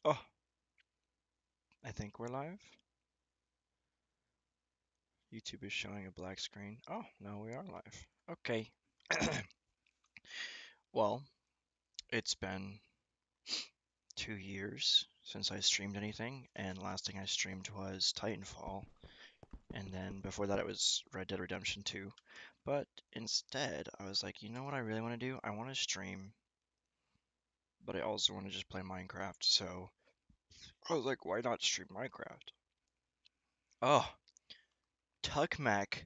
Oh, I think we're live. YouTube is showing a black screen. Oh, no, we are live. Okay. Well, it's been 2 years since I streamed anything, and last thing I streamed was Titanfall, and then before that it was Red Dead Redemption 2. But instead, I was like, you know what I really want to do? I want to stream, but I also want to just play Minecraft, so I was like, why not stream Minecraft? Oh, Tuckmac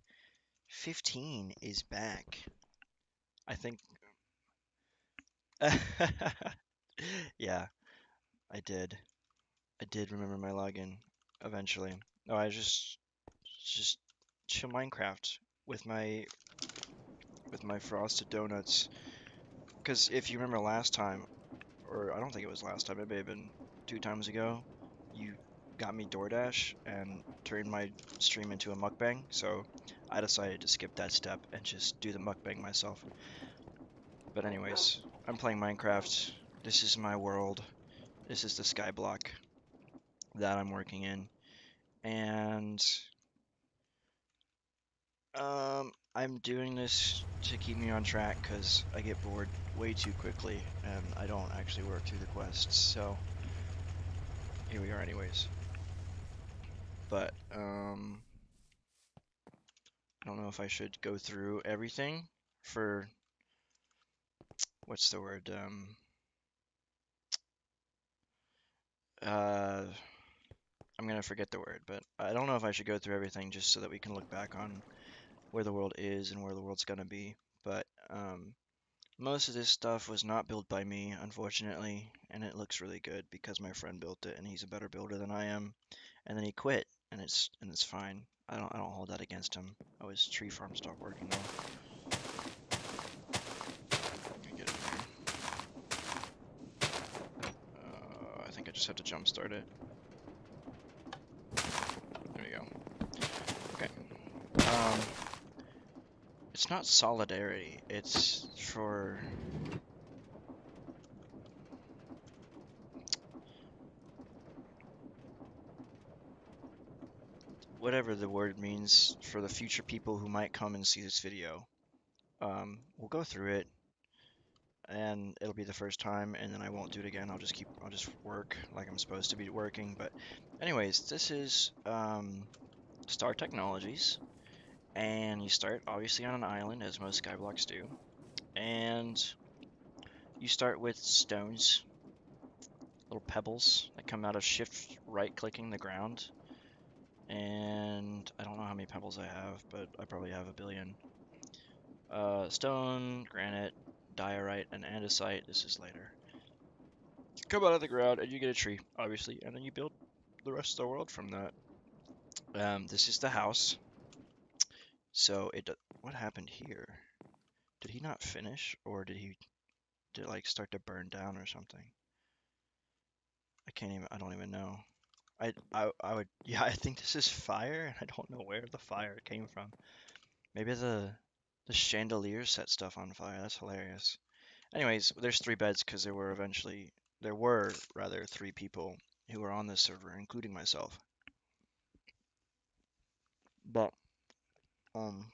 15 is back. I think yeah, I did. I did remember my login eventually. No, I just chill Minecraft with my frosted donuts. Because if you remember last time, or I don't think it was last time, it may have been 2 times ago, you got me DoorDash and turned my stream into a mukbang. So I decided to skip that step and just do the mukbang myself. But anyways, I'm playing Minecraft. This is my world. This is the sky block that I'm working in. And I'm doing this to keep me on track because I get bored way too quickly and I don't actually work through the quests. So here we are, anyways. But I don't know if I should go through everything for what's the word? Uh, I'm gonna forget the word, but I don't know if I should go through everything just so that we can look back on where the world is and where the world's gonna be. But most of this stuff was not built by me, unfortunately, and it looks really good because my friend built it and he's a better builder than I am. And then he quit, and it's fine. I don't hold that against him. Oh, his tree farm stopped working though. Let me get in here. I think I just have to jump start it. There we go. Okay. Um, it's not solidarity. It's for whatever the word means for the future people who might come and see this video. We'll go through it and it'll be the first time and then I won't do it again. I'll just work like I'm supposed to be working. But anyways, this is Star Technologies and you start obviously on an island as most skyblocks do. And you start with stones, little pebbles that come out of shift right clicking the ground. And I don't know how many pebbles I have, but I probably have a billion. Stone, granite, diorite, and andesite. This is later. Come out of the ground and you get a tree, obviously, and then you build the rest of the world from that. This is the house. So what happened here? Did he not finish, or did it like start to burn down or something? I don't even know. I would, yeah, I think this is fire, and I don't know where the fire came from. Maybe the chandelier set stuff on fire. That's hilarious. Anyways, there's 3 beds because there were rather 3 people who were on this server, including myself. But um,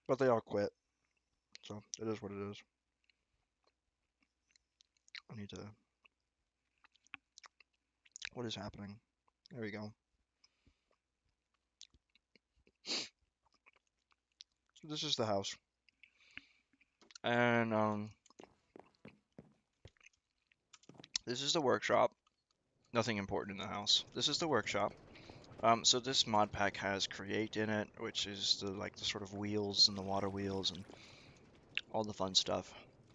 but they all quit, so it is what it is. I need to. What is happening? There we go. So this is the house, and this is the workshop. Nothing important in the house. This is the workshop. So this mod pack has create in it, which is the sort of wheels and the water wheels and all the fun stuff.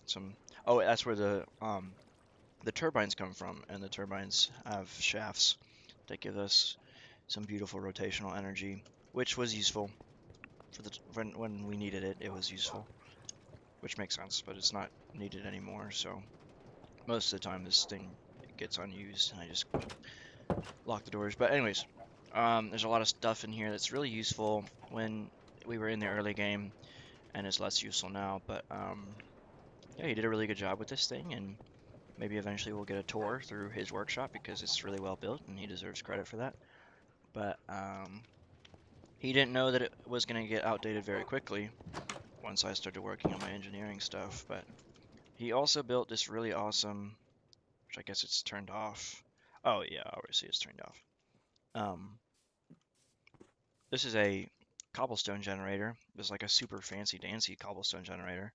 Some oh, that's where the turbines come from, and the turbines have shafts that give us some beautiful rotational energy, which was useful for when we needed it. It was useful, which makes sense, but it's not needed anymore. So most of the time, this thing gets unused, and I just lock the doors. But anyways, there's a lot of stuff in here that's really useful when we were in the early game. and is less useful now. But yeah, he did a really good job with this thing, and maybe eventually we'll get a tour through his workshop because it's really well built, and he deserves credit for that. But he didn't know that it was going to get outdated very quickly once I started working on my engineering stuff. But he also built this really awesome, which I guess it's turned off. Oh yeah, obviously it's turned off. This is a cobblestone generator. It's like a super fancy dancy cobblestone generator.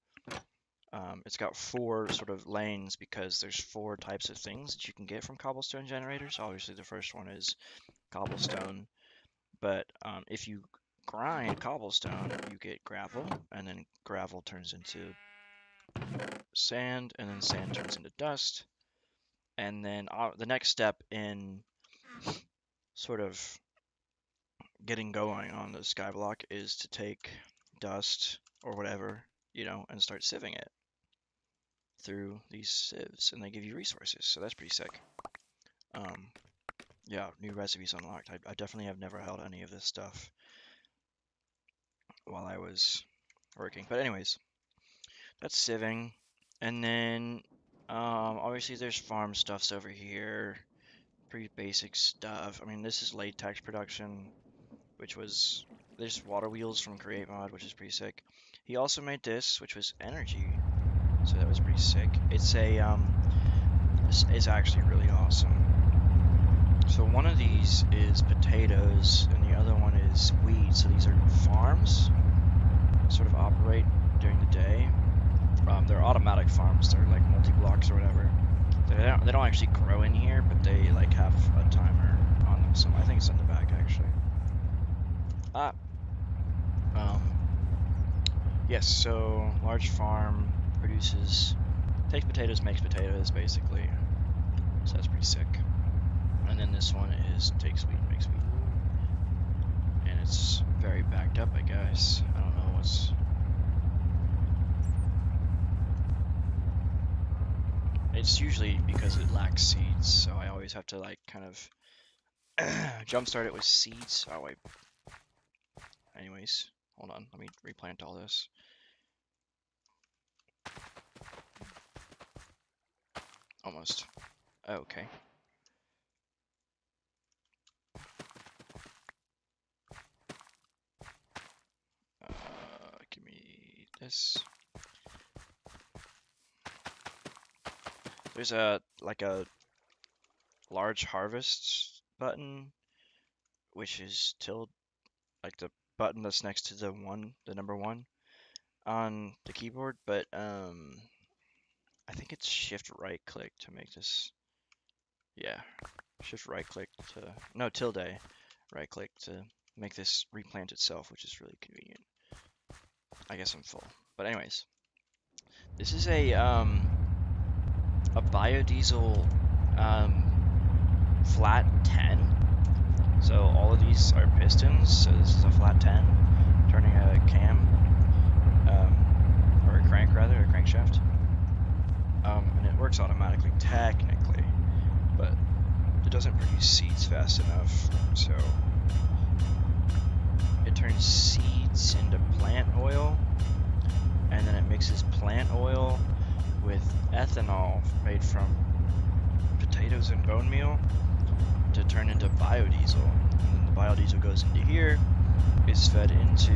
It's got four sort of lanes because there's four types of things that you can get from cobblestone generators. Obviously, the first one is cobblestone, but if you grind cobblestone, you get gravel, and then gravel turns into sand, and then sand turns into dust. And then the next step in sort of getting going on the skyblock is to take dust or whatever, and start sieving it through these sieves, and they give you resources, so that's pretty sick. Yeah, new recipes unlocked. I definitely have never held any of this stuff while I was working. But anyways, that's sieving. And then obviously there's farm stuffs over here. Pretty basic stuff. I mean, this is latex production, which was there's water wheels from Create Mod, which is pretty sick. He also made this, which was energy. So that was pretty sick. It's this is actually really awesome. So one of these is potatoes, and the other one is wheat. So these are farms, sort of operate during the day. They're automatic farms. They're like multi-blocks or whatever. They don't actually grow in here, but they like have a timer on them. So I think it's in the back actually. Yes. So large farm takes potatoes, makes potatoes, basically. So that's pretty sick. And then this one takes wheat, makes wheat. And it's very backed up, I guess. I don't know what's... It's usually because it lacks seeds, so I always have to like kind of jumpstart it with seeds. Oh wait. Anyways, hold on. Let me replant all this. Almost. Okay. Give me this. There's a large harvest button, which is like the button that's next to the number one on the keyboard, but I think it's shift right click to make this. Yeah, shift right click to no tilde right click to make this replant itself, which is really convenient. I guess I'm full, but anyways, this is a biodiesel flat 10. So all of these are pistons. So this is a flat 10 turning a cam, or a crank rather, a crankshaft. And it works automatically technically, but it doesn't produce seeds fast enough. So it turns seeds into plant oil, and then it mixes plant oil with ethanol made from potatoes and bone meal to turn into biodiesel. And then the biodiesel goes into here, is fed into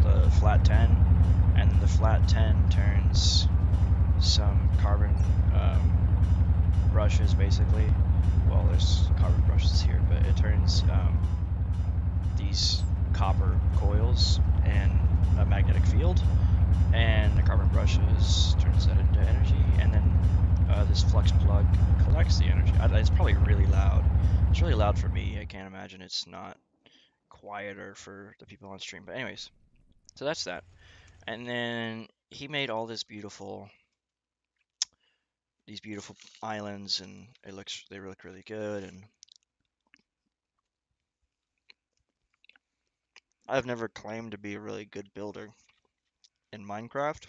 the flat 10, and then the flat 10 turns some carbon brushes basically. Well, there's carbon brushes here, but it turns these copper coils and a magnetic field, and the carbon brushes turns that into energy, and then this flux plug collects the energy. It's probably really loud. It's really loud for me. I can't imagine it's not quieter for the people on stream. But anyways, so that's that. And then he made all these beautiful islands, and they look really good. And I've never claimed to be a really good builder in Minecraft.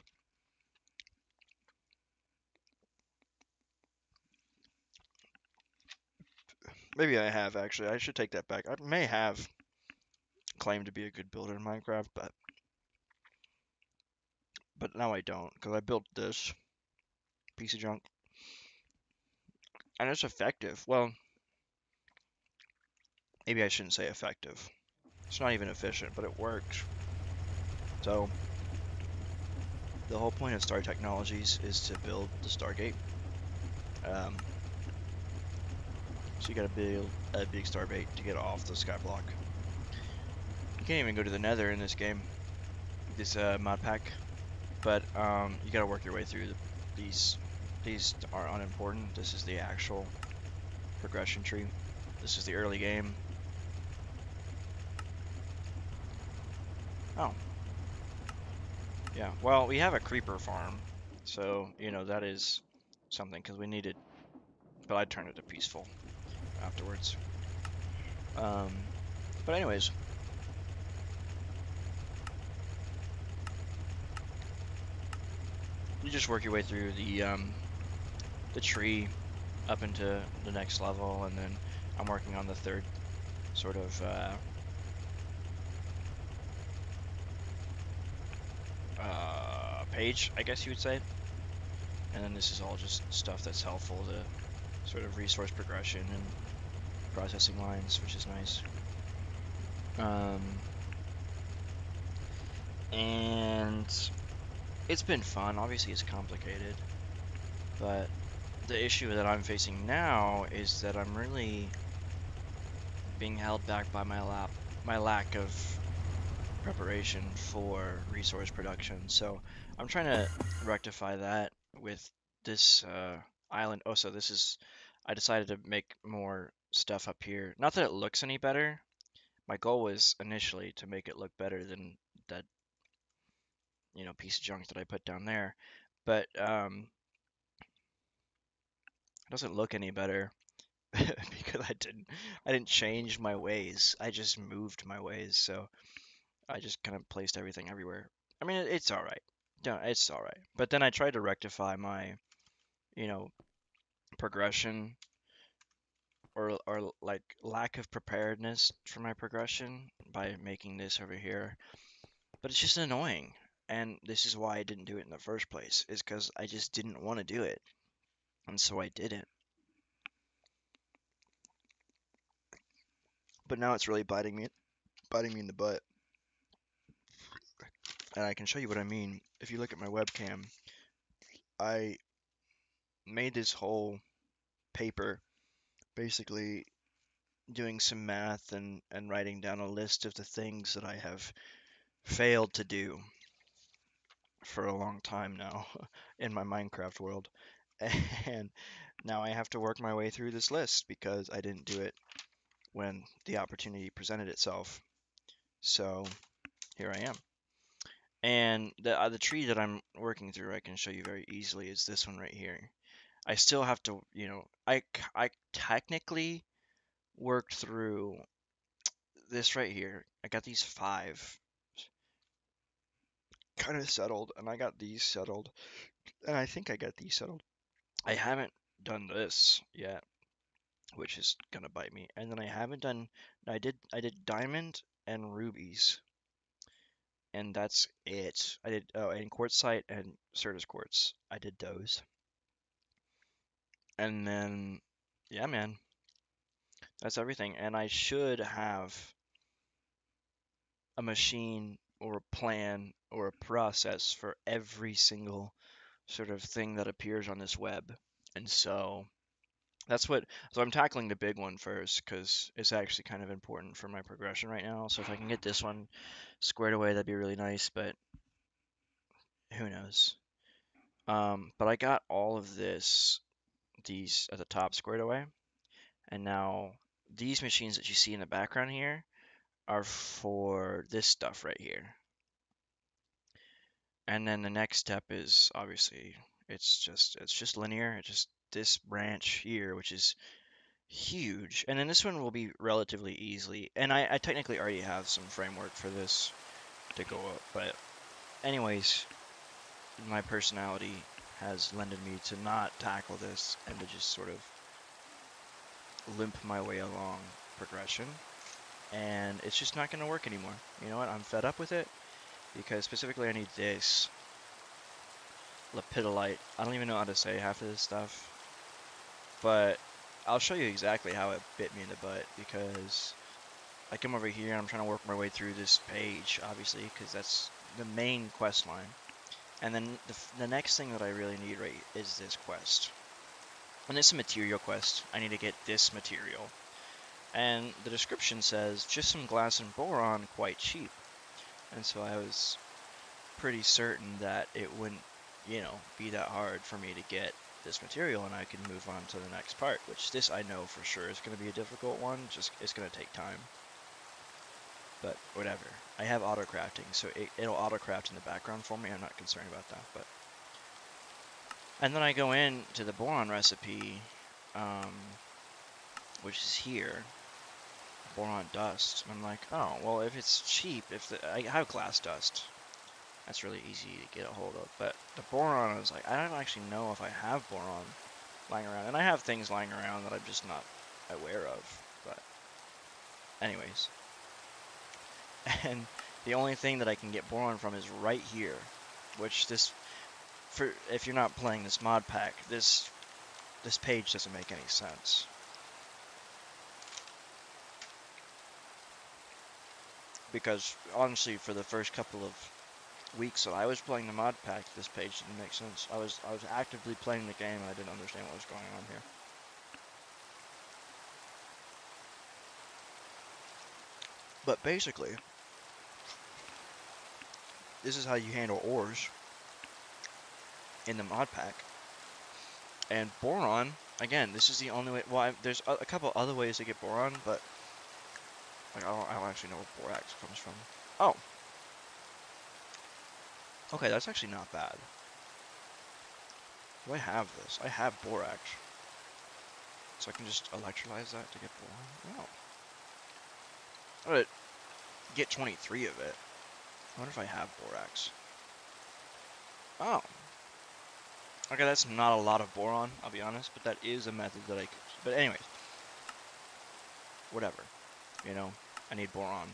Maybe I have actually. I should take that back. I may have claimed to be a good builder in Minecraft, but but now I don't, because I built this piece of junk, and it's effective. Well, maybe I shouldn't say effective. It's not even efficient, but it works. So the whole point of Star Technologies is to build the Stargate. So you gotta build a big starbase to get off the skyblock. You can't even go to the Nether in this game, this mod pack. But you gotta work your way through these. These are unimportant. This is the actual progression tree. This is the early game. Oh. Yeah, well, we have a creeper farm, so, you know, that is something, because we needed, but I turned it to peaceful afterwards. But anyways, you just work your way through the tree up into the next level, and then I'm working on the third sort of page, I guess you would say. And then this is all just stuff that's helpful to sort of resource progression and processing lines, which is nice. And it's been fun. Obviously, it's complicated, but the issue that I'm facing now is that I'm really being held back by my lack of preparation for resource production. So I'm trying to rectify that with this island. Oh, so this is, I decided to make more stuff up here. Not that it looks any better. My goal was initially to make it look better than that, you know, piece of junk that I put down there. But it doesn't look any better because I didn't change my ways. I just moved my ways. So I just kind of placed everything everywhere. I mean, it's all right. Yeah, it's all right. But then I tried to rectify my, you know, progression or like lack of preparedness for my progression by making this over here. But it's just annoying. And this is why I didn't do it in the first place, is because I just didn't want to do it. And so I didn't. But now it's really biting me in the butt. And I can show you what I mean. If you look at my webcam, I made this whole paper basically doing some math and writing down a list of the things that I have failed to do for a long time now in my Minecraft world. And now I have to work my way through this list because I didn't do it when the opportunity presented itself. So here I am. And the tree that I'm working through, I can show you very easily, is this one right here. I still have to, you know, I technically worked through this right here. I got these 5 kind of settled, and I got these settled, and I think I got these settled. I haven't done this yet, which is gonna bite me. And then I haven't done. I did diamond and rubies, and that's it. I did and quartzite and Certus quartz. I did those, and then yeah, man, that's everything. And I should have a machine or a plan or a process for every single sort of thing that appears on this web. And so that's what, so I'm tackling the big one first because it's actually kind of important for my progression right now. So if I can get this one squared away, that'd be really nice, but who knows? But I got all of these at the top squared away, and now these machines that you see in the background here are for this stuff right here. And then the next step is obviously it's just linear. It's just this branch here, which is huge. And then this one will be relatively easily. And I technically already have some framework for this to go up. But anyways, my personality has lended me to not tackle this and to just sort of limp my way along progression. And it's just not going to work anymore. You know what? I'm fed up with it because specifically I need this. lepidolite. I don't even know how to say half of this stuff, but I'll show you exactly how it bit me in the butt, because I come over here and I'm trying to work my way through this page, obviously, because that's the main quest line. And then the next thing that I really need right is this quest. And it's a material quest. I need to get this material. And the description says, just some glass and boron, quite cheap. And so I was pretty certain that it wouldn't, be that hard for me to get this material and I can move on to the next part, which this I know for sure is going to be a difficult one, just it's going to take time. But whatever. I have auto crafting, so it'll auto craft in the background for me. I'm not concerned about that. But and then I go into the boron recipe, which is here, boron dust. And I'm like, oh well, if it's cheap, I have glass dust, that's really easy to get a hold of. But the boron, I was like, I don't actually know if I have boron lying around, and I have things lying around that I'm just not aware of. But anyways. And the only thing that I can get boron from is right here, which if you're not playing this mod pack, this page doesn't make any sense. Because honestly, for the first couple of weeks that I was playing the mod pack, this page didn't make sense. I was actively playing the game and I didn't understand what was going on here. But basically, this is how you handle ores in the mod pack. And boron, again, this is the only way. Well, there's a couple other ways to get boron, but like I don't actually know where borax comes from. Oh, okay, that's actually not bad. Do I have this? I have borax, so I can just electrolyze that to get boron. Oh, I'm gonna get 23 of it. I wonder if I have borax. Oh. Okay, that's not a lot of boron, I'll be honest, but that is a method that I could. But anyways, whatever. I need boron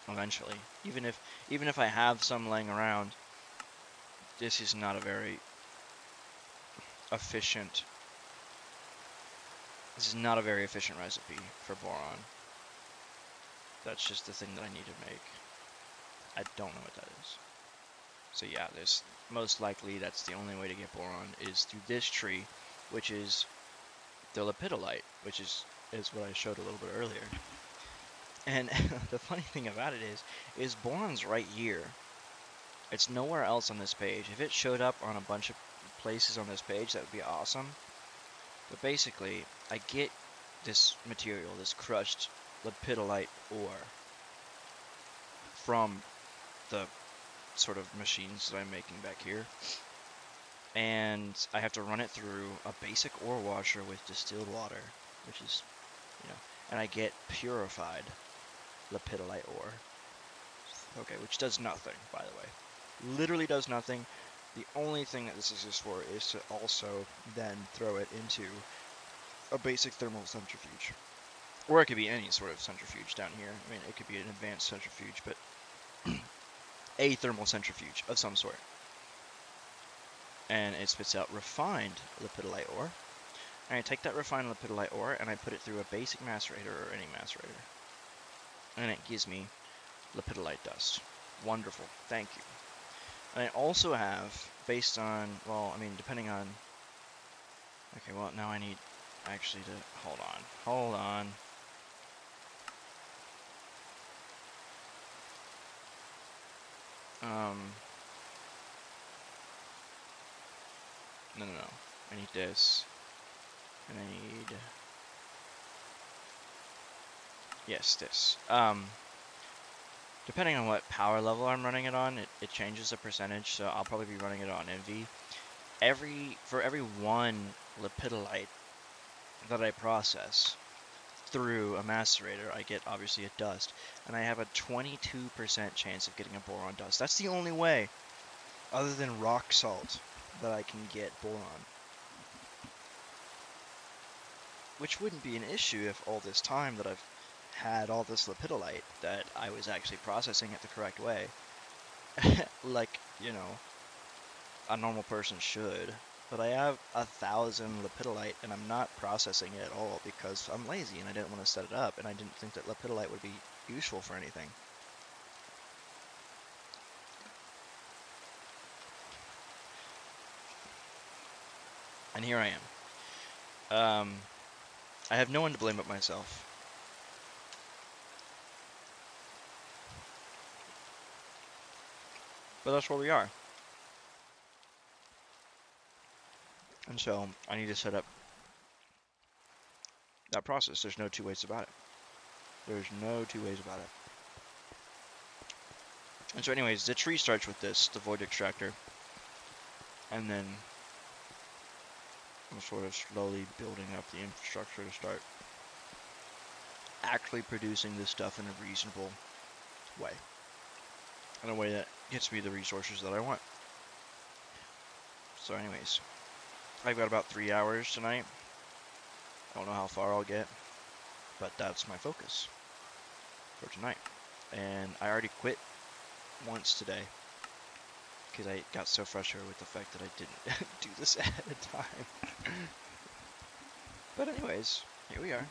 eventually. Even if I have some laying around, this is not a very efficient. This is not a very efficient recipe for boron. That's just the thing that I need to make. I don't know what that is. So yeah, most likely that's the only way to get boron is through this tree, which is the lepidolite, which is what I showed a little bit earlier. And the funny thing about it is boron's right here. It's nowhere else on this page. If it showed up on a bunch of places on this page, that would be awesome. But basically, I get this material, this crushed lepidolite ore, from the sort of machines that I'm making back here, and I have to run it through a basic ore washer with distilled water, which is, and I get purified lepidolite ore. Okay, which does nothing, by the way. Literally does nothing. The only thing that this exists for is to also then throw it into a basic thermal centrifuge. Or it could be any sort of centrifuge down here. I mean, it could be an advanced centrifuge, but a thermal centrifuge of some sort. And it spits out refined lepidolite ore. And I take that refined lepidolite ore and I put it through a basic macerator or any macerator. And it gives me lepidolite dust. Wonderful. Thank you. And I also have, based on, depending on... Okay, well, now I need actually to... Hold on. No. I need this. And I need... Yes, this. Depending on what power level I'm running it on, it changes the percentage, so I'll probably be running it on NV. For every one lepidolite that I process through a macerator, I get obviously a dust, and I have a 22% chance of getting a boron dust. That's the only way, other than rock salt, that I can get boron. Which wouldn't be an issue if all this time that I've had all this lepidolite that I was actually processing it the correct way. Like, a normal person should. But I have 1,000 lepidolite, and I'm not processing it at all because I'm lazy and I didn't want to set it up, and I didn't think that lepidolite would be useful for anything. And here I am. I have no one to blame but myself. But that's where we are. And so I need to set up that process. There's no two ways about it. There's no two ways about it. And so anyways, the tree starts with this, the void extractor. And then I'm sort of slowly building up the infrastructure to start actually producing this stuff in a reasonable way. In a way that gets me the resources that I want. So anyways, I've got about 3 hours tonight. I don't know how far I'll get, but that's my focus for tonight. And I already quit once today because I got so frustrated with the fact that I didn't do this ahead of time. But anyways, here we are.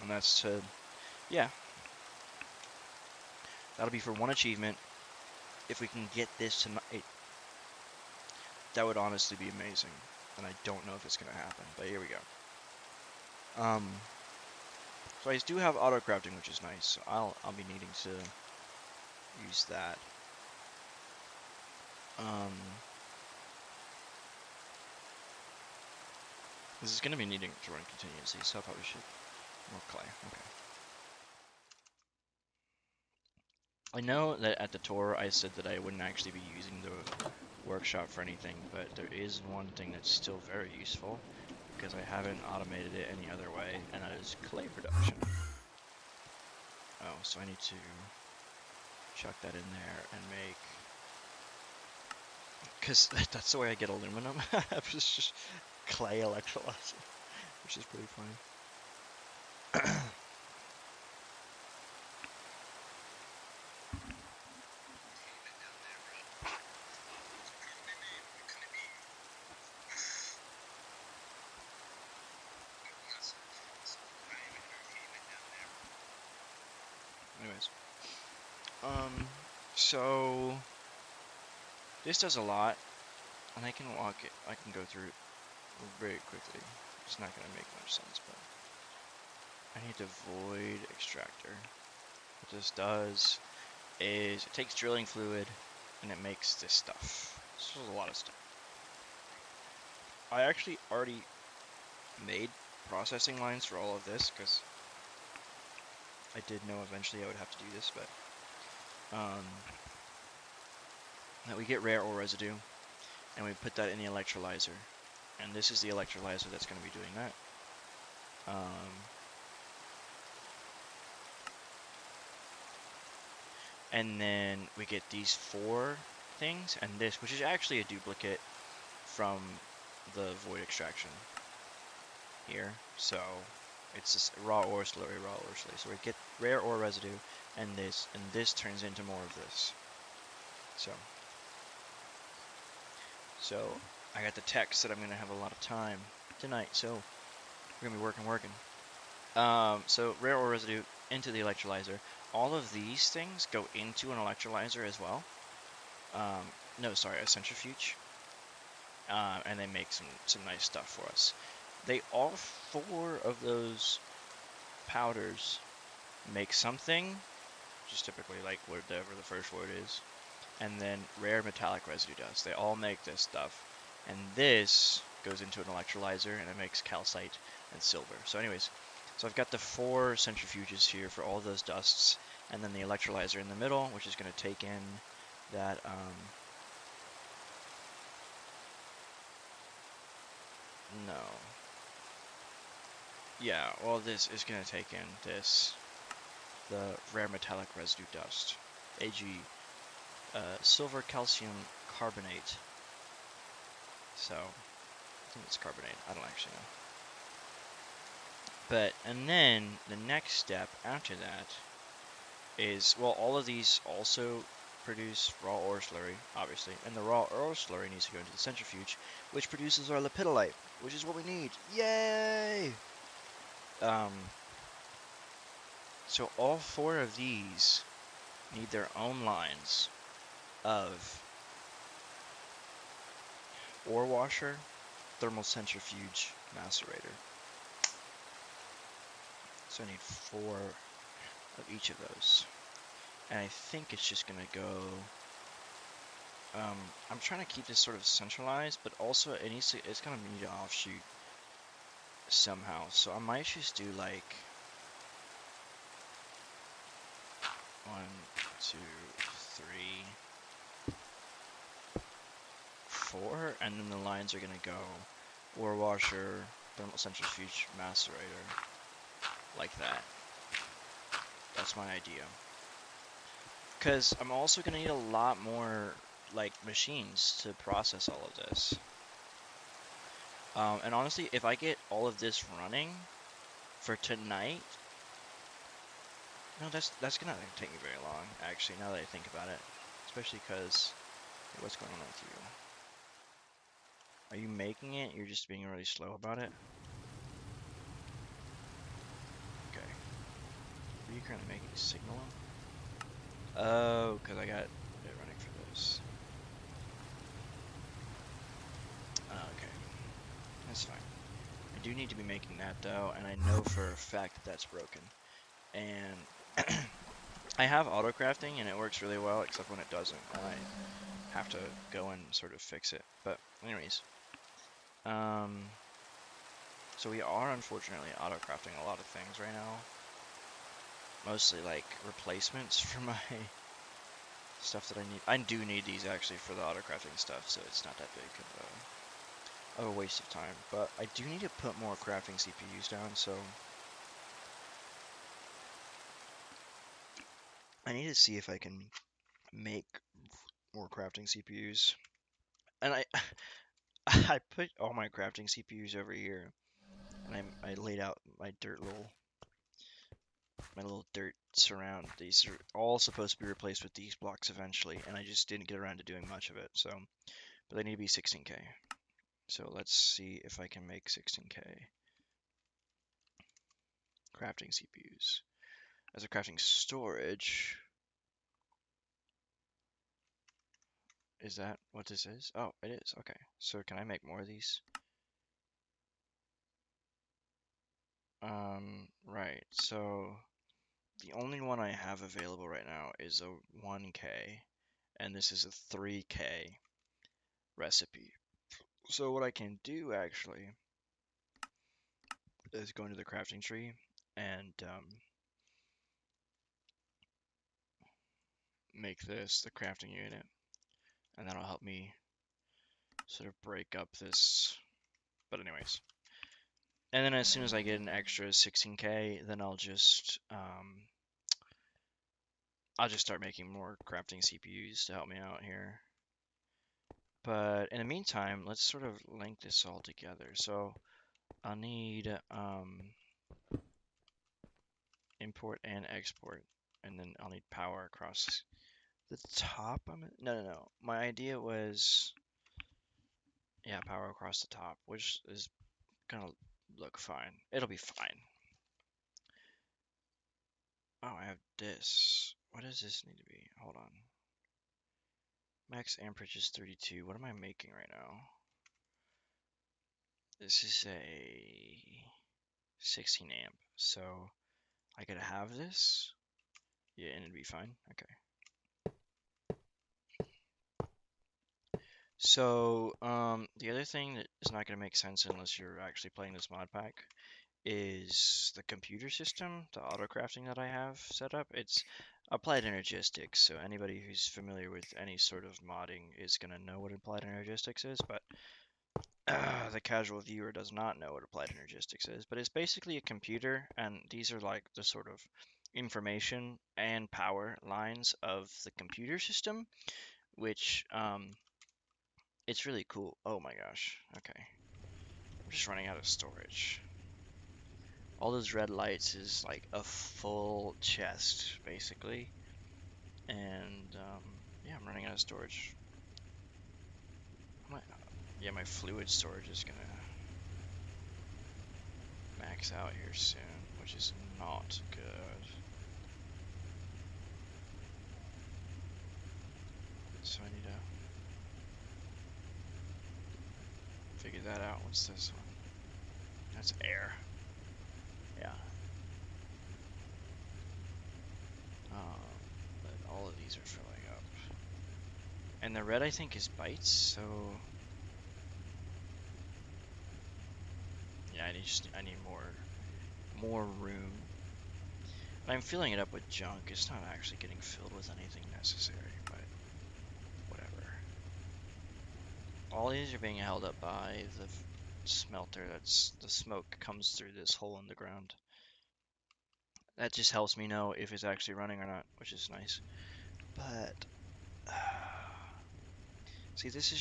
And that's to, yeah. That'll be for one achievement. If we can get this tonight, that would honestly be amazing. And I don't know if it's going to happen, but here we go. So I do have auto crafting, which is nice. So I'll be needing to use that. This is going to be needing to run continuously, so I probably should more clay. Okay. I know that at the tour I said that I wouldn't actually be using the workshop for anything, but there is one thing that's still very useful because I haven't automated it any other way, and that is clay production. Oh, so I need to chuck that in there and make, because that's the way I get aluminum. It's just clay electrolyzer, which is pretty funny. Anyways, so this does a lot, and I can go through it very quickly. It's not gonna make much sense, but I need the void extractor. What this does is it takes drilling fluid and it makes this stuff. This is a lot of stuff. I actually already made processing lines for all of this because I did know eventually I would have to do this, but that we get rare ore residue and we put that in the electrolyzer, and this is the electrolyzer that's going to be doing that. And then we get these 4 things, and this, which is actually a duplicate from the void extraction here. So it's just raw ore slurry, raw ore slurry. So we get rare ore residue, and this turns into more of this. So I got the text that I'm gonna have a lot of time tonight, so we're gonna be working. So rare ore residue into the electrolyzer. All of these things go into an electrolyzer as well. No, sorry, a centrifuge. And they make some nice stuff for us. All 4 of those powders make something, just typically like whatever the first word is, and then rare metallic residue does. They all make this stuff, and this goes into an electrolyzer and it makes calcite and silver. So anyways, so I've got the 4 centrifuges here for all those dusts, and then the electrolyzer in the middle, which is going to take in that no. Yeah, well, this is going to take in the rare metallic residue dust. AG, silver calcium carbonate. So, I think it's carbonate. I don't actually know. But, and then the next step after that is, well, all of these also produce raw ore slurry, obviously, and the raw ore slurry needs to go into the centrifuge, which produces our lepidolite, which is what we need. Yay! Um, so all 4 of these need their own lines of ore washer, thermal centrifuge, macerator. So I need 4 of each of those. And I think it's just gonna go. I'm trying to keep this sort of centralized, but also it's gonna need an offshoot somehow. So I might just do like 1, 2, 3, 4, and then the lines are gonna go ore washer, thermal centrifuge, macerator, like that. That's my idea. Because I'm also gonna need a lot more like machines to process all of this. And honestly, if I get all of this running for tonight, no, that's gonna take me very long. Actually, now that I think about it, especially because what's going on with you? Are you making it? You're just being really slow about it. Okay. Are you currently making signal? Oh, because I got it running for this. Okay, that's fine. I do need to be making that though, and I know for a fact that that's broken. And I have auto crafting and it works really well, except when it doesn't, and I have to go and sort of fix it. But anyways, so we are unfortunately auto crafting a lot of things right now. Mostly like replacements for my stuff that I need. I do need these actually for the auto crafting stuff, so it's not that big of a waste of time. But I do need to put more crafting CPUs down, so I need to see if I can make more crafting CPUs. And I put all my crafting CPUs over here, and I laid out my little dirt surround. These are all supposed to be replaced with these blocks eventually, and I just didn't get around to doing much of it. So, but they need to be 16K. So let's see if I can make 16K crafting CPUs. As a crafting storage, is that what this is? Oh, it is. Okay. So can I make more of these? Right. So the only one I have available right now is a 1K, and this is a 3K recipe. So what I can do actually is go into the crafting tree and make this the crafting unit, and that'll help me sort of break up this. But anyways, and then as soon as I get an extra 16K, then I'll just start making more crafting CPUs to help me out here. But in the meantime, let's sort of link this all together. So I'll need import and export, and then I'll need power across the top. No. My idea was, yeah, power across the top, which is gonna look fine. It'll be fine. Oh, I have this. What does this need to be? Hold on. Max amperage is 32. What am I making right now? This is a 16 amp. So I could have this. Yeah, and it'd be fine. Okay. So, the other thing that is not going to make sense unless you're actually playing this mod pack is the computer system, the auto crafting that I have set up. It's applied energistics, so anybody who's familiar with any sort of modding is going to know what applied energistics is, but the casual viewer does not know what applied energistics is. But it's basically a computer, and these are like the sort of information and power lines of the computer system, which it's really cool. Oh my gosh. Okay. I'm just running out of storage. All those red lights is like a full chest, basically. And, Yeah, I'm running out of storage. Yeah, my fluid storage is gonna max out here soon, which is not good. So I need to figure that out. What's this one? That's air. Yeah. But all of these are filling up. And the red, I think, is bites, so... Yeah, I need more room. And I'm filling it up with junk. It's not actually getting filled with anything necessary, but whatever. All these are being held up by the smelter. That's the smoke comes through this hole in the ground. That just helps me know if it's actually running or not, which is nice. But see, this is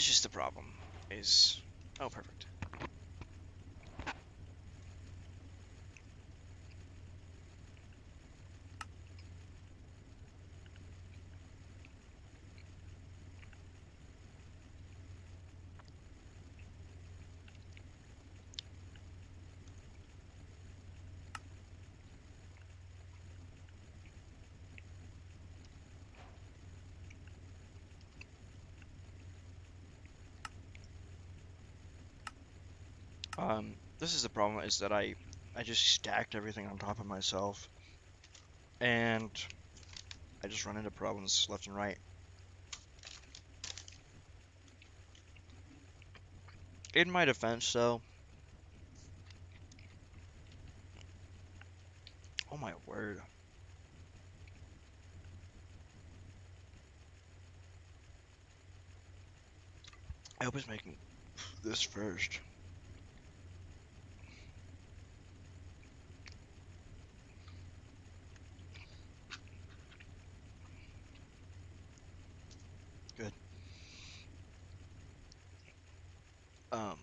just the problem. Is oh perfect. This is the problem, is that I just stacked everything on top of myself, and I just run into problems left and right. In my defense, though, oh my word. I hope it's making this first. Good. Oh,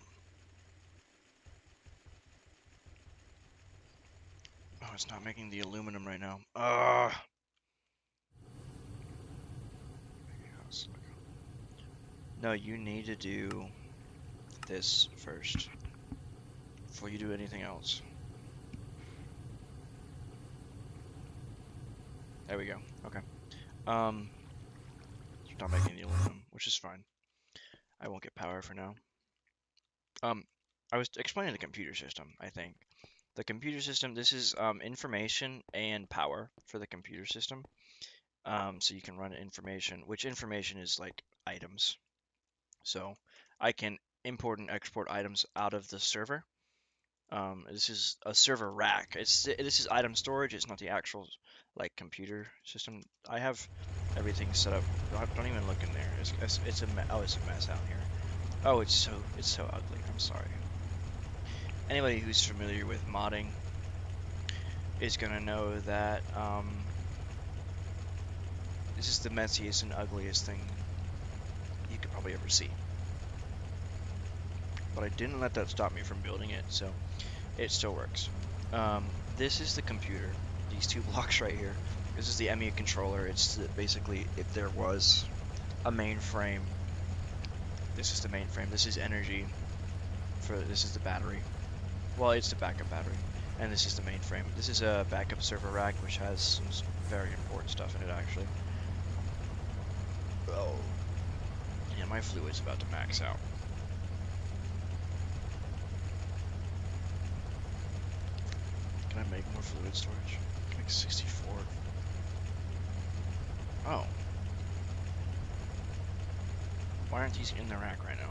it's not making the aluminum right now. No, you need to do this first before you do anything else. There we go. Okay. It's not making the aluminum, which is fine. I won't get power for now. I was explaining the computer system, I think. The computer system, this is information and power for the computer system. So you can run information, which information is like items. So I can import and export items out of the server. This is a server rack. This is item storage. It's not the actual like computer system. I have everything set up. Don't even look in there. It's a it's a mess out here. Oh, it's so ugly. I'm sorry. Anybody who's familiar with modding is gonna know that this is the messiest and ugliest thing you could probably ever see. But I didn't let that stop me from building it, so it still works. This is the computer. These two blocks right here. This is the ME controller. It's basically, if there was a mainframe, this is the mainframe. This is energy. This is the battery. Well, it's the backup battery. And this is the mainframe. This is a backup server rack, which has some very important stuff in it, actually. Oh. Yeah, my fluid's about to max out. Can I make more fluid storage? Like 64. Oh. Why aren't these in the rack right now?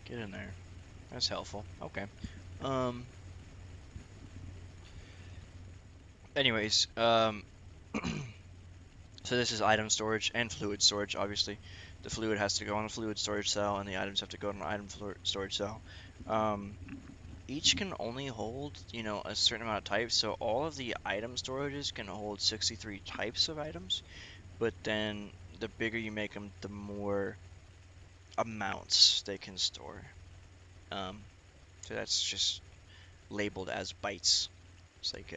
Get in there. That's helpful. Okay. Anyways, so this is item storage and fluid storage, obviously. The fluid has to go on a fluid storage cell, and the items have to go on an item storage cell. Each can only hold, a certain amount of types, so all of the item storages can hold 63 types of items, but then the bigger you make them, the more amounts they can store. So that's just labeled as bytes. It's like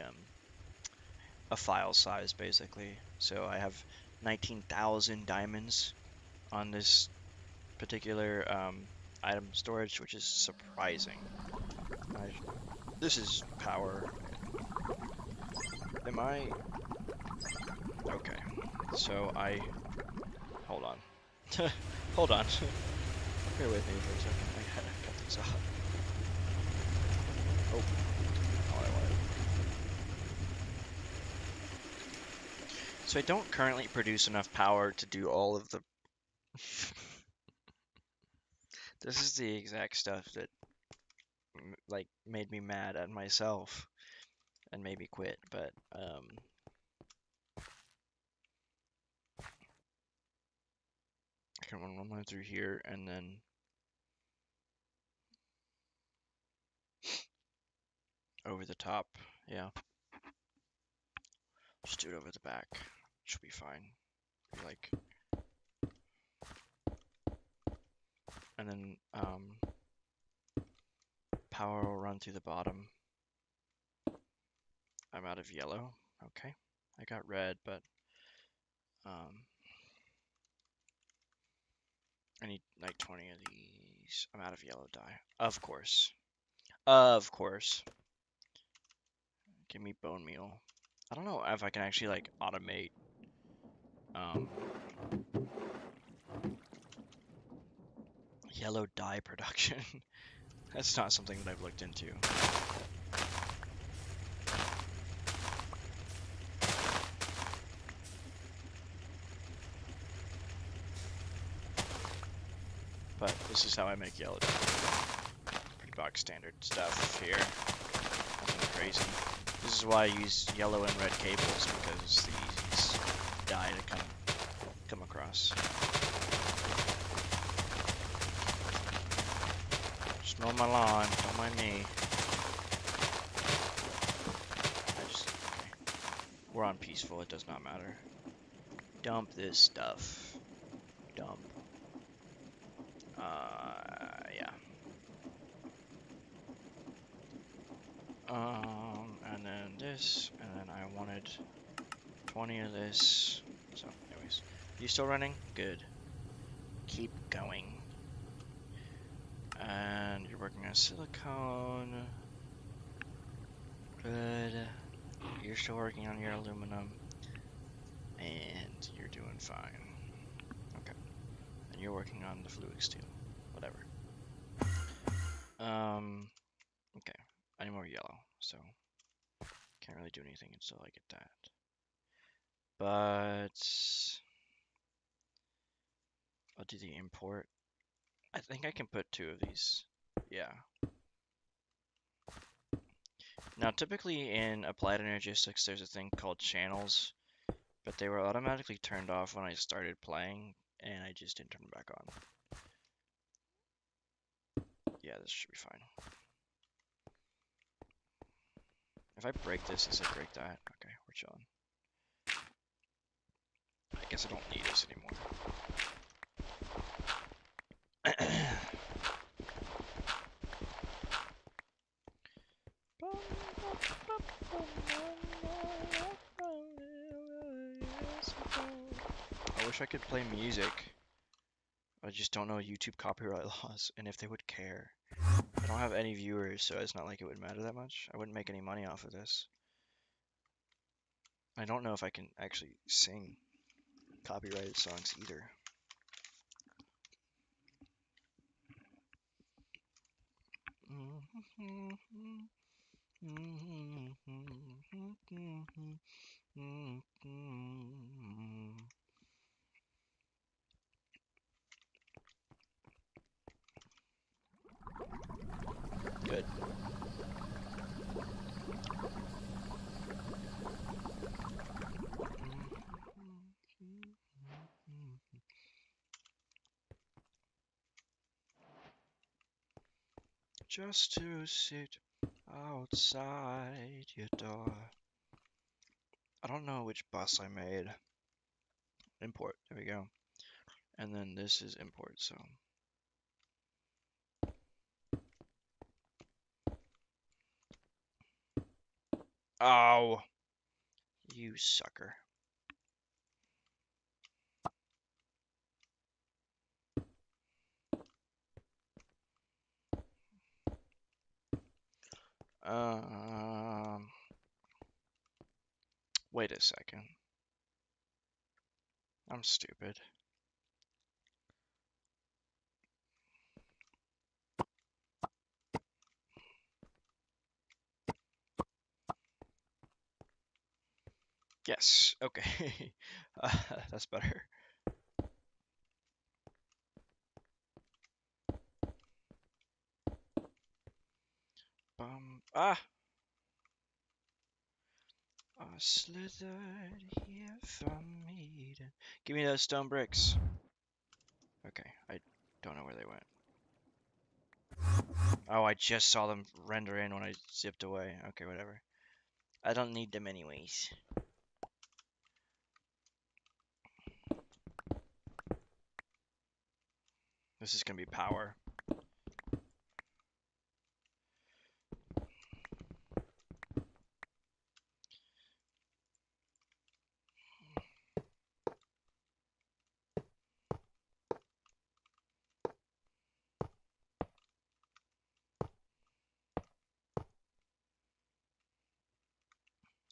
a file size basically. So I have 19,000 diamonds on this particular item storage, which is surprising. I, this is power. Am I? Okay. So hold on. Hold on. Bear with me for a second. I gotta cut this off. Oh, all I wanted. So I don't currently produce enough power to do all of the. This is the exact stuff that like made me mad at myself and made me quit. But I can run through here and then over the top. Yeah, just do it over the back. Should be fine. Like, and then power will run through the bottom. I'm out of yellow. Okay, I got red, but I need like 20 of these. I'm out of yellow dye. Of course. Of course. Give me bone meal. I don't know if I can actually like automate yellow dye production. That's not something that I've looked into. But this is how I make yellow dye. Pretty box standard stuff here. Nothing crazy. This is why I use yellow and red cables, because it's the easiest dye to come across. Just mow my lawn, don't mind me. Okay. We're on peaceful, it does not matter. Dump this stuff. Dump. Yeah. And then this, and then I wanted 20 of this. So, anyways, you still running? Good. Keep going. And you're working on silicone. Good. You're still working on your aluminum. And you're doing fine. Okay. And you're working on the fluid steel. Whatever. Okay. I need more yellow, so can't really do anything until I get that. But I'll do the import. I think I can put 2 of these. Yeah. Now, typically in Applied Energistics, there's a thing called channels, but they were automatically turned off when I started playing, and I just didn't turn them back on. Yeah, this should be fine. If I break this, does it break that? Okay, we're chilling. I guess I don't need this anymore. I wish I could play music. I just don't know YouTube copyright laws and if they would care. I don't have any viewers, so it's not like it would matter that much. I wouldn't make any money off of this. I don't know if I can actually sing copyrighted songs either. Good. Just to sit outside your door. I don't know which bus I made. Import, there we go. And then this is import, so Oh, you sucker. Wait a second. I'm stupid. Yes, okay. That's better. Ah! I slithered here from Eden. Give me those stone bricks. Okay, I don't know where they went. Oh, I just saw them render in when I zipped away. Okay, whatever. I don't need them anyways. This is gonna be power.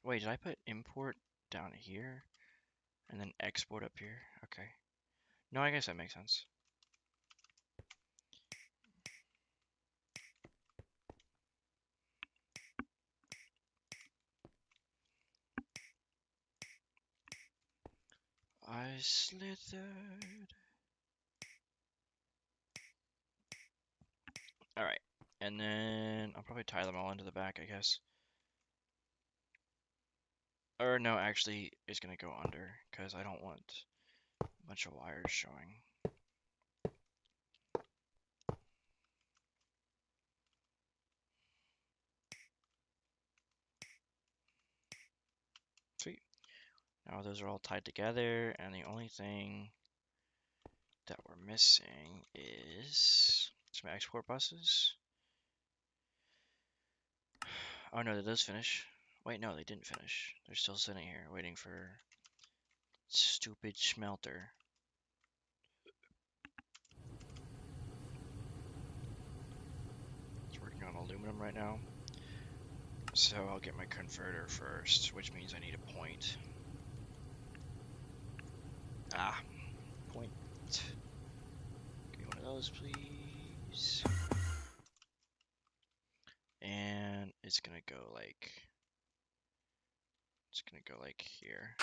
Wait, did I put import down here and then export up here? Okay. No, I guess that makes sense. I slithered. Alright. And then I'll probably tie them all into the back, I guess. Or no, actually, it's gonna go under because I don't want a bunch of wires showing. Sweet. Now those are all tied together, and the only thing that we're missing is some export buses. Oh no, did those finish? Wait, no, they didn't finish. They're still sitting here waiting for stupid smelter. It's working on aluminum right now. So I'll get my converter first, which means I need a point. Ah, point. Give me one of those, please. And it's gonna go like here.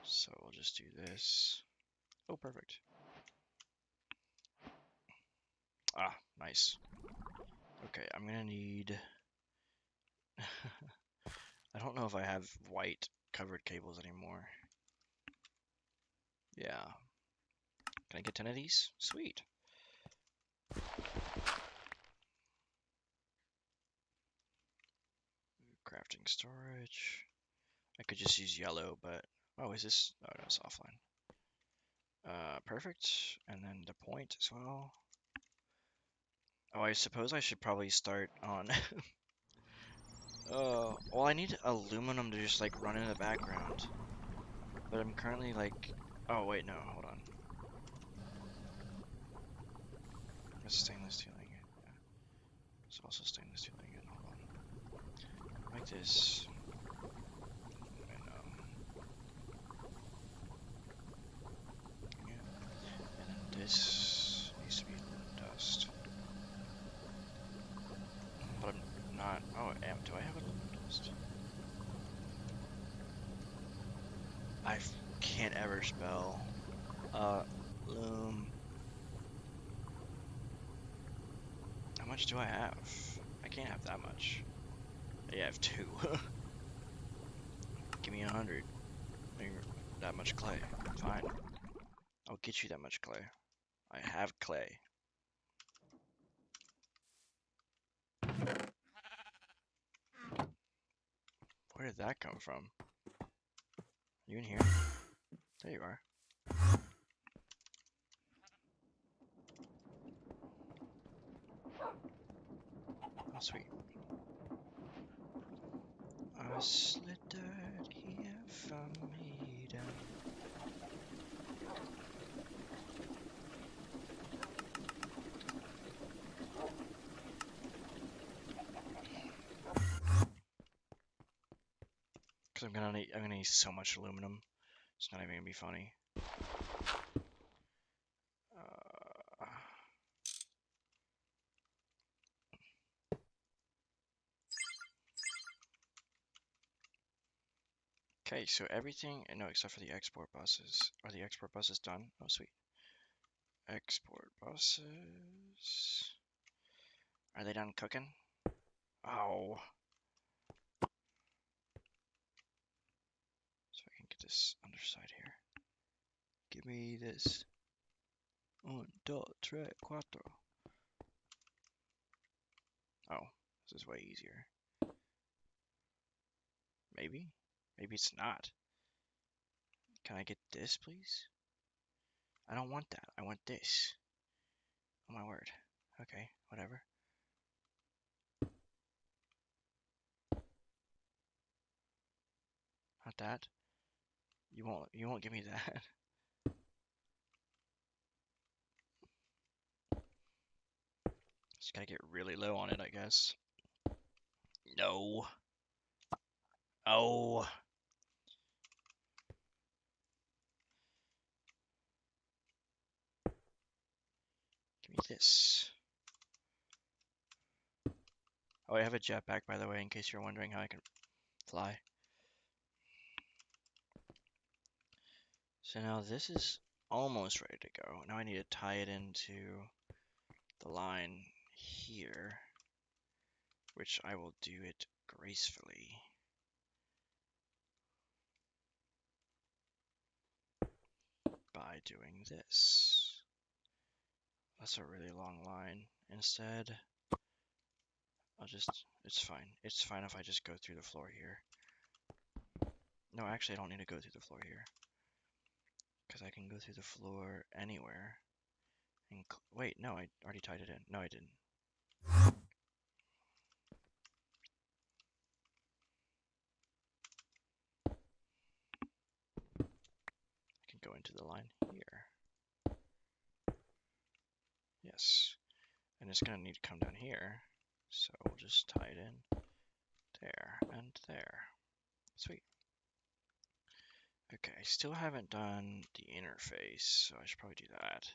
So we'll just do this. Oh, perfect. Ah, nice. Okay, I'm gonna need I don't know if I have white covered cables anymore. Yeah. Can I get 10 of these? Sweet. Crafting storage. I could just use yellow, but oh, is this? Oh, no, it's offline. Perfect. And then the point as well. Oh, I suppose I should probably start on. Oh, well, I need aluminum to just like run in the background. But I'm currently like. Oh wait, no, hold on. It's stainless steel ingot. Yeah. It's also stainless steel ingot. Hold on. Like this. And yeah. And then this needs to be dust. But I'm not. Oh, do I have aluminum dust? I can't ever spell. Loom. How much do I have? I can't have that much. Yeah, I have 2. Give me 100. That much clay. Fine. I'll get you that much clay. I have clay. Where did that come from? You in here? There you are. Oh, sweet. slittered here from Eden. Cause I'm gonna need so much aluminum. It's not even gonna be funny. Okay, so everything, no, except for the export buses. Are the export buses done? Oh, sweet. Export buses. Are they done cooking? Oh. So I can get this underside here. Give me this. 1, 2, 3, 4. Oh, this is way easier. Maybe? Maybe it's not. Can I get this, please? I don't want that. I want this. Oh my word. Okay, whatever. Not that. You won't give me that. Just gotta get really low on it, I guess. No. Oh. Give me this. Oh, I have a jetpack, by the way, in case you're wondering how I can fly. So now this is almost ready to go. Now I need to tie it into the line here, which I will do it gracefully. By doing this. That's a really long line. Instead, it's fine. It's fine if I just go through the floor here. No, actually I don't need to go through the floor here. Because I can go through the floor anywhere. And wait, no, I already tied it in. No, I didn't. I can go into the line here. Yes. And it's going to need to come down here. So we'll just tie it in there and there. Sweet. Okay, I still haven't done the interface, so I should probably do that.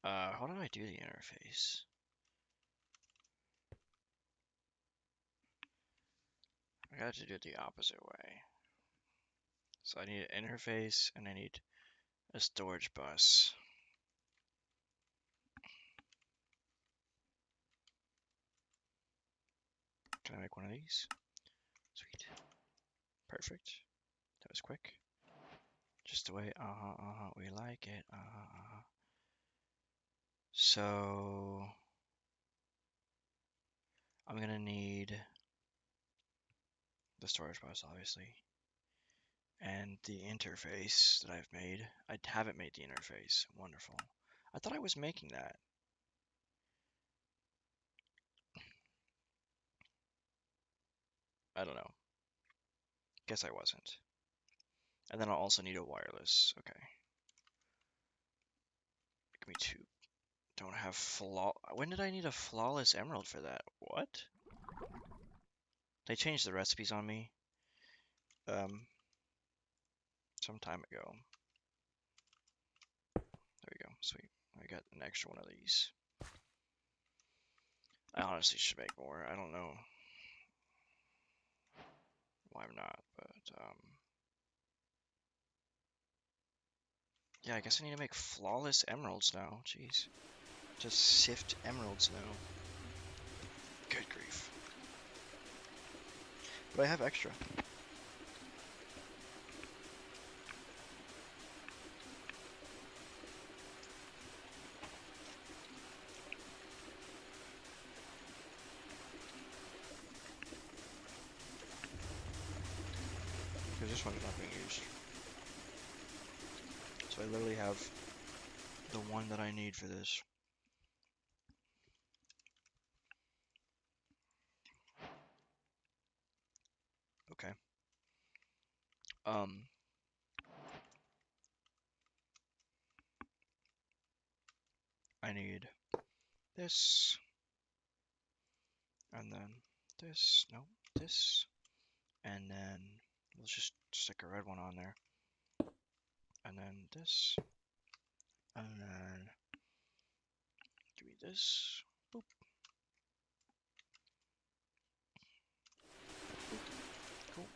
How do I do the interface? I got to do it the opposite way. So I need an interface and I need a storage bus. Can I make one of these? Sweet. Perfect. That was quick. Just the way, we like it, So, I'm gonna need the storage bus, obviously, and the interface that I've made. I haven't made the interface. Wonderful. I thought I was making that. I don't know. Guess I wasn't. And then I'll also need a wireless. Okay. Give me two. Don't have When did I need a flawless emerald for that? What? They changed the recipes on me. Some time ago. There we go. Sweet. I got an extra one of these. I honestly should make more. I don't know why I'm not, but yeah, I guess I need to make flawless emeralds now. Jeez. Just sift emeralds now. Good grief. But I have extra. Because this one's not being used. So I literally have the one that I need for this. Um, I need this, and then this, no, this, and then let's just stick a red one on there, and then this, and then give me this, boop, boop, cool.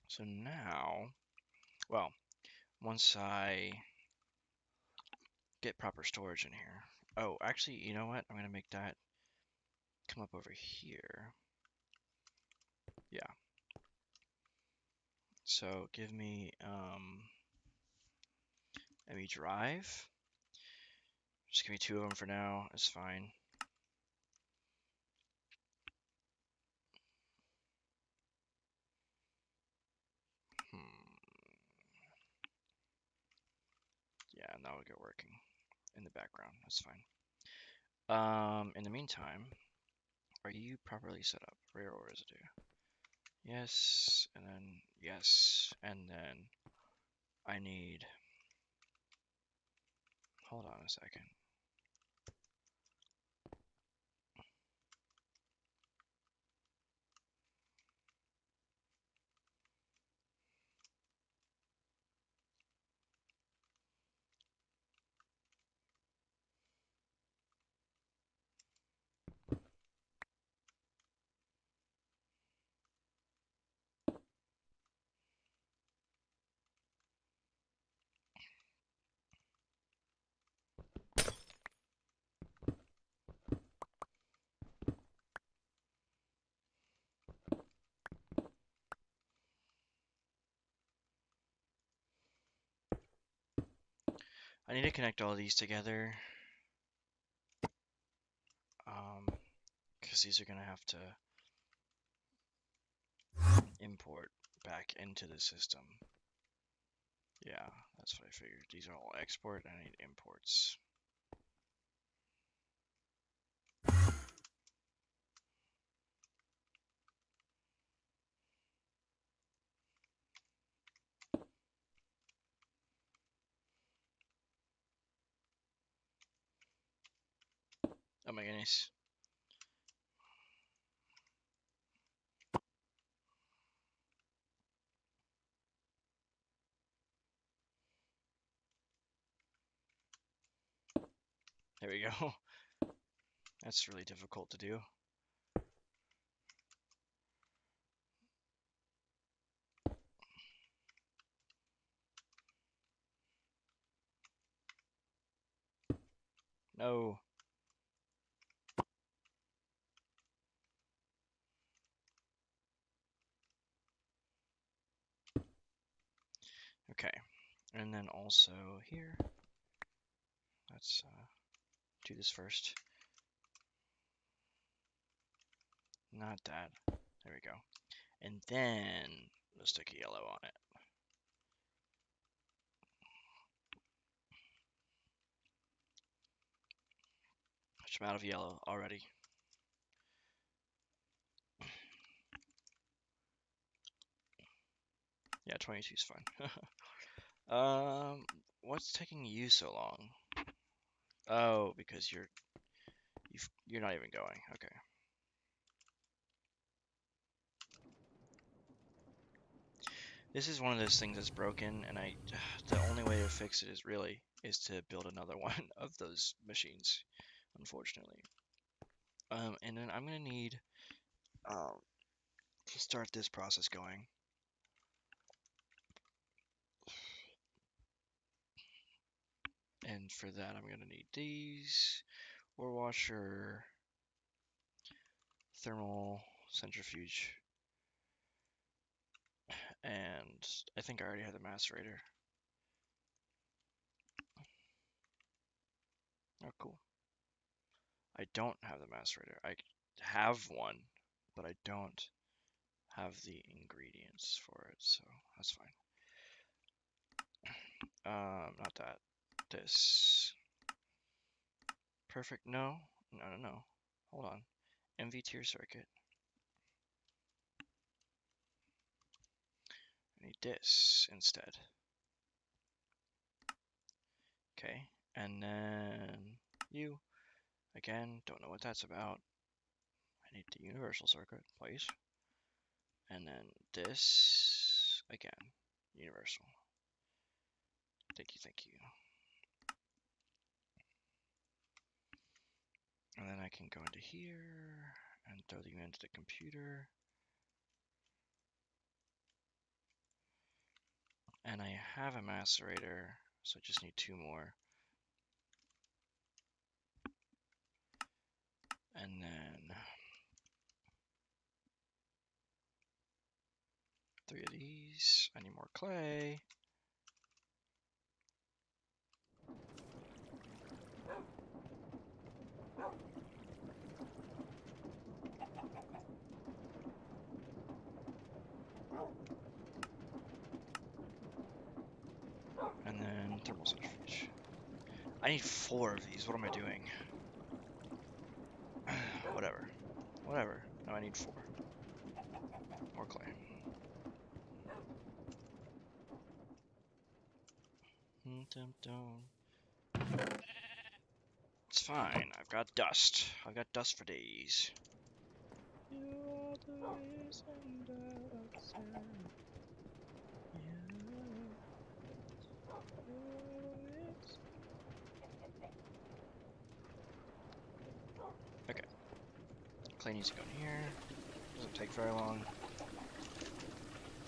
So now, well, once I get proper storage in here, oh, actually, you know what? I'm gonna make that come up over here. Yeah. So give me ME drive. Just give me 2 of them for now. It's fine. Yeah, and that will get working in the background. That's fine. In the meantime, are you properly set up? Rare ore residue. Yes, and then yes, and then I need. Hold on a second. I need to connect all these together. Because these are gonna have to import back into the system. Yeah, that's what I figured. These are all export, and I need imports. Oh my goodness. There we go. That's really difficult to do. No. Okay. And then also here, let's do this first. Not that. There we go. And then let's stick a yellow on it. Which I'm out of yellow already. Yeah, 22 is fine. What's taking you so long? Oh, because you're not even going. Okay. This is one of those things that's broken, and the only way to fix it is to build another one of those machines, unfortunately. And then I'm gonna need to start this process going. And for that, I'm gonna need these ore washer, thermal centrifuge, and I think I already have the macerator. Oh, cool. I don't have the macerator. I have one, but I don't have the ingredients for it, so that's fine. Not that. This. Perfect. No. No. Hold on. MV tier circuit. I need this instead. Okay, and then you. Again, don't know what that's about. I need the universal circuit, please. And then this, again, universal. Thank you, thank you. And then I can go into here and throw you into the computer. And I have a macerator, so I just need 2 more. And then 3 of these. I need more clay. And then thermal centrifuge. I need 4 of these. What am I doing? Whatever. Whatever. No, I need 4. More clay. It's fine. I've got dust. I've got dust for days. Okay. Clay needs to go in here. Doesn't take very long.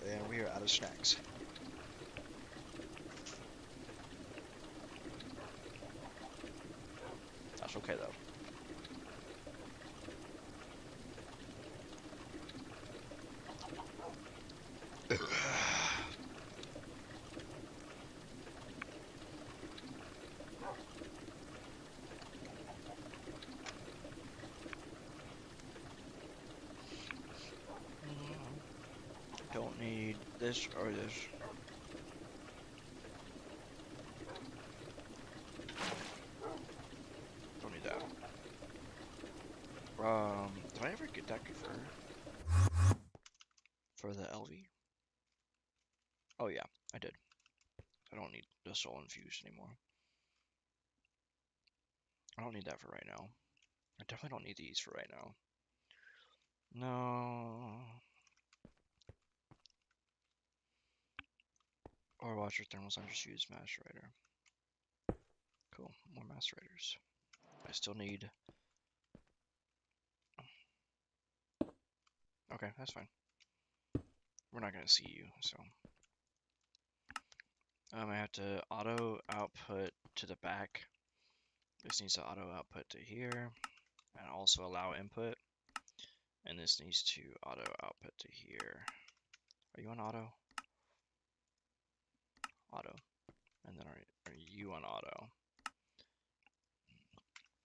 And we are out of snacks. That's okay though. Don't need this or this. Don't need that. Did I ever get that for the LV? Oh yeah, I did. I don't need the soul infused anymore. I don't need that for right now. I definitely don't need these for right now. No. Or watcher thermal centrifuge macerator. Cool, more macerators. I still need. Okay, that's fine. We're not gonna see you, so. I have to auto output to the back. This needs to auto output to here, and also allow input. And this needs to auto output to here. Are you on auto? Auto. And then are you on auto?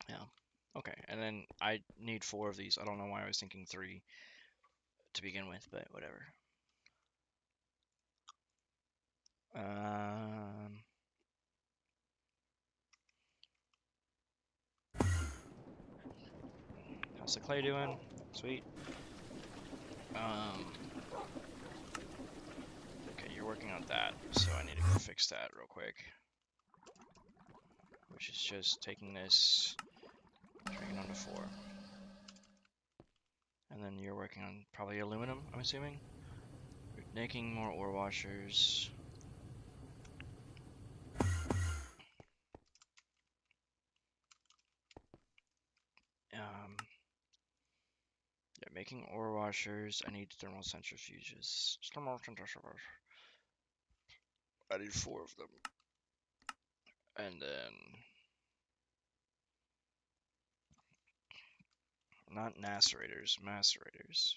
Yeah. Okay, and then I need 4 of these. I don't know why I was thinking 3 to begin with, but whatever. How's the clay doing? Sweet. Okay, you're working on that, so I need to go fix that real quick. Which is just taking this, turning it on to 4. And then you're working on probably aluminum, I'm assuming? You're making more ore washers. Yeah, making ore washers. I need thermal centrifuges. Thermal centrifuges. I need 4 of them. And then... Not macerators, macerators.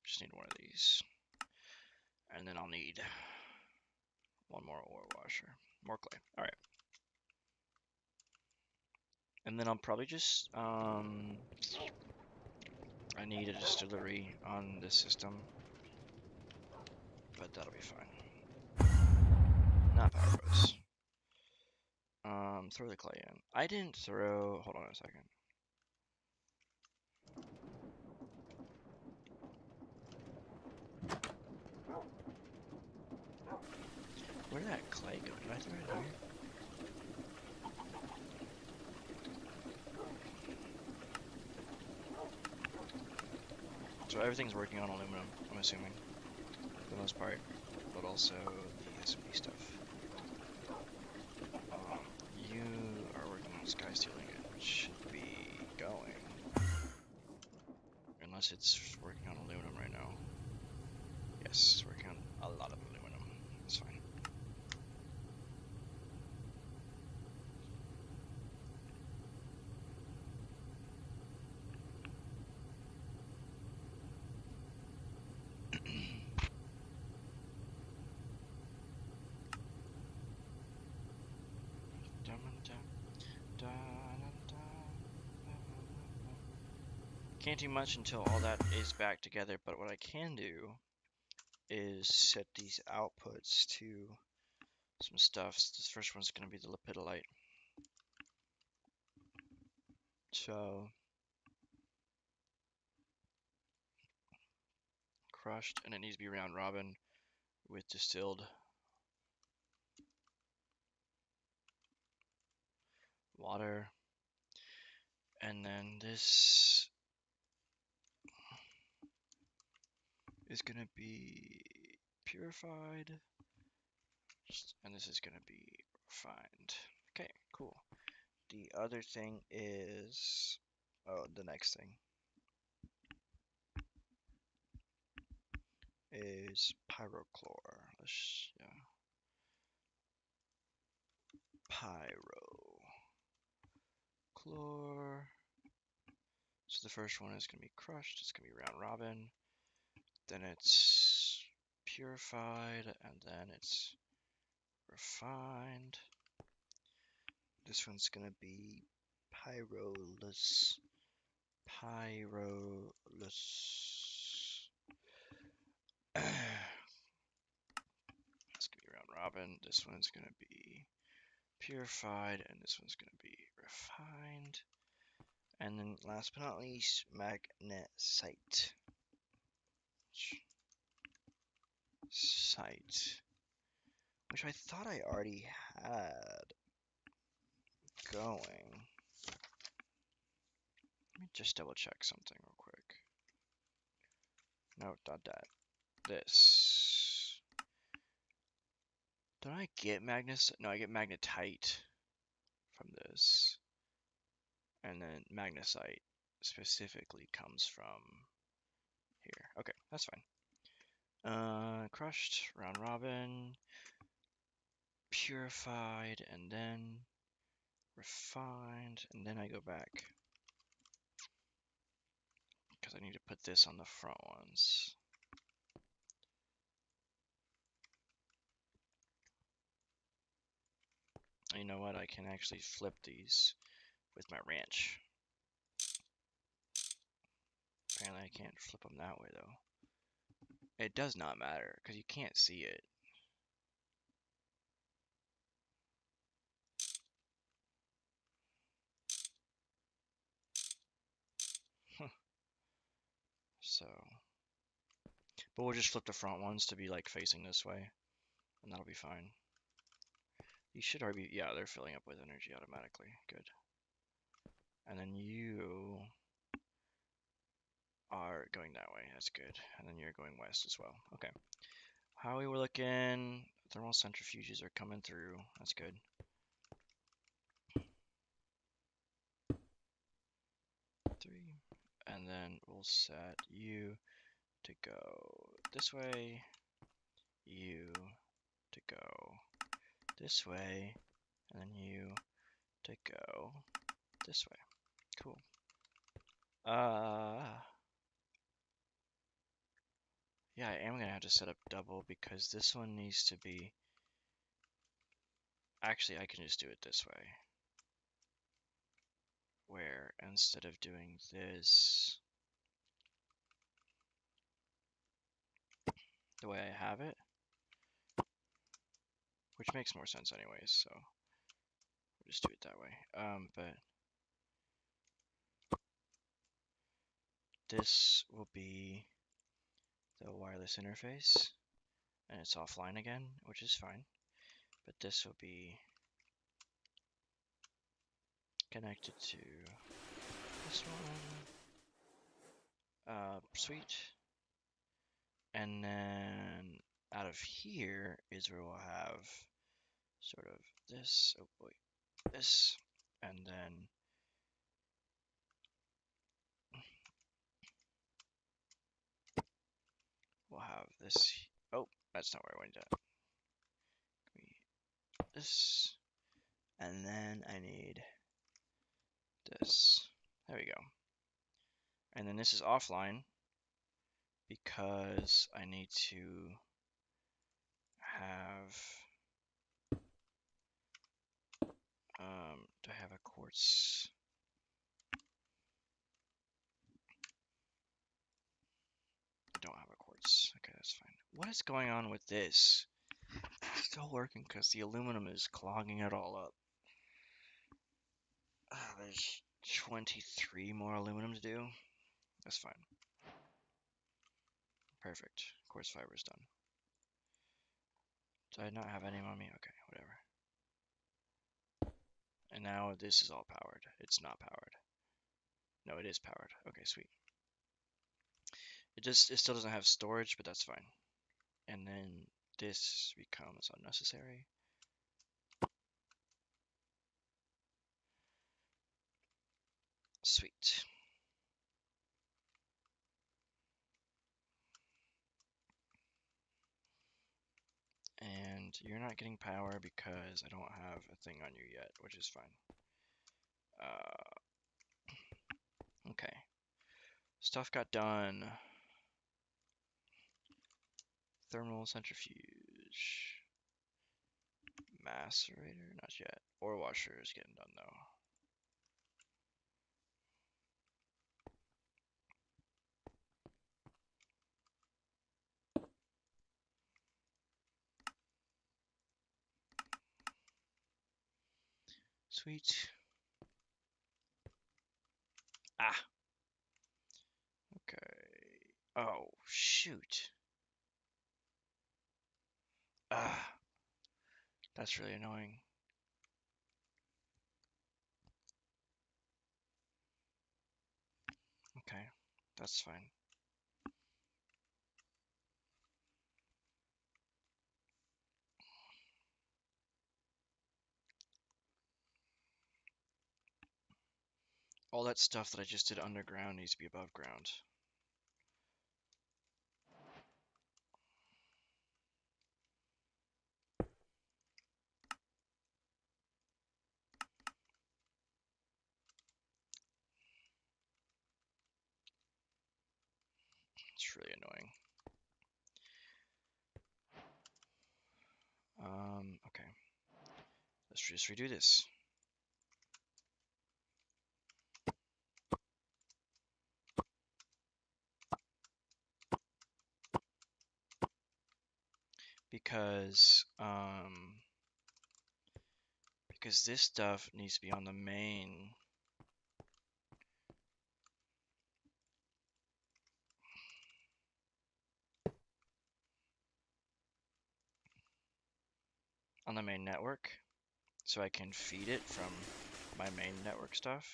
Just need 1 of these. And then I'll need 1 more ore washer. More clay. Alright. And then I'll probably just... I need a distillery on this system. But that'll be fine. Not power bus. Throw the clay in. I didn't throw... Hold on a second. Where did that clay go? Did I throw it in here? So everything's working on aluminum, I'm assuming, for the most part, but also the SMD stuff. You are working on sky stealing it, which should be going. Unless it's working on aluminum right now. Yes, it's working on a lot of aluminum. That's fine. Can't do much until all that is back together, but what I can do is set these outputs to some stuff. This first one's going to be the lepidolite. So, crushed, and it needs to be round robin with distilled water. And then this is going to be purified, and this is going to be refined. Okay, cool. The other thing is, oh, the next thing is pyrochlor. Yeah, pyrochlor. So the first one is going to be crushed. It's going to be round robin. Then it's purified, and then it's refined. This one's going to be pyroless. Pyroless. It's going to be round robin. This one's going to be purified, and this one's going to be refined. And then last but not least, magnesite. Which I thought I already had going. Let me just double check something real quick. No, not that. This. Don't I get magnes? No, I get magnetite from this. And then magnesite specifically comes from here. Okay, that's fine. Crushed, round robin, purified, and then refined, and then I go back. Because I need to put this on the front ones. You know what? I can actually flip these with my wrench. Apparently I can't flip them that way though. It does not matter because you can't see it. So, but we'll just flip the front ones to be like facing this way, and that'll be fine. You should already be, yeah, they're filling up with energy automatically. Good. And then you are going that way. That's good. And then you're going west as well. Okay. How we were looking, thermal centrifuges are coming through. That's good. Three. And then we'll set you to go this way, you to go this way, and then you to go this way. Cool. Yeah, I am gonna have to set up double because this one needs to be, actually I can just do it this way, where instead of doing this the way I have it, which makes more sense anyways, so we'll just do it that way. But this will be the wireless interface, and it's offline again, which is fine. but this will be connected to this one. Sweet. And then out of here is where we'll have sort of this, oh boy, this, and then we'll have this. Oh, that's not where I wanted that. This, and then I need this. There we go. And then this is offline because I need to have, do I have a quartz? I don't have a quartz. Okay, that's fine. What is going on with this? It's still working because the aluminum is clogging it all up. There's 23 more aluminum to do. That's fine. Perfect. Quartz fiber is done. Did I not have any on me? Okay, whatever. And now this is all powered. It's not powered. No, it is powered. Okay, sweet. It still doesn't have storage, but that's fine. And then this becomes unnecessary. Sweet. And you're not getting power because I don't have a thing on you yet, which is fine. Okay. Stuff got done. Thermal centrifuge. Macerator? Not yet. Ore washer is getting done though. Sweet. Ah. Okay. Oh, shoot. Ah. That's really annoying. Okay. That's fine. All that stuff that I just did underground needs to be above ground. It's really annoying. Okay. Let's just redo this. Because this stuff needs to be on the main. On the main network, so I can feed it from my main network stuff.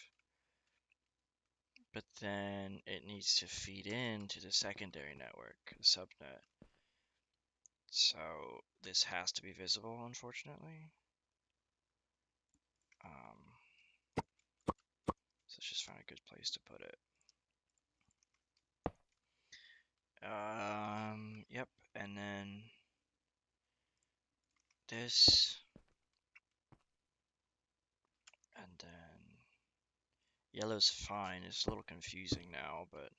But then it needs to feed into the secondary network, the subnet. So this has to be visible, unfortunately. So let's just find a good place to put it. Yep, and then this, and then yellow's fine. It's a little confusing now, but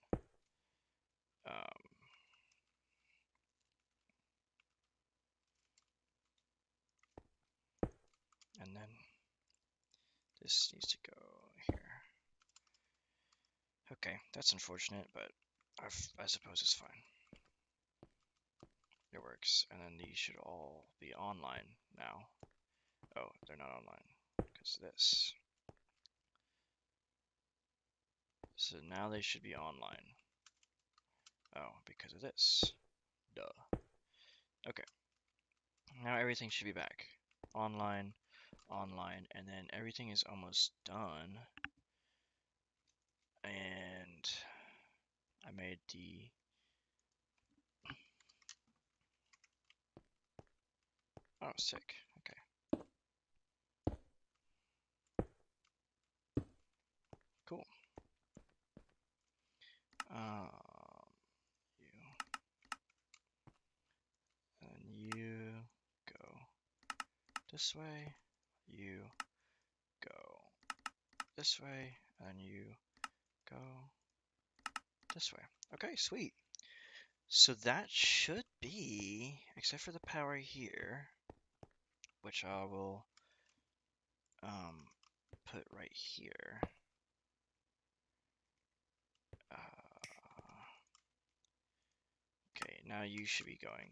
and then this needs to go here. Okay, that's unfortunate, but I suppose it's fine. It works, and then these should all be online now. Oh, they're not online because this. So now they should be online. Oh, because of this. Duh. Okay. Now everything should be back. online, online, and then everything is almost done. And I made the oh, sick. Okay. Cool. You and you go this way. You go this way, and you go this way. Okay, sweet. So that should be, except for the power here, which I will put right here. Okay, now you should be going.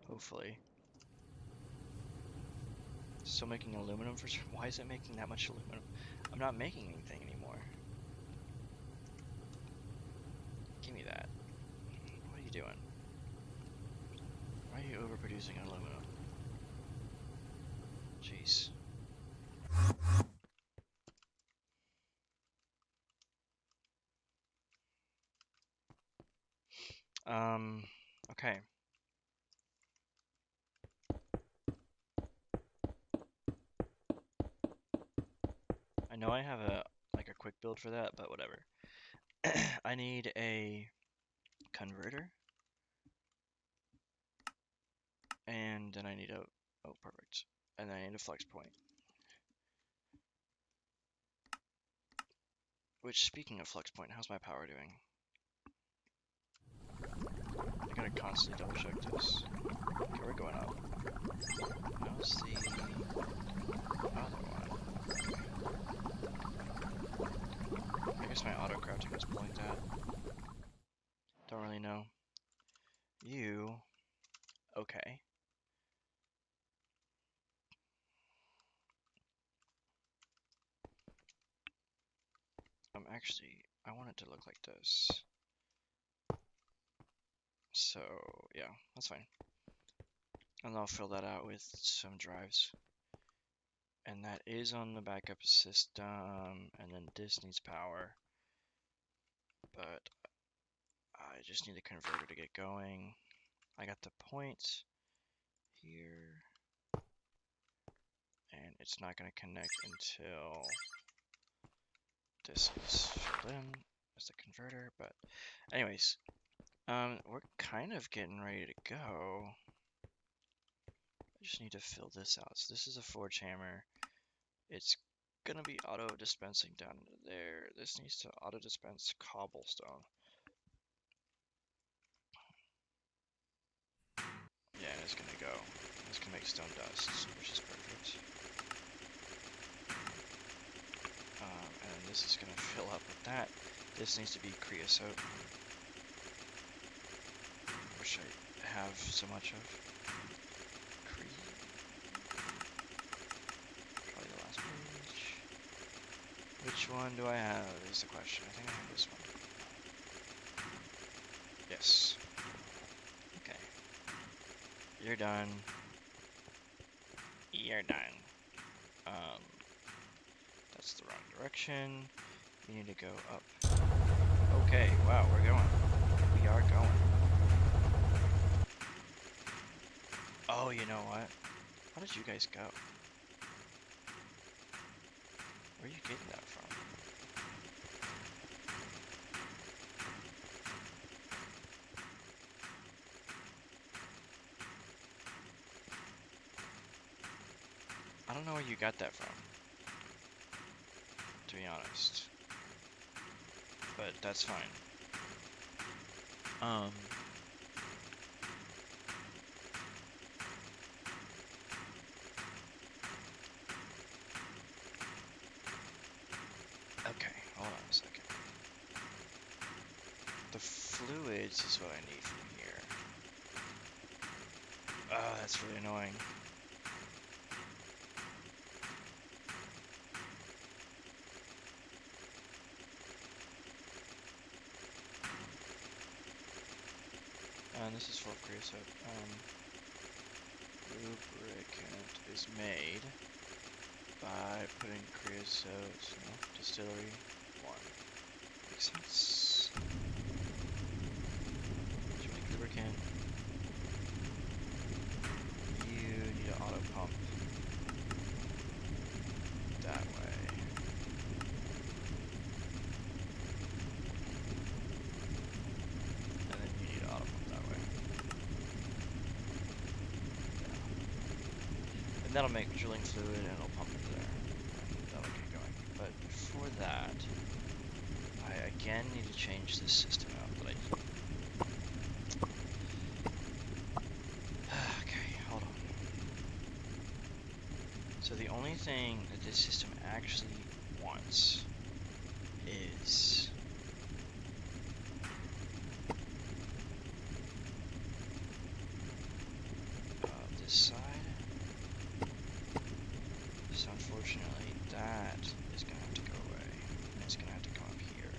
Hopefully. Still making aluminum for sure. Why is it making that much aluminum? I'm not making anything anymore. Give me that. What are you doing? Why are you overproducing aluminum? Jeez. Okay. I know I have a quick build for that, but whatever. I need a converter, and then I need a oh, perfect. And then I need a flex point. Which, speaking of flex point, how's my power doing? I gotta constantly double check this. Okay, we're going up. How's the other one? I guess my auto crafting was pulling that. Don't really know. You. Okay. Actually, I want it to look like this. So, yeah, that's fine. And I'll fill that out with some drives. And that is on the backup system, and then this needs power. But I just need a converter to get going. I got the point here. And it's not going to connect until this is filled in as the converter. But anyways, we're kind of getting ready to go. I just need to fill this out. So this is a forge hammer. It's gonna be auto dispensing down there. This needs to auto dispense cobblestone. Yeah, it's gonna go. It's gonna make stone dust, which is perfect. And this is gonna fill up with that. This needs to be creosote, which I have so much of. Probably the last page. Which one do I have is the question. I think I have this one. Yes. Okay. You're done. You're done. That's the wrong direction. We need to go up. Okay, wow, we're going. We are going. Oh, you know what? How did you guys go? Where are you getting that from? I don't know where you got that from, to be honest. But that's fine. Okay, hold on a second. The fluids is what I need from here. Oh, that's really annoying. And this is full of creosote. Lubricant is made by putting creosote, no, distillery 1. Makes sense. To make lubricant, you need an auto pump that way. And then you need an auto pump that way. Yeah. And that'll make drilling fluid and it'll pump into there. And that'll get going. But before that, I again need to change this system out that I did. Okay, hold on. So the only thing that this system actually wants is this side. So unfortunately that is gonna have to go away. And it's gonna have to come up here.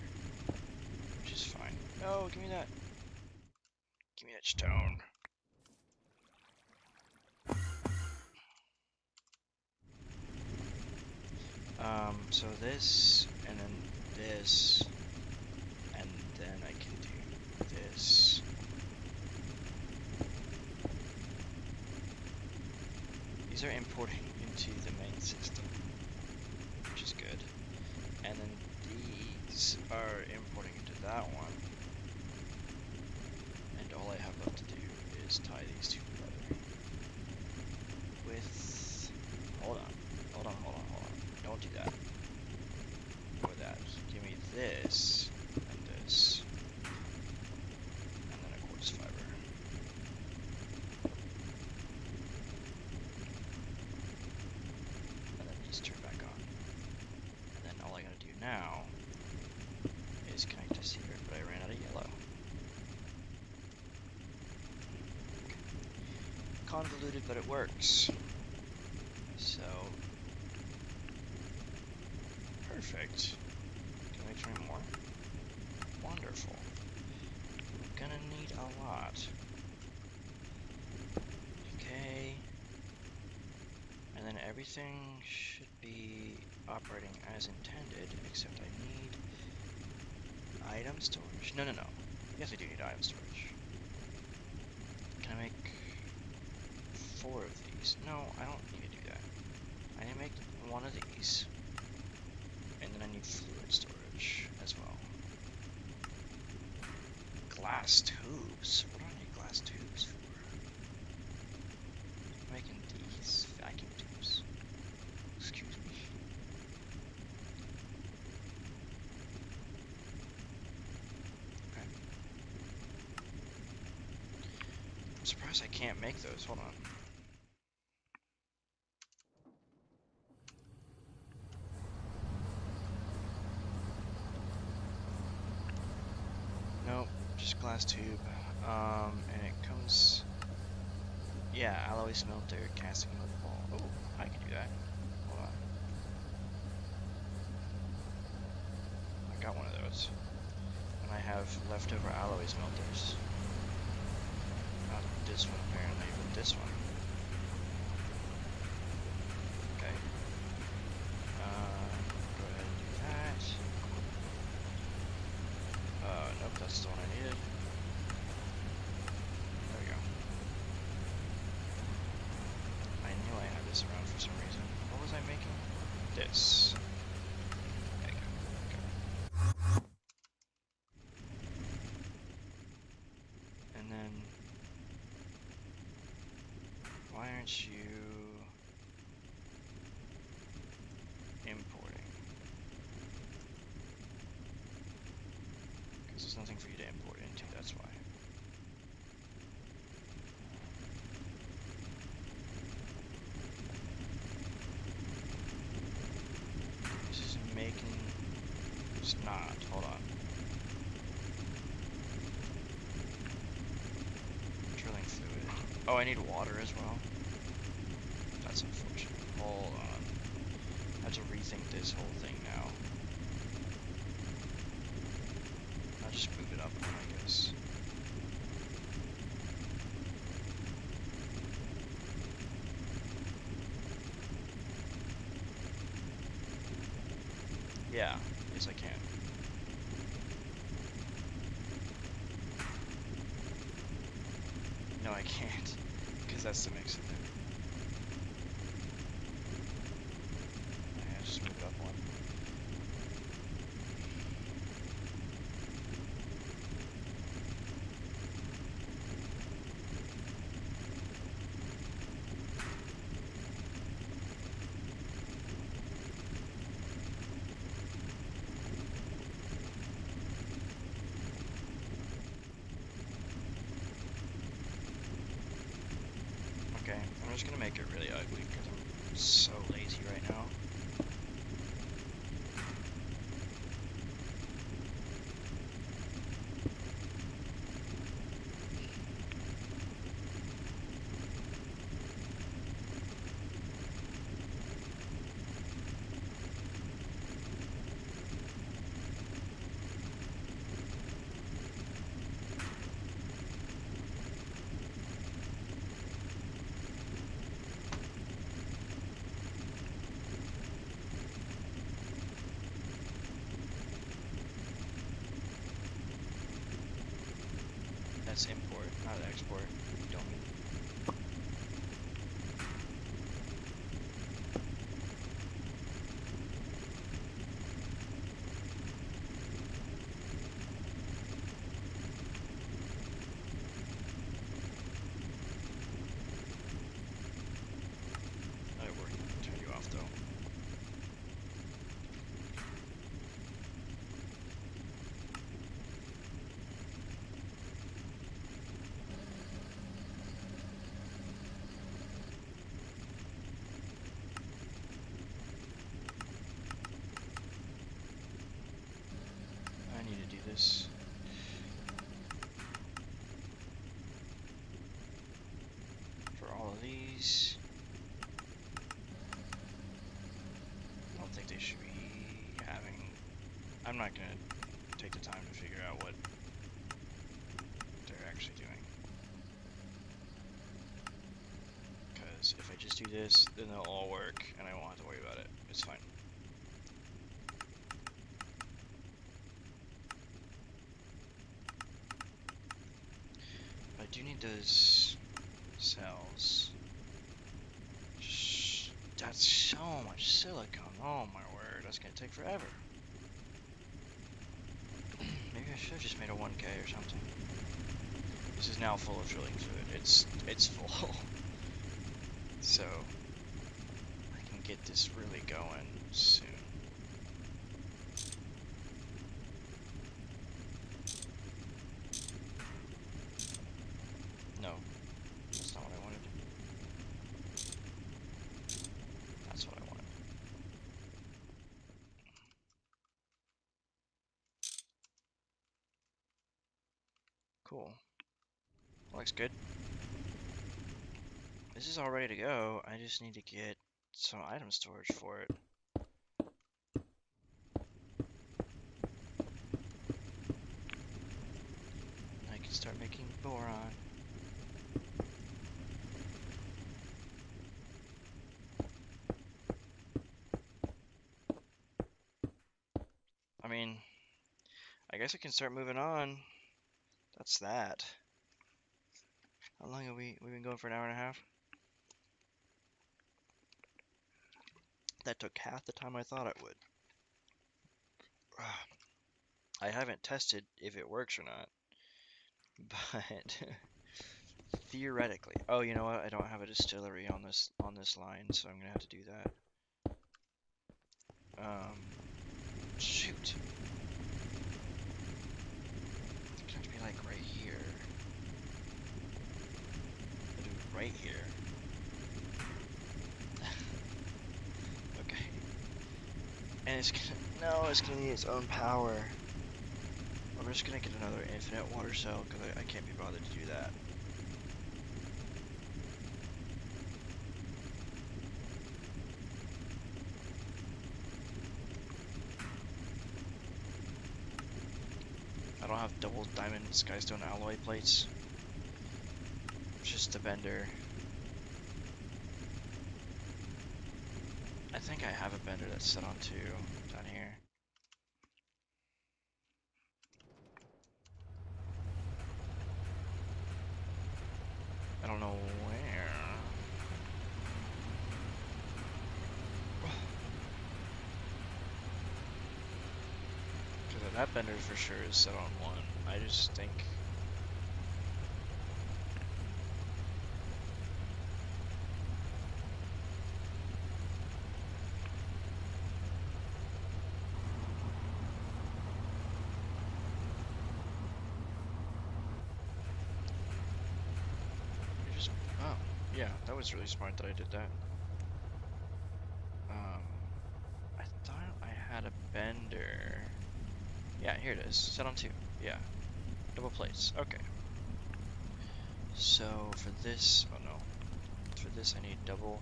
Which is fine. No, give me that. Give me that stone. So this, and then this, and then I can do this. These are importing into the main system, which is good. And then these are importing into that one. And all I have left to do is tie these two together. With, hold on. Don't do that. With that, give me this, and this, and then a quartz fiber. And then these turn back on. And then all I gotta do now is connect this here, but I ran out of yellow. Convoluted, but it works. So, perfect. Can I try more? Wonderful. I'm gonna need a lot. Okay. And then everything should be operating as intended, except I need item storage. No. Yes, I do need item storage. Can I make 4 of these? No, I don't need to do that. I need to make 1 of these. And then I need fluid storage as well. Glass tubes? What do I need glass tubes for? I'm making these vacuum tubes. Excuse me. Okay. I'm surprised I can't make those. Hold on. Nope, just glass tube. And it comes, yeah, alloy smelter, casting with ball. Oh, I can do that. Hold on. I got one of those. And I have leftover alloy smelters. Not this one apparently, but this one. Okay. Go ahead and do that. Nope, that's the one I needed. There we go. I knew I had this around for some reason. What was I making? This. There you go. And then, why aren't you importing? Because there's nothing for you to import into, that's why. This is making, it's not, hold on. Drilling fluid. Oh, I need water as well. That's unfortunate. Hold on. I have to rethink this whole thing now. I'll just move it up, I guess. Yeah, yes I can. No, I can't, because that's the mix in there. I just move it up one. Okay, I'm just gonna make it really ugly because I'm so lazy right now. That's import, not export. Don't mean. That worked. Turn you off though. I need to do this. For all of these. I don't think they should be having. I'm not gonna take the time to figure out what they're actually doing. Because if I just do this, then they'll all work and I won't have to worry about it. It's fine. I do need those cells. That's so much silicone. Oh my word, that's gonna take forever. Maybe I should have just made a 1K or something. This is now full of drilling fluid. It's full. So I can get this really going soon. No, that's not what I wanted. That's what I wanted. Cool. Looks good. This is all ready to go. I just need to get some item storage for it. I can start making boron. I mean, I guess I can start moving on. That's that. How long have we've been going for an hour and a half? That took half the time I thought it would. I haven't tested if it works or not, but theoretically. Oh, you know what? I don't have a distillery on this line, so I'm gonna have to do that. Shoot. It's gonna have to be like right here. I'll do it right here. Okay. And it's gonna it's gonna need its own power. I'm just gonna get another infinite water cell because I can't be bothered to do that. I don't have double diamond skystone alloy plates. Just a bender. I think I have a bender that's set on 2 down here. I don't know where. Because that bender for sure is set on 1. I just think... Oh, yeah, that was really smart that I did that. I thought I had a bender. Yeah, here it is. Set on 2. Yeah. Double plates. Okay. So for this, oh no. For this I need double.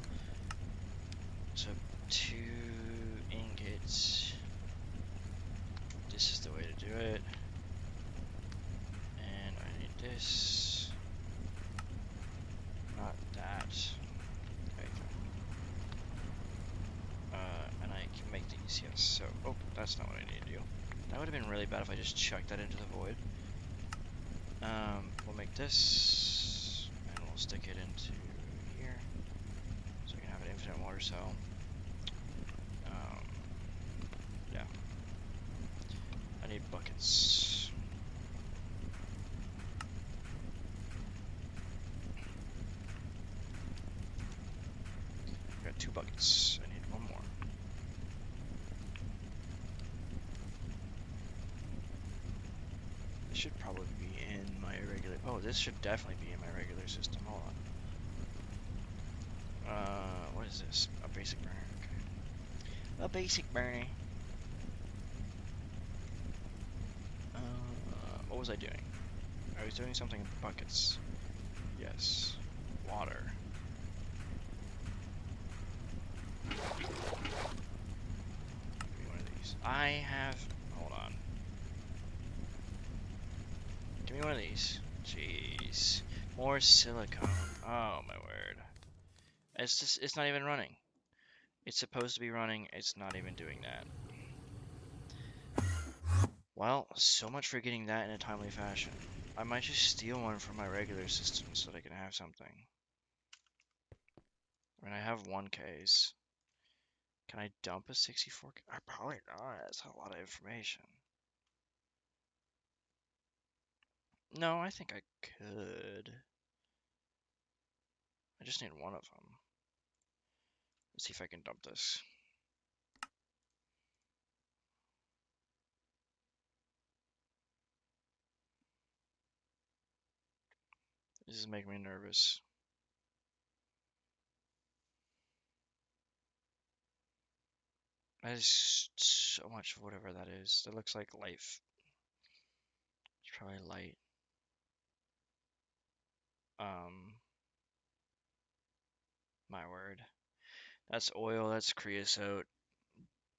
So 2 ingots. This is the way to do it. And I need this. Not that. There you go. And I can make these, yes. So, oh, that's not what I need to do. That would have been really bad if I just chucked that into the void. We'll make this, and we'll stick it into here, so we can have an infinite water cell. Yeah. I need buckets. Got 2 buckets. I need 1 more. This should probably be in my irregular. Oh, this should definitely be in my regular system. Hold on. What is this? A basic burner. Okay. A basic burner. What was I doing? I was doing something with buckets. Yes. Water. Give me one of these. I have... Hold on. Give me one of these. Jeez. More silicone. Oh my word. It's just... It's not even running. It's supposed to be running. It's not even doing that. Well, so much for getting that in a timely fashion. I might just steal one from my regular system so that I can have something. I mean, I have 1Ks. Can I dump a 64K? Probably not. That's a lot of information. No, I think I could. I just need one of them. Let's see if I can dump this. This is making me nervous. That is so much of whatever that is. That looks like life. It's probably light. My word. That's oil, that's creosote.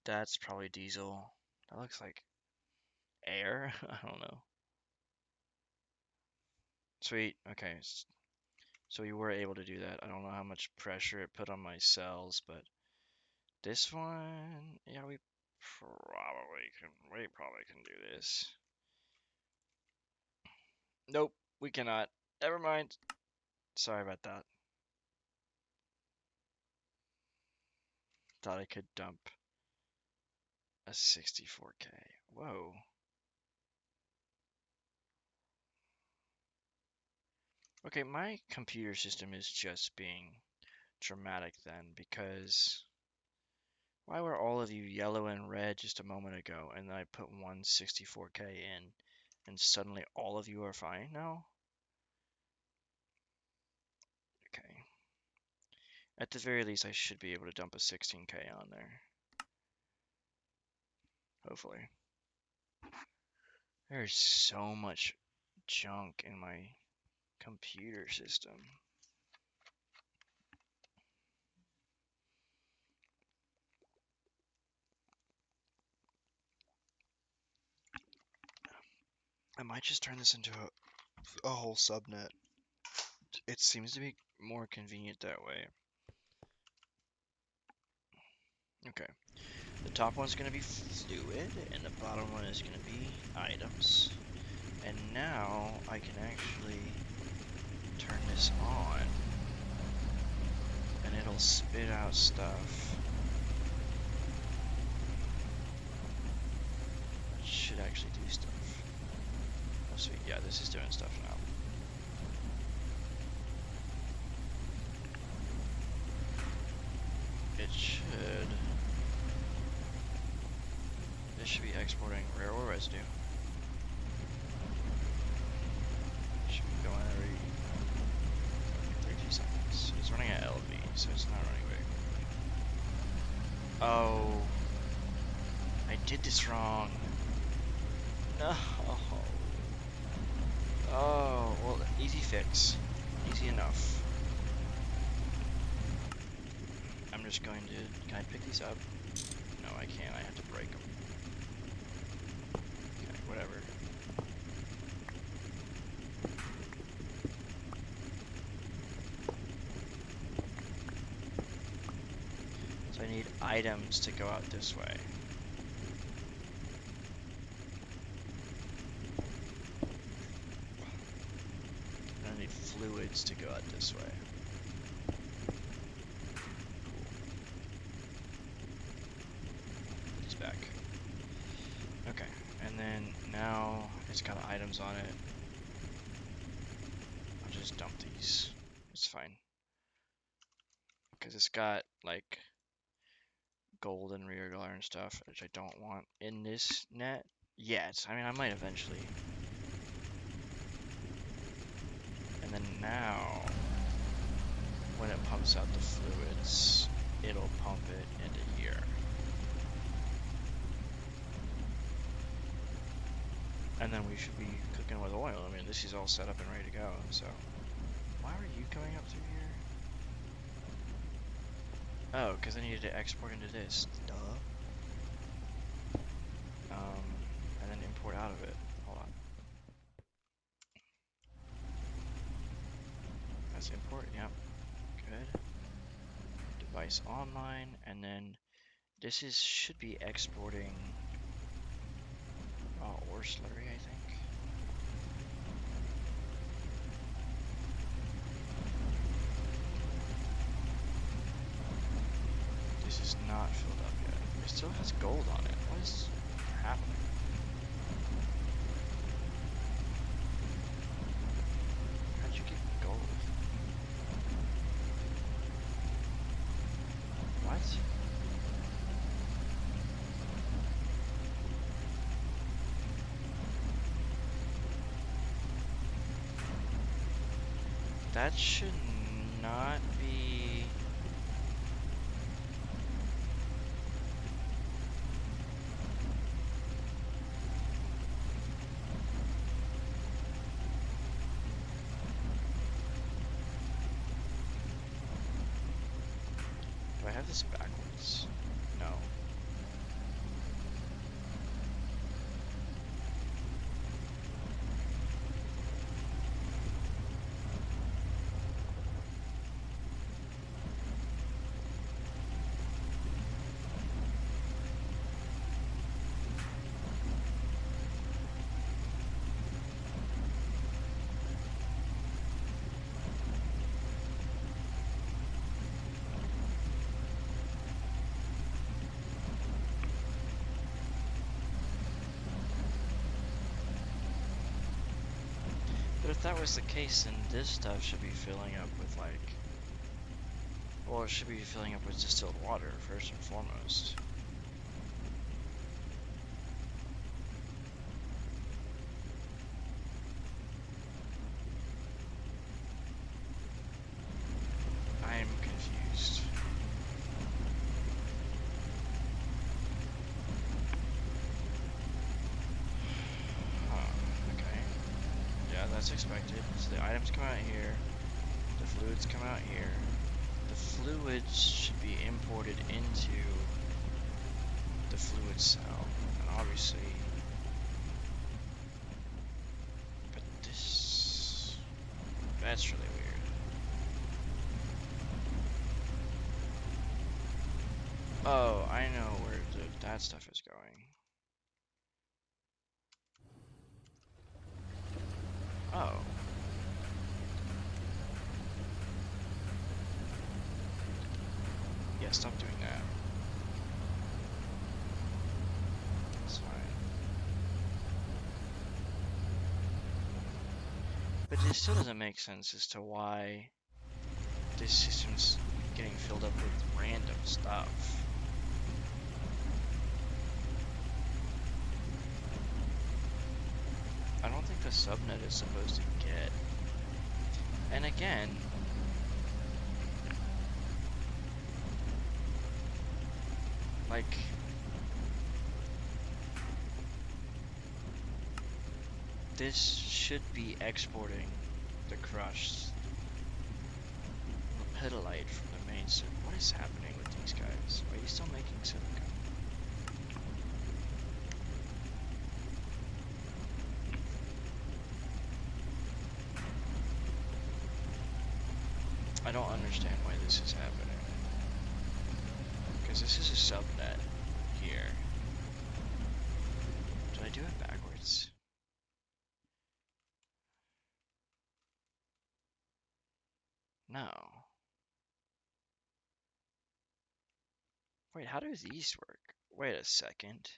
That's probably diesel. That looks like air? I don't know. Sweet. Okay. So you were able to do that. I don't know how much pressure it put on my cells, but this one, yeah, we probably can do this. Nope, we cannot. Never mind. Sorry about that. Thought I could dump a 64K. Whoa. Okay, my computer system is just being dramatic then, because why were all of you yellow and red just a moment ago, and then I put 164K in, and suddenly all of you are fine now? Okay. At the very least, I should be able to dump a 16K on there. Hopefully. There's so much junk in my computer system. I might just turn this into a whole subnet. It seems to be more convenient that way. Okay. The top one's going to be fluid, and the bottom one is going to be items. And now I can actually turn this on, and it'll spit out stuff. It should actually do stuff. Oh, sweet. Yeah, this is doing stuff now. It should. This should be exporting rare ore residue. Should be going every 32 seconds. It's running at LV, so it's not running very quickly. Oh, I did this wrong. No. Oh, well, easy fix. Easy enough. I'm just going to. Can I pick these up? No, I can't. I have to break them. Okay, whatever. So I need items to go out this way. And I need fluids to go out this way. Put these back. Okay, and then now it's got items on it. I'll just dump these. It's fine. Because it's got like gold and regular and stuff, which I don't want in this net yet. I mean, I might eventually. And then now, when it pumps out the fluids, it'll pump it into here. And then we should be cooking with oil. I mean, this is all set up and ready to go, so. Why were you coming up through here? Oh, because I needed to export into this. Duh. And then import out of it. Hold on. That's import, yep. Good. Device online, and then this should be exporting ore slurry, I think. This is not filled up yet. It still has gold on it. What is happening? How'd you get gold? What? That should not be... Do I have this backwards? No. But if that was the case, then this stuff should be filling up with like... Well, it should be filling up with distilled water, first and foremost. I'm confused. That's expected. So the items come out here, the fluids come out here. The fluids should be imported into the fluid cell, and obviously, but that's really weird. Oh, I know where that stuff is going. Oh. Yeah, stop doing that. It's fine. But it still doesn't make sense as to why this system's getting filled up with random stuff. I don't think the subnet is supposed to get. And again, like, this should be exporting the crushed lepidolite from the main server. What is happening with these guys? Are you still making silicon? I don't understand why this is happening. Because this is a subnet here. Did I do it backwards? No. Wait, how do these work? Wait a second.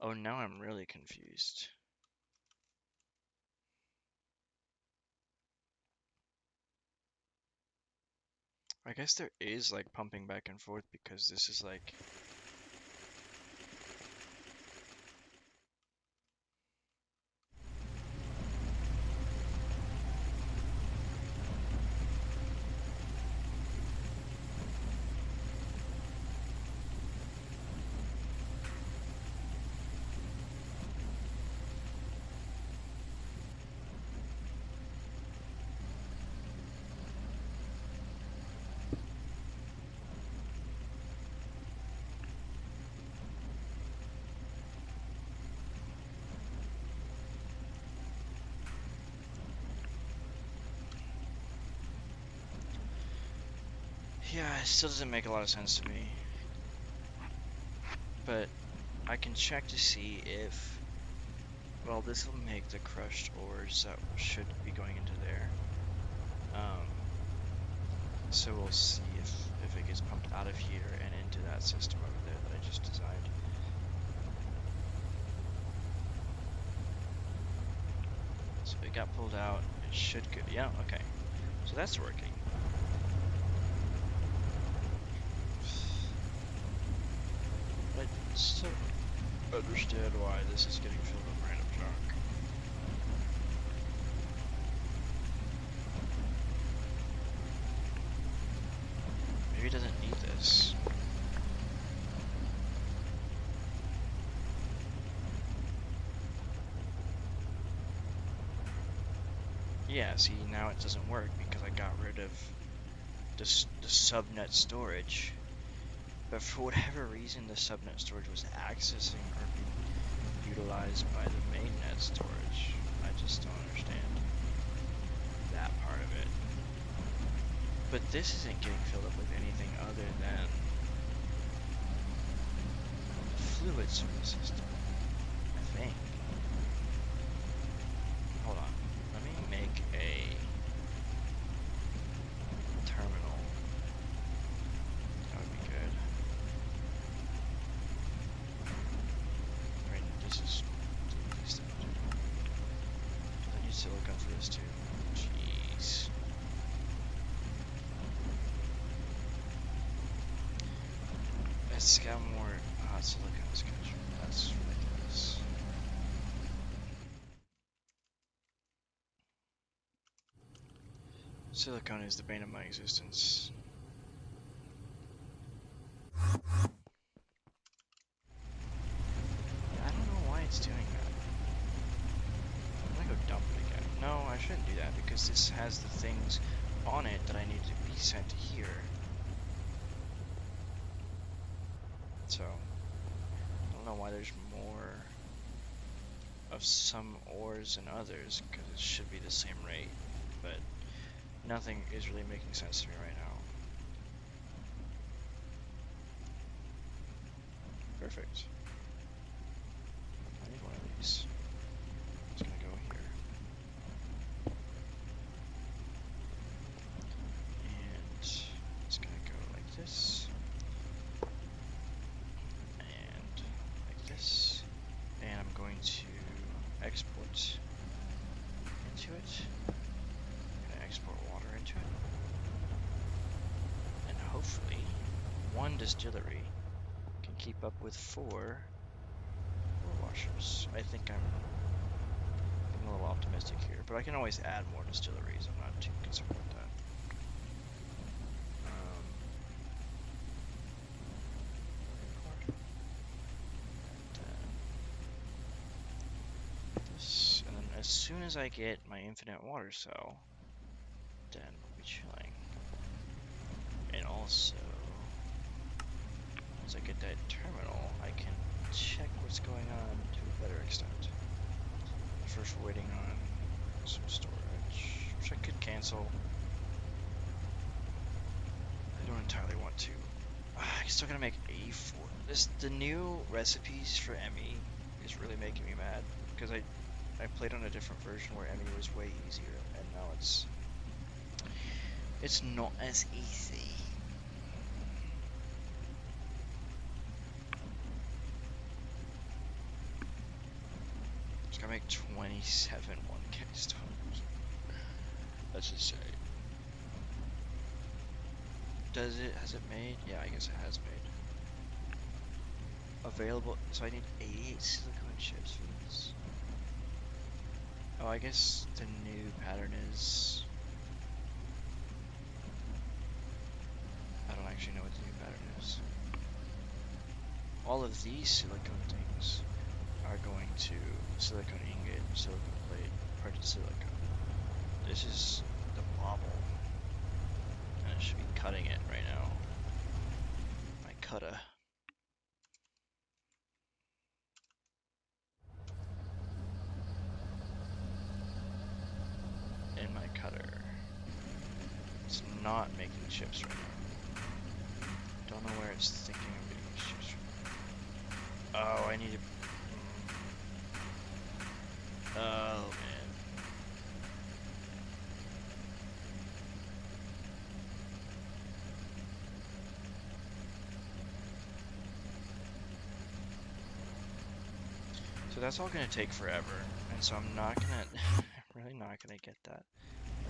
Oh, now I'm really confused. I guess there is like pumping back and forth because this is like. Yeah, it still doesn't make a lot of sense to me. But I can check to see if, well, this will make the crushed ores that should be going into there. So we'll see if it gets pumped out of here and into that system over there that I just designed. So it got pulled out. It should go. Yeah, okay. So that's working. I still understand why this is getting filled with random junk. Maybe it doesn't need this. Yeah, see, now it doesn't work because I got rid of the subnet storage. But for whatever reason, the subnet storage was accessing or being utilized by the mainnet storage. I just don't understand that part of it. But this isn't getting filled up with anything other than fluids from the system, I think. Hold on. Let me make a terminal. That would be good. I mean, this is the least I would do. I need silicon for this too. Jeez. It's got more hot silicon in this country. That's ridiculous. Silicon is the bane of my existence. Yeah, I don't know why it's doing that. I'm gonna go dump it again. No, I shouldn't do that because this has the things on it that I need to be sent here. So, I don't know why there's more of some ores than others, because it should be the same rate, but nothing is really making sense to me right now. Perfect. I need one of these. It's gonna go here. distillery can keep up with 4 washers. I think I'm a little optimistic here, but I can always add more distilleries. I'm not too concerned with that. And then as soon as I get my infinite water cell, then we'll be chilling. And also, once I get that terminal, I can check what's going on to a better extent. First, we're waiting on some storage, which I could cancel. I don't entirely want to. I'm still gonna make A4. The new recipes for Emmy is really making me mad because I played on a different version where Emmy was way easier, and now it's not as easy. It's gonna make 27 1K stones. Let's just say. Has it made? Yeah, I guess it has made. Available, so I need 88 silicone chips for this. Oh, I guess the new pattern is... I don't actually know what the new pattern is. All of these silicone things are going to silicone ingot, silicone plate, printed silicone. This is the bobble. And I should be cutting it right now. My cutter. In my cutter. It's not making chips right now. Don't know where it's thinking of getting chips from. Oh, I need to... Oh, man. So that's all gonna take forever, and so I'm not gonna... I'm really not gonna get that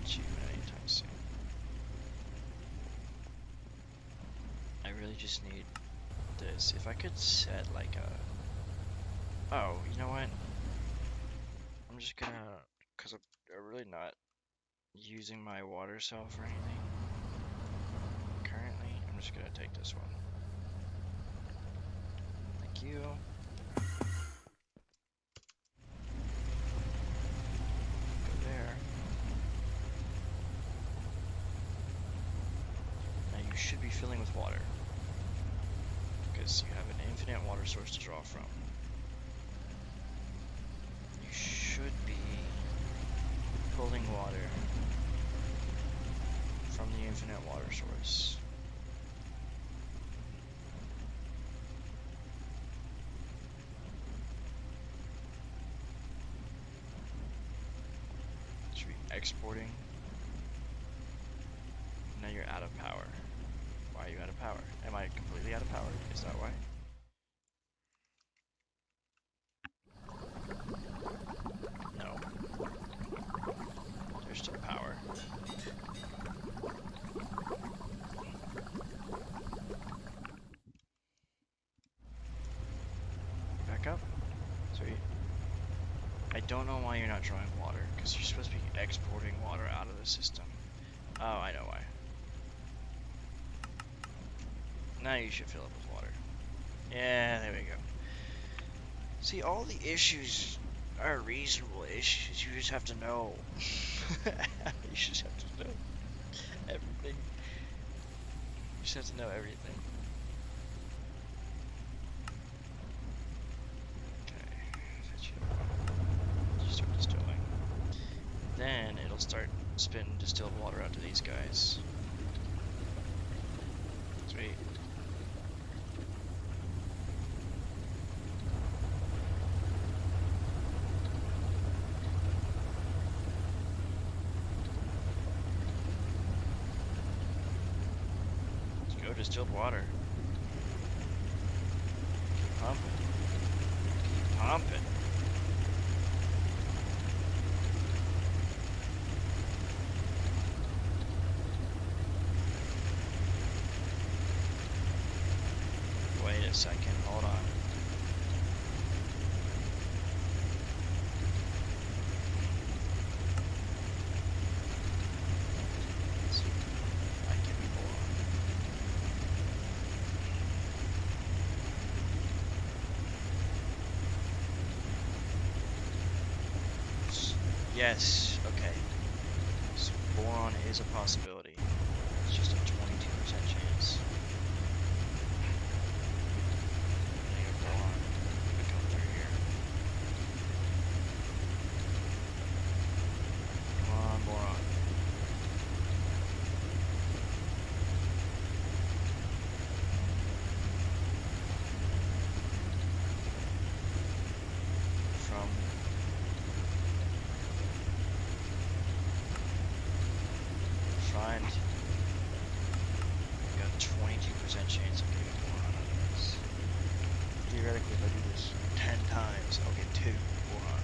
achievement anytime soon. I really just need this. If I could set like a... Oh, you know what? I'm just gonna... Because I'm really not using my water cell for anything currently. I'm just gonna take this one. Thank you. Go there. Now you should be filling with water, because you have an infinite water source to draw from. You should be pulling water from the infinite water source. Should be exporting. Now you're out of power. Why are you out of power? Am I completely out of power? Is that why? No. There's still power. Back up. So I don't know why you're not drawing water, because you're supposed to be exporting water out of the system. Oh, I know why. Now you should fill up with water. Yeah, there we go. See, all the issues are reasonable issues. You just have to know. You just have to know everything. You just have to know everything. Okay. Just start distilling. Then it'll start spitting distilled water out to these guys. Sweet. Distilled water. Keep pumping. Keep pumping. a second. Hold on. I can be boron. Yes. Okay. So boron is a possibility. It's just a 22% chance. Boron could come through here. Come on, boron. From find. We got 22% chance of getting boron out of this. Theoretically, if I do this 10 times, I'll get 2 boron.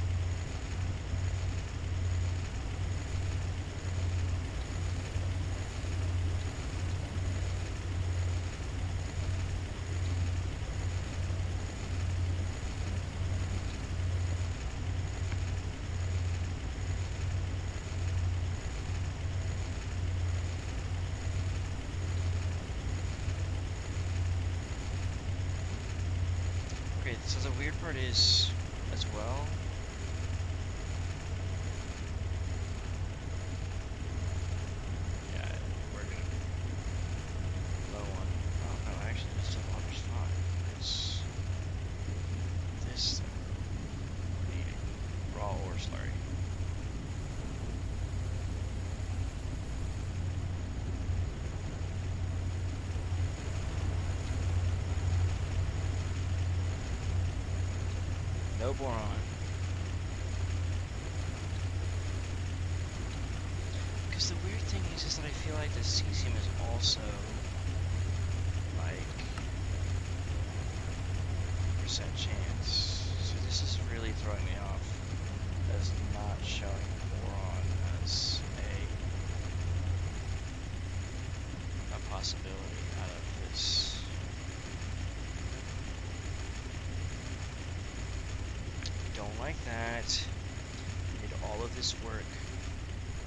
Okay, so the weird part is, as well, yeah, we're gonna low on. Oh no, actually, this still water's fine. It's this thing we're needing raw ore slurry. No boron. Because the weird thing is that I feel like the cesium is also like percent chance. So this is really throwing me off as not showing boron as a possibility out of this. Don't like that. I did all of this work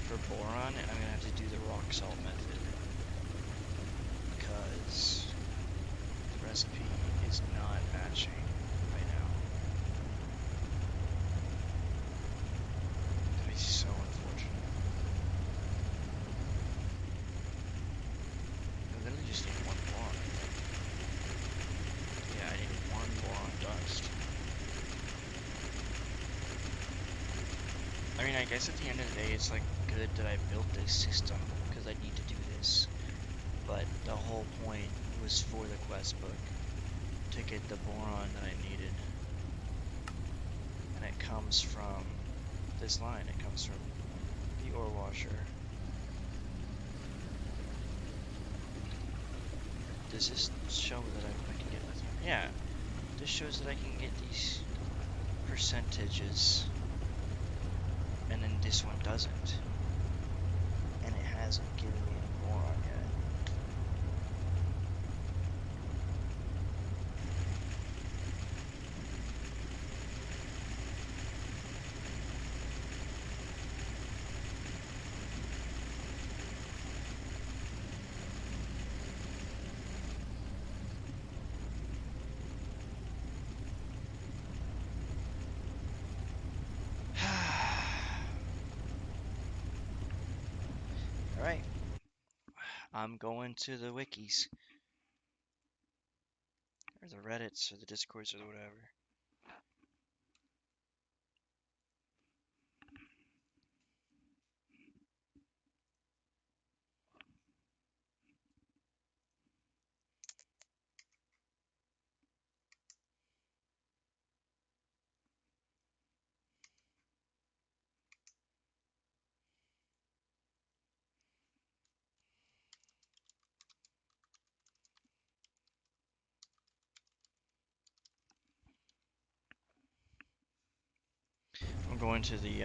for boron, and I'm gonna have to do the rock salt method because the recipe is not matching right now. That is so unfortunate. I literally just need 1 boron. Yeah, I need 1 boron dust. I mean, I guess at the end of the day, it's like good that I built this system because I need to do this. But the whole point was for the quest book to get the boron that I needed. And it comes from this line. It comes from the ore washer. Does this show that I can get with it? Yeah. This shows that I can get these percentages. And then this one doesn't. And it hasn't given me any boron yet. Alright. I'm going to the wikis. Or the Reddits, or the Discords, or whatever. I'm going to the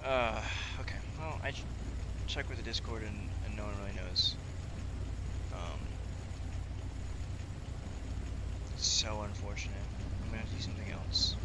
Uh, okay. Well, check with the Discord and no one really knows. It's so unfortunate. I'm gonna have to do something else.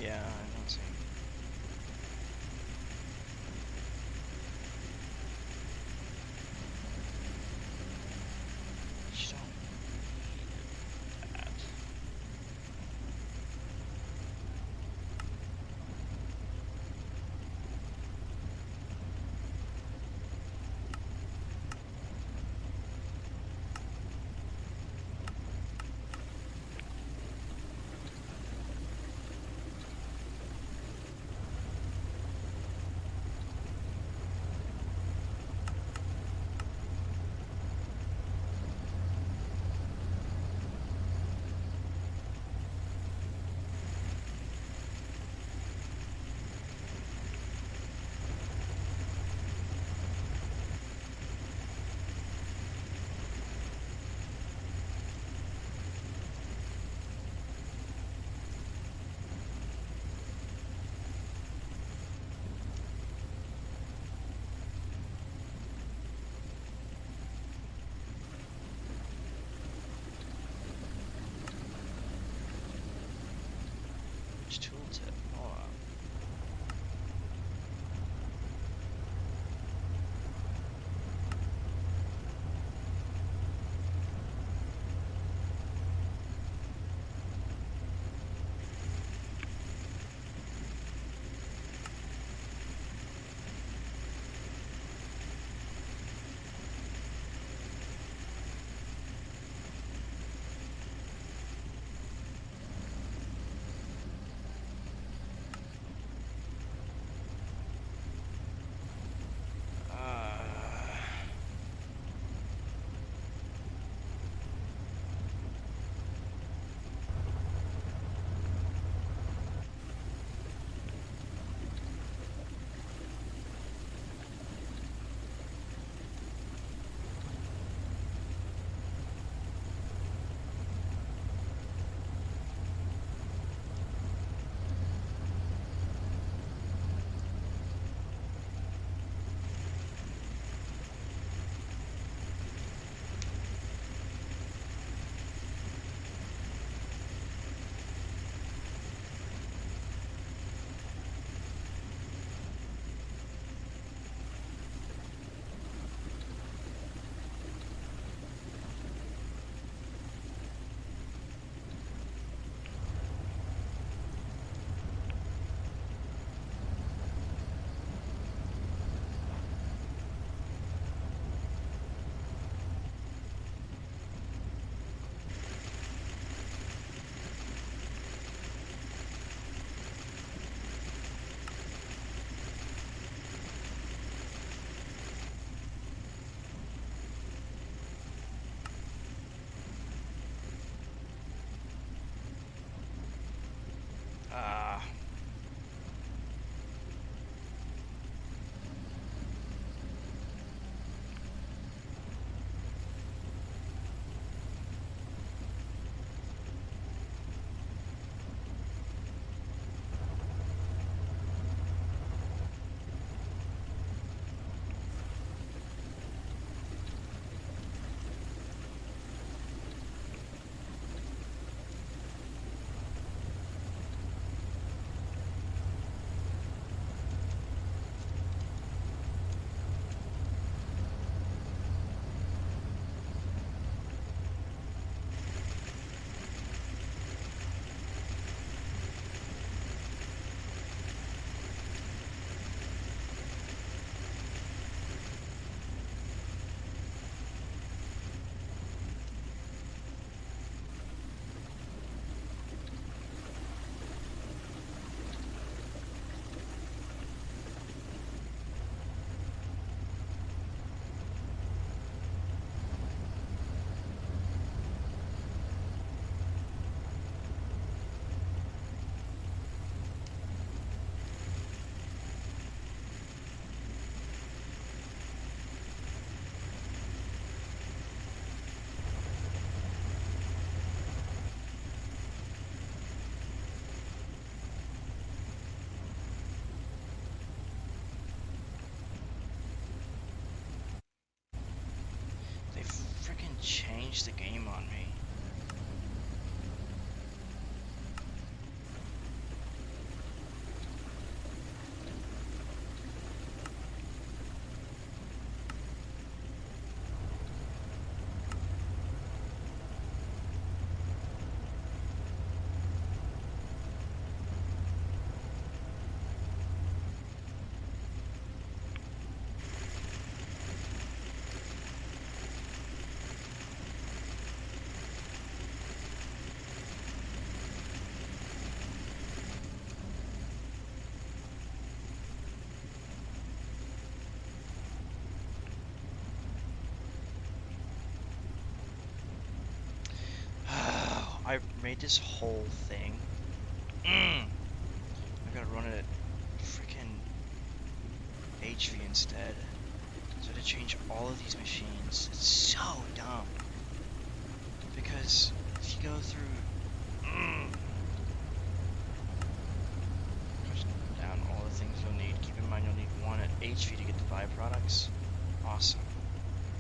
Yeah, I don't see. Just don't need that. Which tooltip? Hold on. changed the game on me. I made this whole thing. I gotta run it at freaking HV instead. So I had to change all of these machines. It's so dumb. Because if you go through, push down all the things you'll need. Keep in mind you'll need one at HV to get the byproducts. Awesome.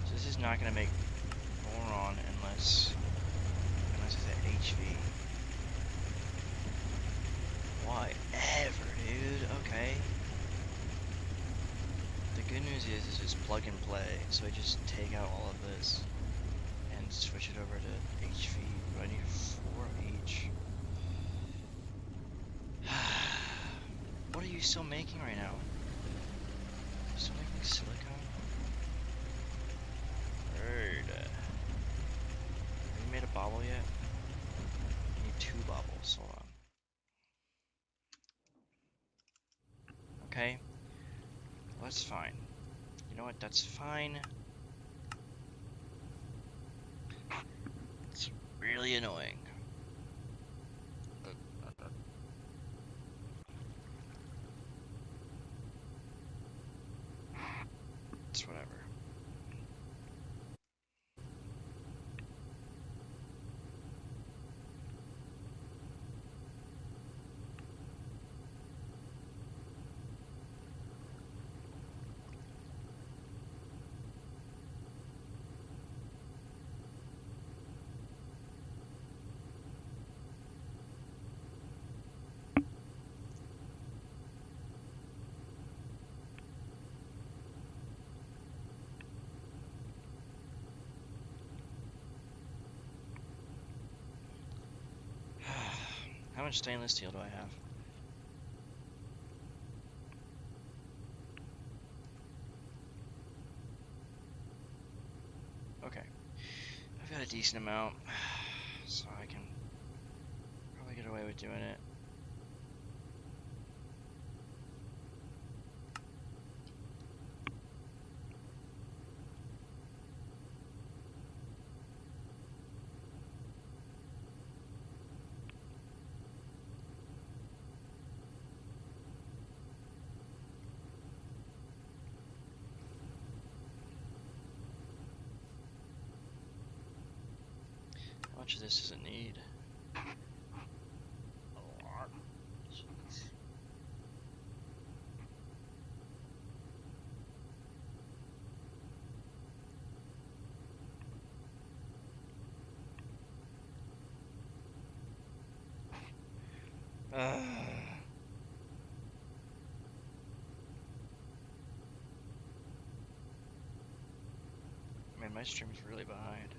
So this is not gonna make boron unless it's at HV. Whatever, dude. Okay. The good news is it's plug and play, so I just take out all of this and switch it over to HV. But I need 4 of each. What are you still making right now? Still making silicone? Heard. Have you made a bobble yet? I need 2 bobbles. Hold on. Okay. Well, that's fine. You know what? That's fine. It's really annoying. It's whatever. How much stainless steel do I have? Okay. I've got a decent amount, so I can probably get away with doing it. How much of this does it need? A lot. Jeez. Man, my stream's really behind.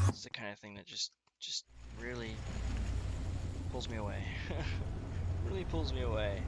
It's the kind of thing that just really pulls me away. Really pulls me away.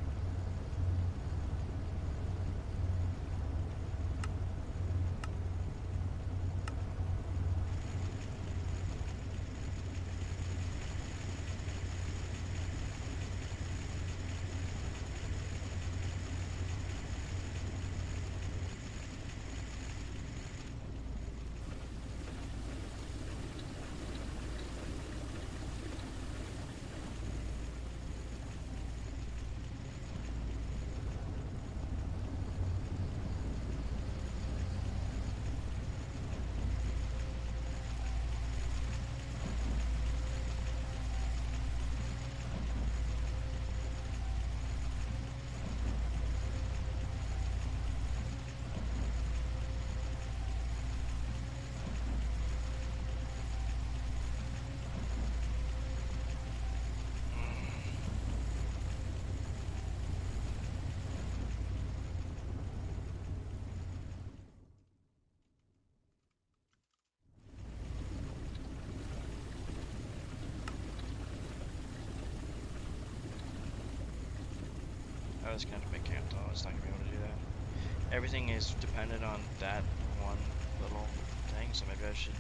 probably just gonna have to make Camtall. It's not gonna be able to do that. Everything is dependent on that one little thing, so maybe I should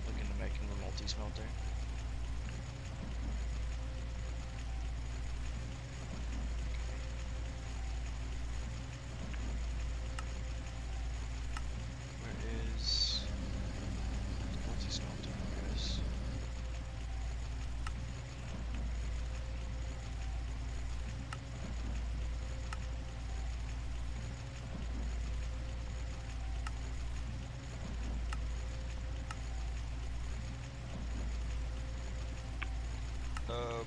look into making the multi-smelter. Where is the multi-smelter? There it is. Um,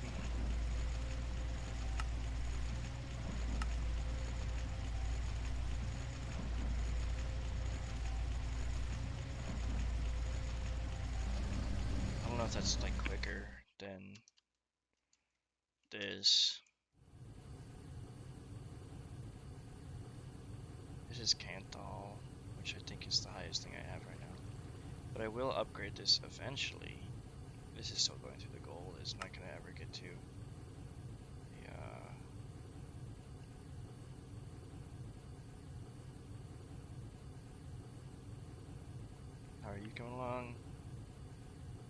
I don't know if that's like quicker than this. This is Canthal, which I think is the highest thing I have right now. But I will upgrade this eventually. This is still going through the gold. It's not going to ever get to the, how are you coming along?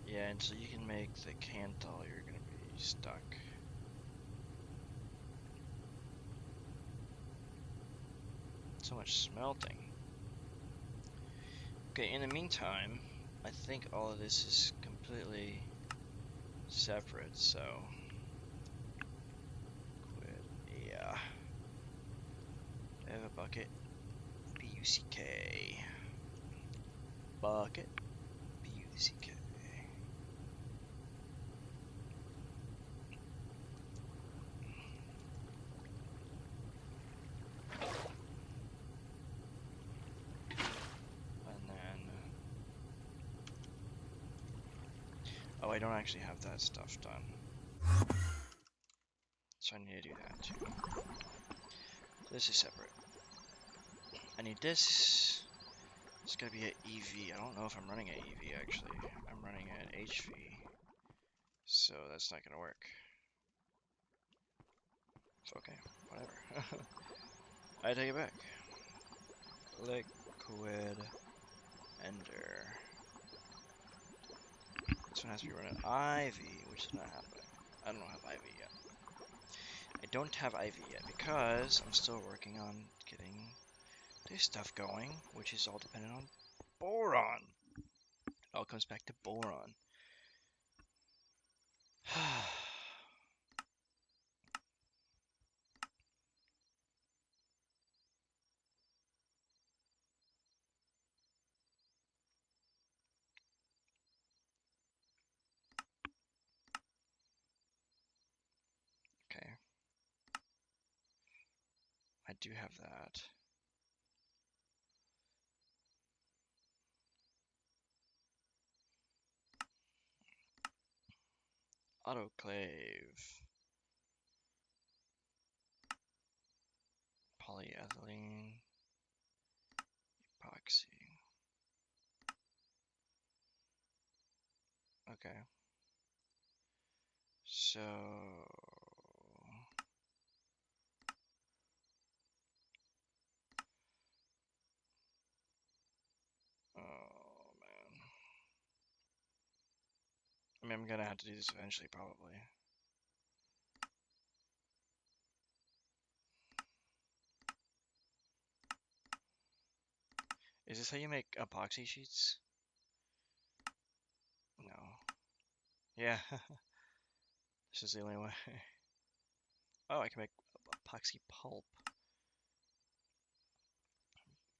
Yeah, and so you can make the Canthal, you're going to be stuck. So much smelting. Okay, in the meantime, I think all of this is completely separate, so quit. Yeah. I have a bucket. B-U-C-K. Bucket. B-U-C-K. And then... oh, I don't actually have that stuff done. So I need to do that too. So this is separate. I need this. It's gotta be an EV. I don't know if I'm running an EV actually. I'm running an HV. So that's not gonna work. It's okay, whatever. I take it back. Liquid Ender. This one has to be running Ivy, which is not happening. I don't have Ivy yet. I don't have Ivy yet because I'm still working on getting this stuff going, which is all dependent on boron. It all comes back to boron. Okay. I do have that. Autoclave. Polyethylene. Epoxy. Okay. So... oh, man. I mean, I'm gonna have to do this eventually, probably. Is this how you make epoxy sheets? No. Yeah. This is the only way. Oh, I can make epoxy pulp.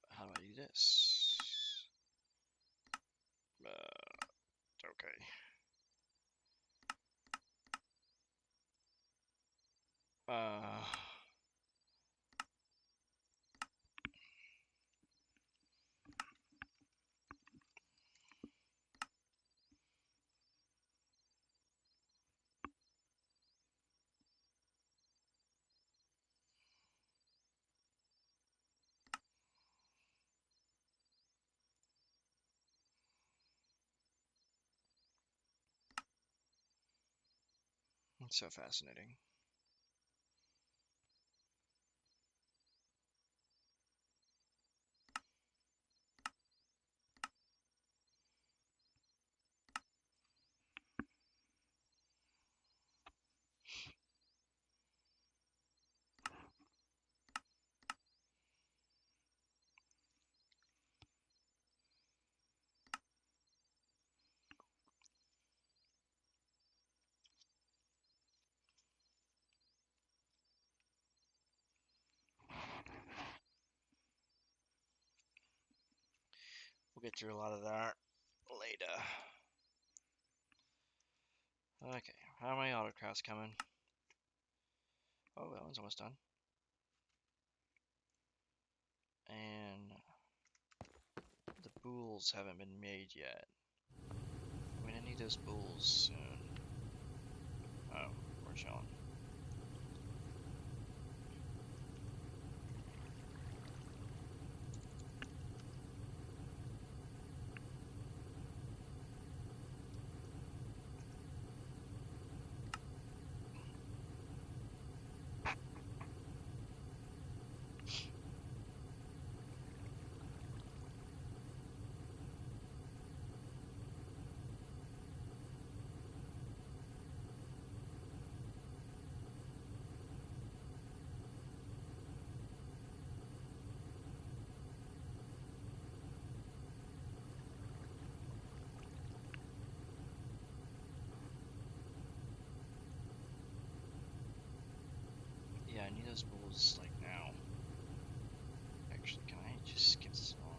How do I do this? Okay. Uh, it's so fascinating. We'll get through a lot of that later. Okay, how are my autocrafts coming? Oh, that one's almost done. And the bools haven't been made yet. I'm gonna need those bools soon. Oh, we're chilling. Yeah, I need those bools like now. Actually, can I just skip this along?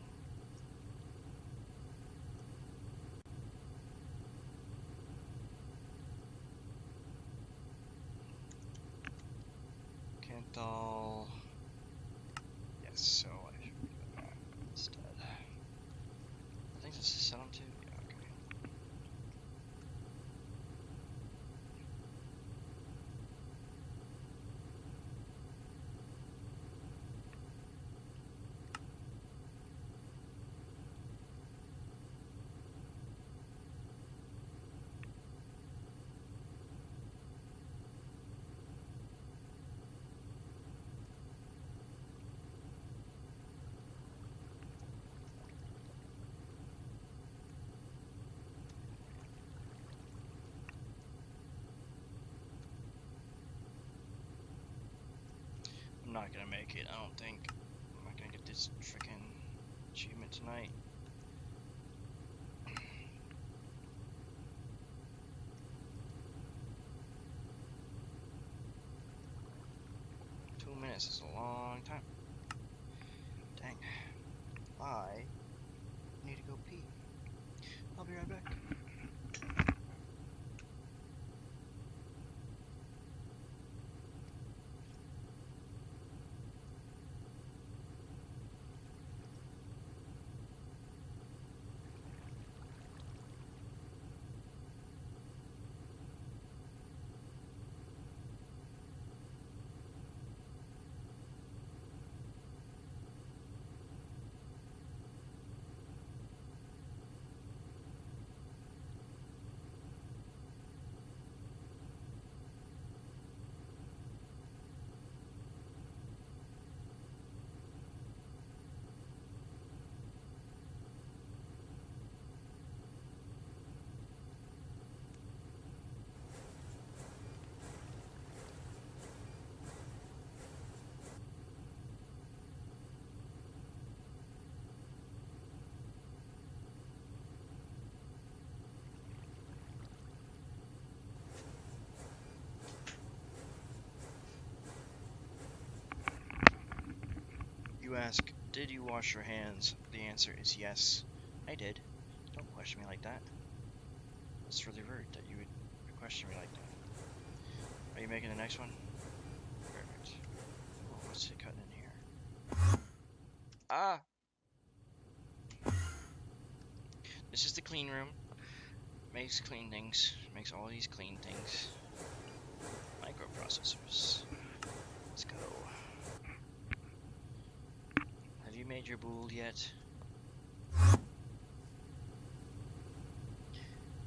Canthal. Yes, so I should be doing that instead. I think this is set on to. Yeah, okay. I'm not gonna make it, I don't think. I'm not gonna get this freaking achievement tonight. Minutes is a long time. Dang. I need to go pee. I'll be right back. You ask, did you wash your hands? The answer is yes, I did. Don't question me like that. That's really rude that you would question me like that. Are you making the next one? Perfect. Oh, what's it cutting in here? Ah! This is the clean room. Makes clean things. Makes all these clean things. Microprocessors. Let's go. Have you made your bool yet?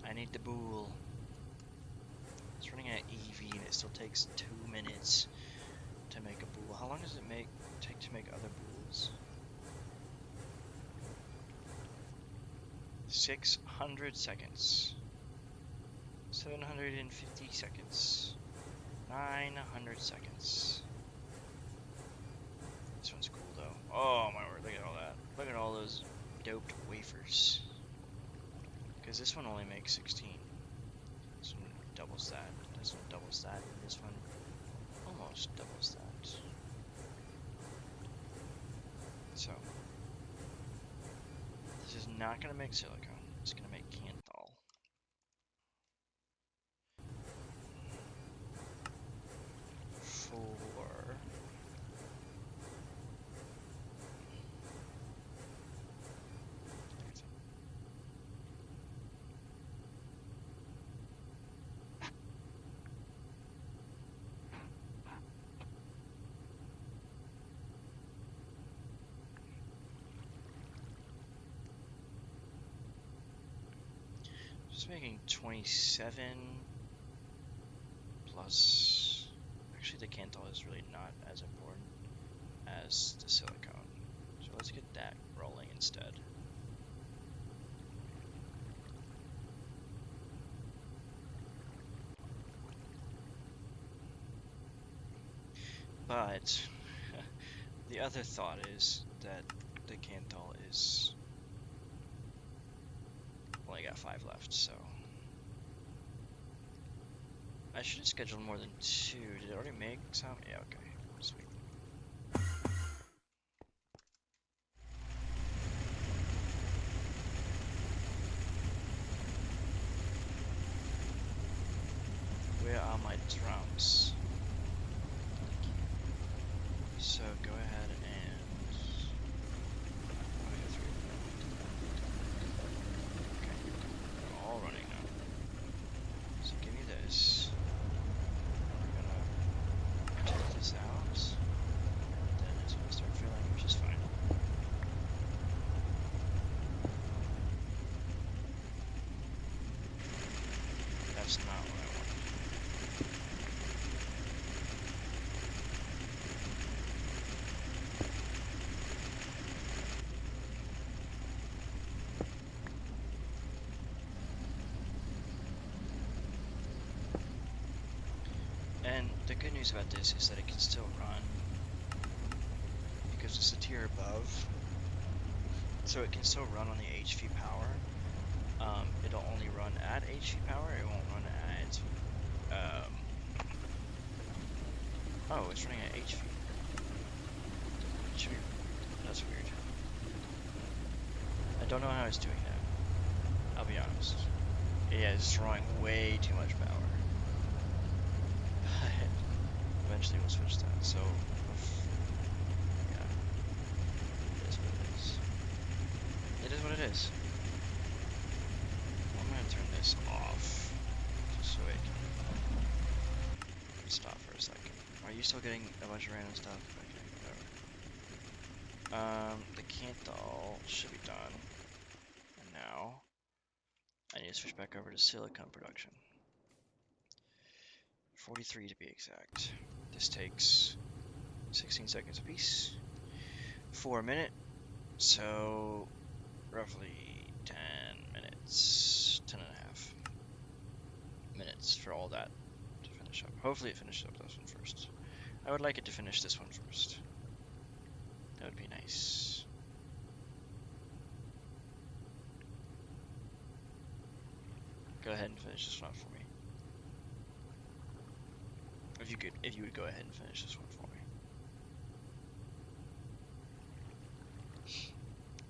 I need the bool. It's running at EV and it still takes 2 minutes to make a bool. How long does it take to make other bools? 600 seconds. 750 seconds. 900 seconds. This one's cool though. Oh my word, look at all that. Look at all those doped wafers. Because this one only makes 16. This one doubles that. This one doubles that. And this one almost doubles that. So, This is not gonna make silicone. It's gonna make Kanthal. For just making 27 plus. Actually, the Kanthal is really not as important as the silicone. So let's get that rolling instead. But the other thought is that the Kanthal is only got 5 left, so I should have scheduled more than 2. Did it already make some? Yeah, okay. Sweet. Where are my drums? So go ahead and I'm gonna go through. Okay, they're all running now. So give me this. We're gonna take this out. Then it's gonna start filling, which is fine. That's not what I wanted. And the good news about this is that it can still run because it's a tier above, so it can still run on the HV power. It'll only run at HV power, it won't run at, oh, it's running at HV. That's weird. I don't know how it's doing that, I'll be honest. Yeah, it's drawing way too much power. But eventually we'll switch that, so, yeah, it is what it is. It is what it is. I'm gonna turn this off, just so it can stop for a second. Are you still getting a bunch of random stuff? Okay, whatever. The Kanthal should be done. And now, I need to switch back over to silicone production. 43 to be exact. This takes 16 seconds apiece. 4 a minute, so roughly 10 minutes, 10 and a half minutes for all that to finish up. Hopefully it finishes up this one first. I would like it to finish this one first. That would be nice. Go ahead and finish this one for me. If you would go ahead and finish this one for me.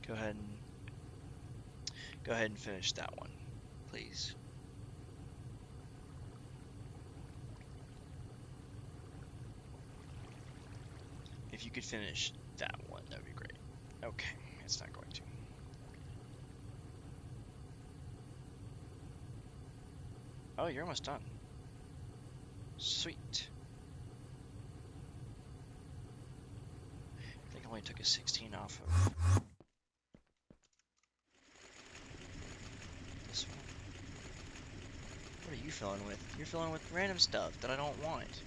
Go ahead and finish that one, please. If you could finish that one, that would be great. Okay, it's not going to. Oh, you're almost done. Sweet. I think I only took a 16 off of this one. What are you filling with? You're filling with random stuff that I don't want.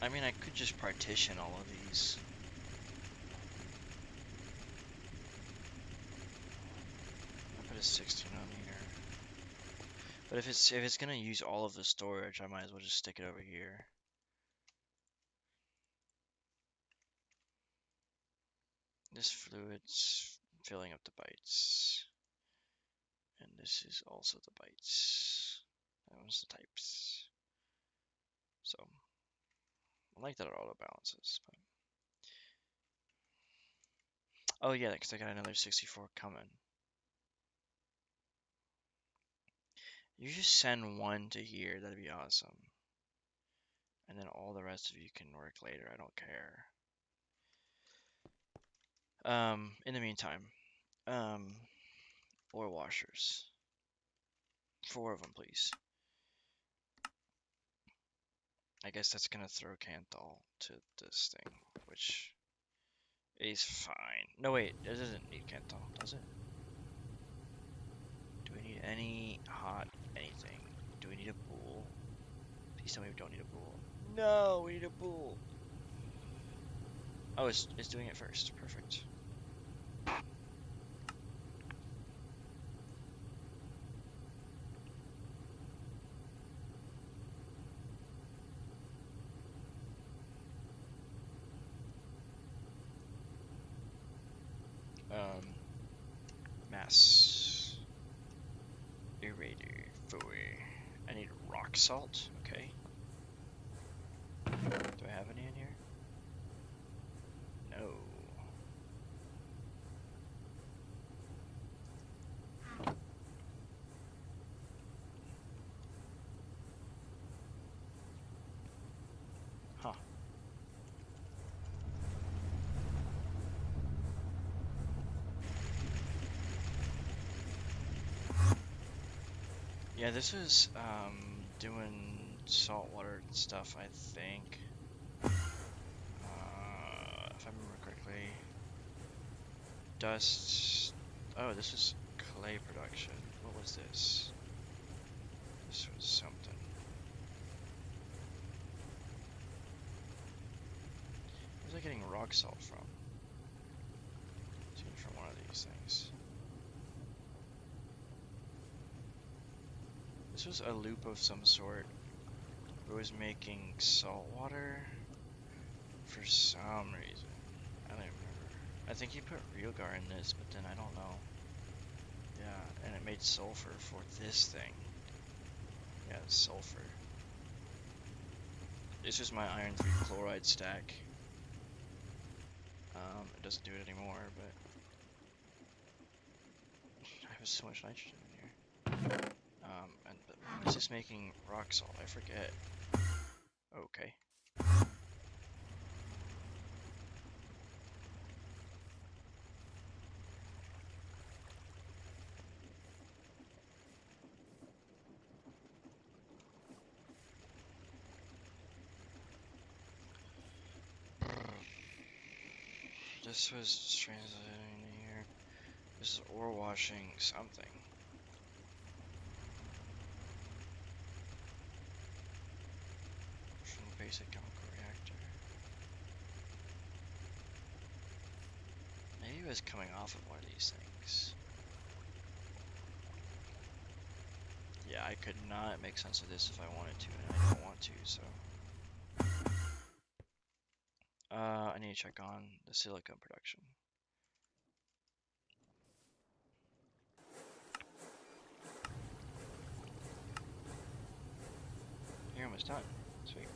I mean, I could just partition all of these. a 16 on here. But if it's gonna use all of the storage, I might as well just stick it over here. This fluid's filling up the bytes. And this is also the bytes. That was the types. So I like that it auto balances. But... Oh yeah, because I got another 64 coming. You just send one to here, that'd be awesome. And then all the rest of you can work later, I don't care. In the meantime, ore washers. 4 of them, please. I guess that's gonna throw Kanthal to this thing, which is fine. No wait, it doesn't need Kanthal, does it? Do we need any hot anything? Do we need a bool? Please tell me we don't need a bool. No, we need a bool. Oh, it's doing it first. Perfect. Mass. Irradiator 4. I need rock salt. Okay. Do I have any in here? No. Huh. Yeah, this is doing saltwater stuff, I think. If I remember correctly. Dust. Oh, this is clay production. What was this? This was something. Where's I getting rock salt from? It's getting from one of these things. This was a loop of some sort. It was making salt water for some reason. I don't even remember. I think you put Realgar in this, but then I don't know. Yeah, and it made sulfur for this thing. Yeah, sulfur. This is my iron 3 chloride stack. It doesn't do it anymore, but I have so much nitrogen in here. But why is this making rock salt? I forget. Okay. This was translating here. This is ore washing something. From the basic chemical reactor. Maybe it was coming off of one of these things. Yeah, I could not make sense of this if I wanted to, and I don't want to, so. I need to check on the silicone production. You're almost done. Sweet.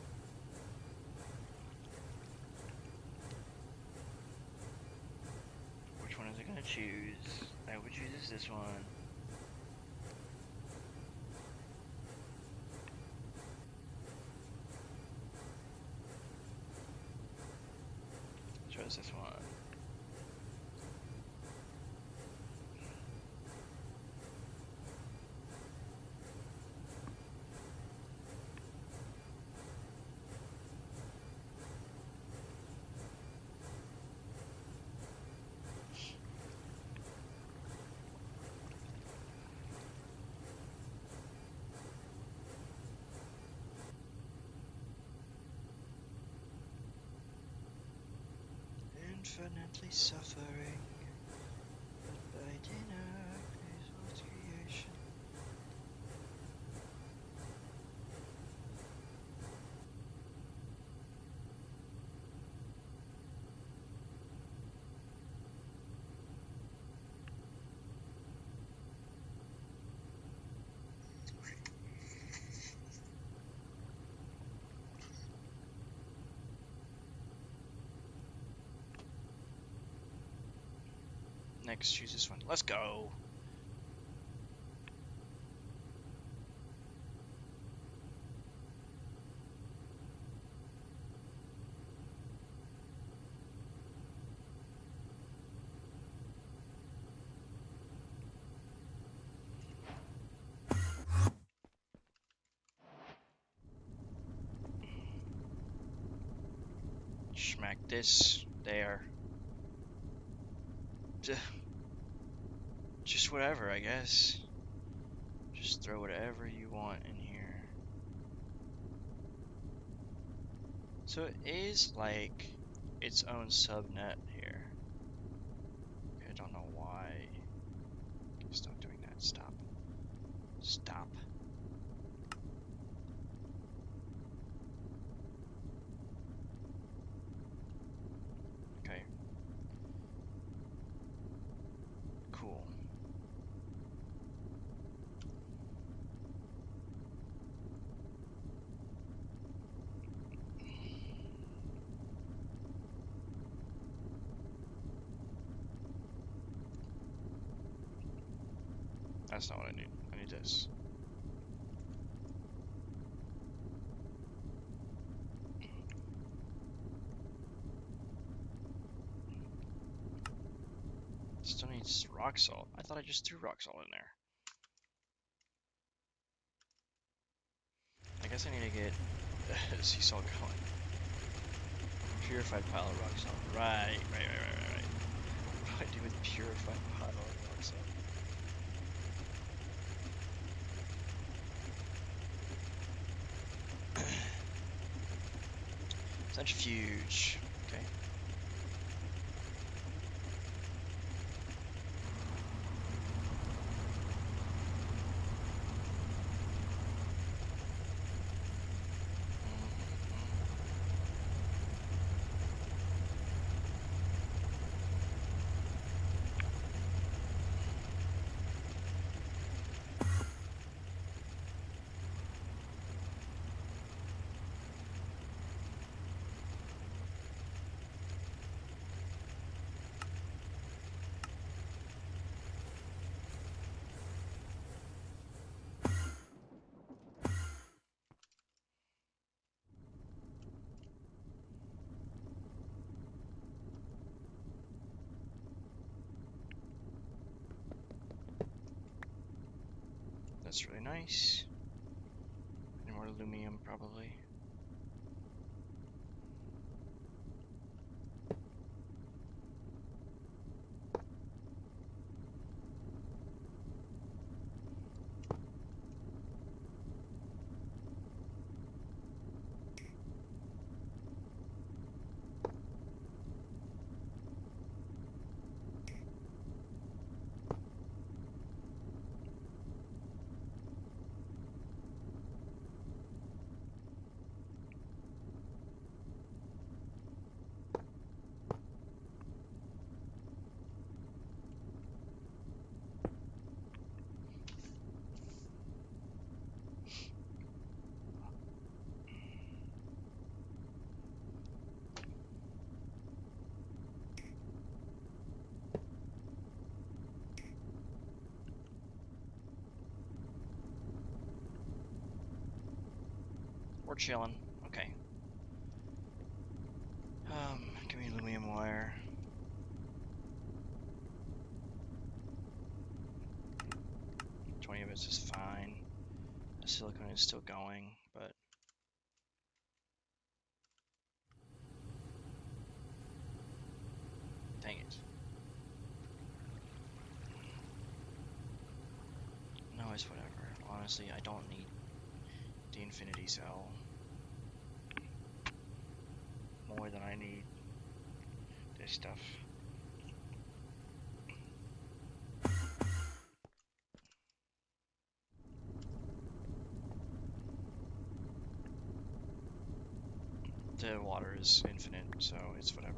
Which one is it gonna choose? I would choose this one. Chose this one. Infinitely suffering, but by dinner, please Next, choose this one. Let's go. Smack this there. Just whatever, I guess. Just throw whatever you want in here. So it is like its own subnet here. Okay, I don't know why. Stop doing that. Stop. Stop. Okay. Cool. That's not what I need. I need this. Still needs rock salt. I thought I just threw rock salt in there. I guess I need to get sea salt going. Purified pile of rock salt. Right. What do I do with purified pile of rock salt? Centrifuge. Okay. That's really nice. And more aluminum, probably. We're chilling. Okay. Give me aluminum wire. 20 of it is fine. The silicone is still going, but dang it. No, it's whatever. Honestly, I don't need the infinity cell more than I need this stuff. The water is infinite, so it's whatever.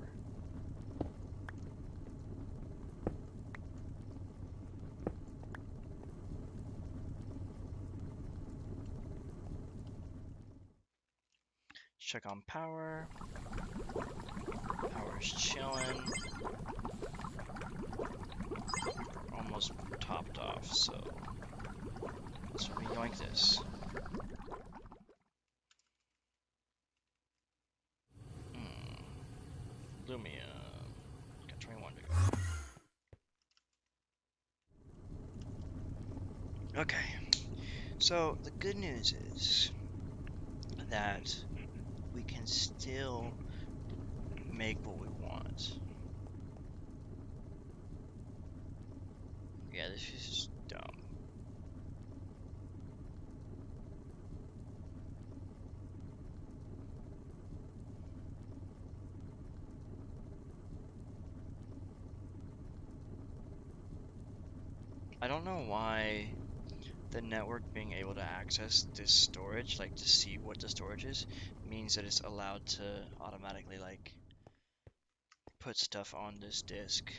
Check on power. Power's chilling. almost topped off, so let's yoink this. Lumia. Got 21 to go. Okay. So the good news is that we can still make what we want. Yeah, this is just dumb. I don't know why the network being able to access this storage, like to see what the storage is, means that it's allowed to automatically like put stuff on this disk.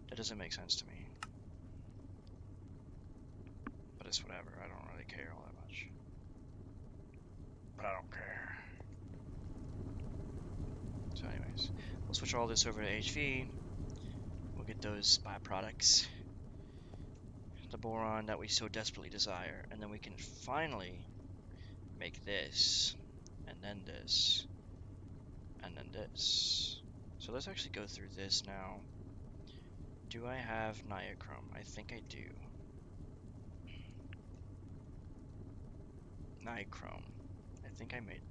That doesn't make sense to me. But it's whatever, I don't really care all that much. But I don't care. So anyways, we'll switch all this over to HV. We'll get those byproducts, the boron that we so desperately desire, and then we can finally make this, and then this, and then this. So let's actually go through this now. Do I have niachrome? I think I do. Nichrome. I think I made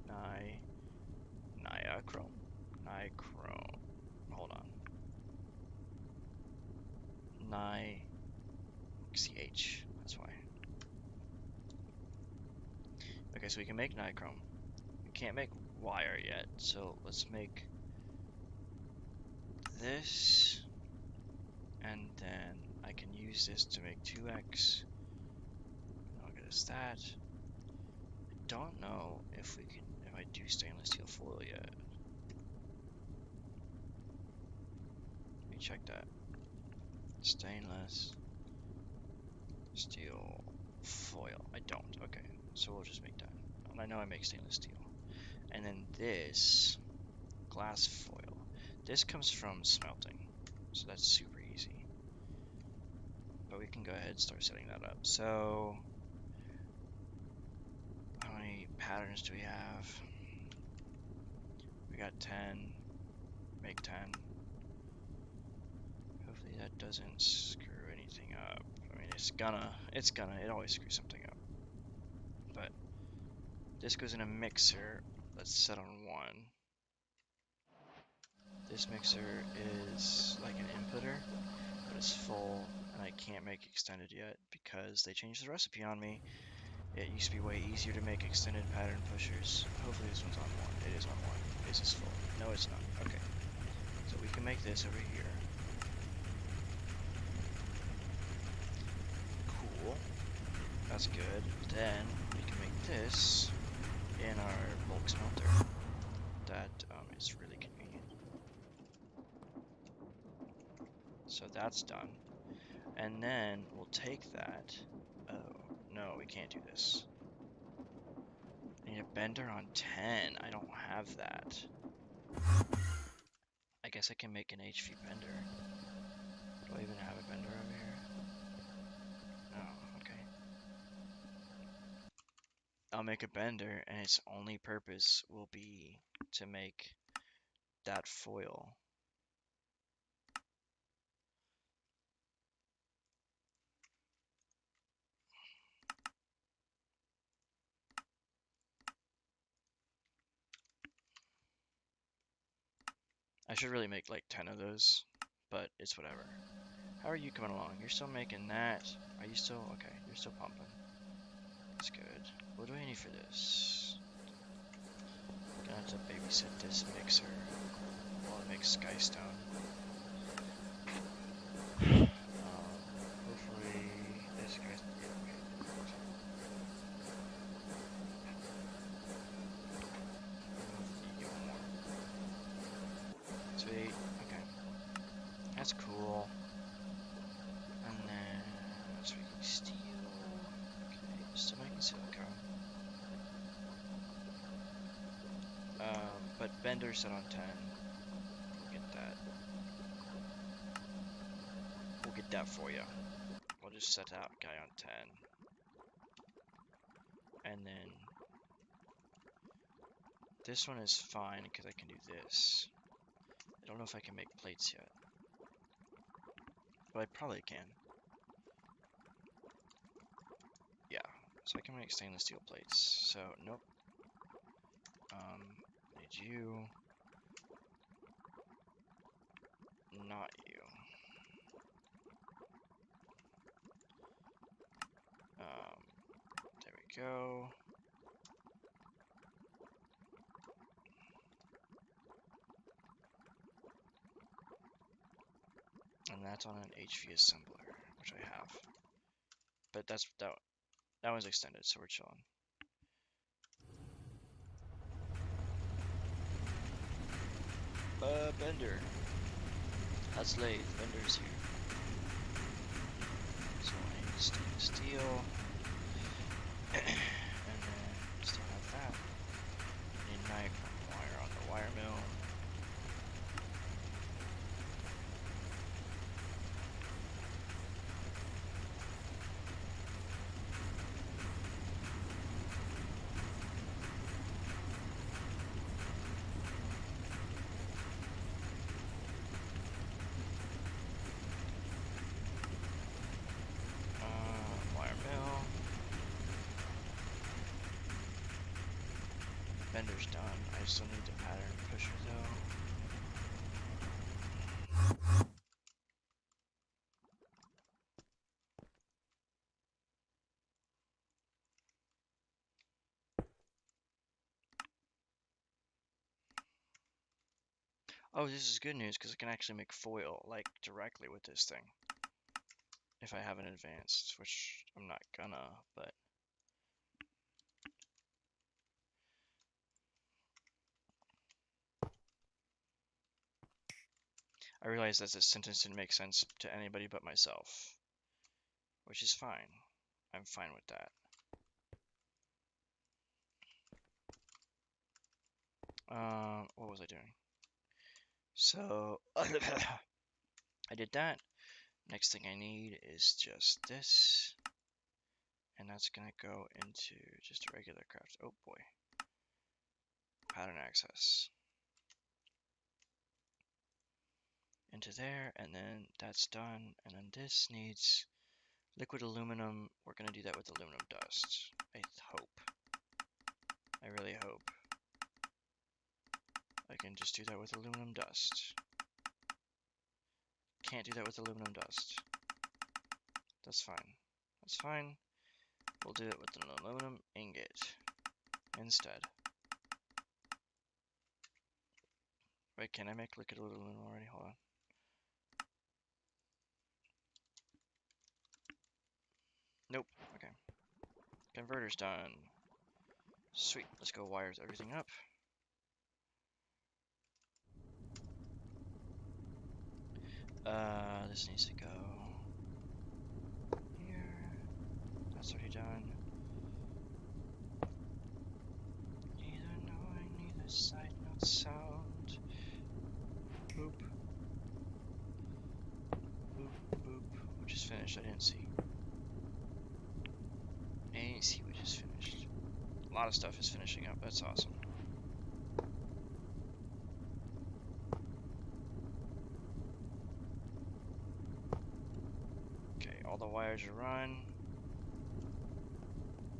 niachrome? Nichrome. Hold on. CH. That's why. Okay, so we can make nichrome. We can't make wire yet, so let's make this, and then I can use this to make 2x, and I'll get us that. I don't know if we can, if I do stainless steel foil yet. Let me check that. Stainless steel foil. I don't. Okay, so we'll just make that. And I know I make stainless steel. And then this glass foil. This comes from smelting, so that's super easy. But we can go ahead and start setting that up. So how many patterns do we have? We got 10. Make 10. Hopefully that doesn't screw anything up. I mean, it always screws something up. But this goes in a mixer. Let's set on 1. This mixer is like an inputter, but it's full, and I can't make extended yet because they changed the recipe on me. It used to be way easier to make extended pattern pushers. Hopefully this one's on 1. It is on 1. Is this full? No, it's not. Okay. So we can make this over here. Cool. That's good. Then we can make this in our bulk smelter. That is really convenient. So that's done. And then we'll take that. Oh, no, we can't do this. I need a bender on 10. I don't have that. I guess I can make an HV bender. Do I even have a bender over here? Oh, okay. I'll make a bender, and its only purpose will be to make that foil. I should really make like 10 of those, but it's whatever. How are you coming along? You're still making that. Are you still? Okay, you're still pumping. That's good. What do I need for this? Gonna have to babysit this mixer while it makes skystone. Hopefully this guy's... Sweet. Okay. That's cool. And then let's make steel. Okay, still making silicone. But bender set on 10. We'll get get that for you. We'll just set that guy on 10. And then this one is fine because I can do this. I don't know if I can make plates yet. But I probably can. Yeah, so I can make stainless steel plates. So, nope. Need you. Not you. There we go. And that's on an HV assembler, which I have. But that one's extended, so we're chilling. Bender. That's lathe. Bender's here. So I need stainless steel. And then still have that. I need knife wire on the wire mill. Bender's done. I still need the pattern pusher though. Oh, this is good news because I can actually make foil like directly with this thing. If I have an advanced, which I'm not gonna, but I realize that this sentence didn't make sense to anybody but myself, which is fine. I'm fine with that. What was I doing? So, I did that. Next thing I need is just this. And that's gonna go into just a regular craft. Oh boy. Pattern access. Into there, and then that's done. And then this needs liquid aluminum. We're gonna do that with aluminum dust. I hope. I really hope. I can just do that with aluminum dust. Can't do that with aluminum dust. That's fine. That's fine. We'll do it with an aluminum ingot instead. Wait, can I make liquid aluminum already? Hold on. Nope. Okay. Converter's done. Sweet. Let's go wire everything up. This needs to go here. That's already done. Neither knowing, neither sight, not sound. Boop. Boop, boop. Which is finished? I didn't see. I didn't see which is finished. A lot of stuff is finishing up. That's awesome. Okay, all the wires are run.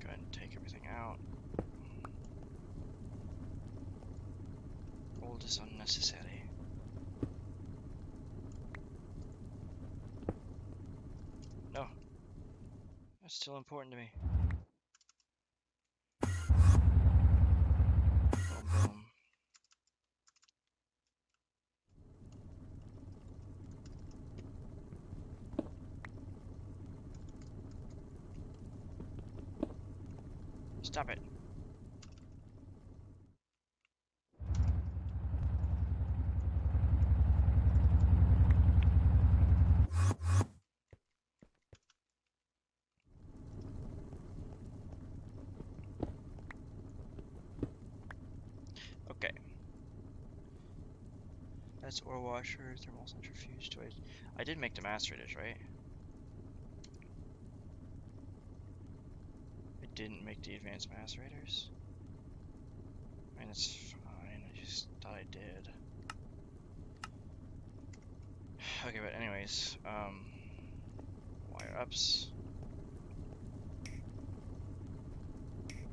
Go ahead and take everything out. Old is unnecessary. No. That's still important to me. Boom, boom. Stop it. Okay. That's ore washer, thermal centrifuge. I did make the master dish, right? didn't make the advanced macerators. I mean, it's fine. I just thought I did. Okay, but anyways, wire ups. Okay.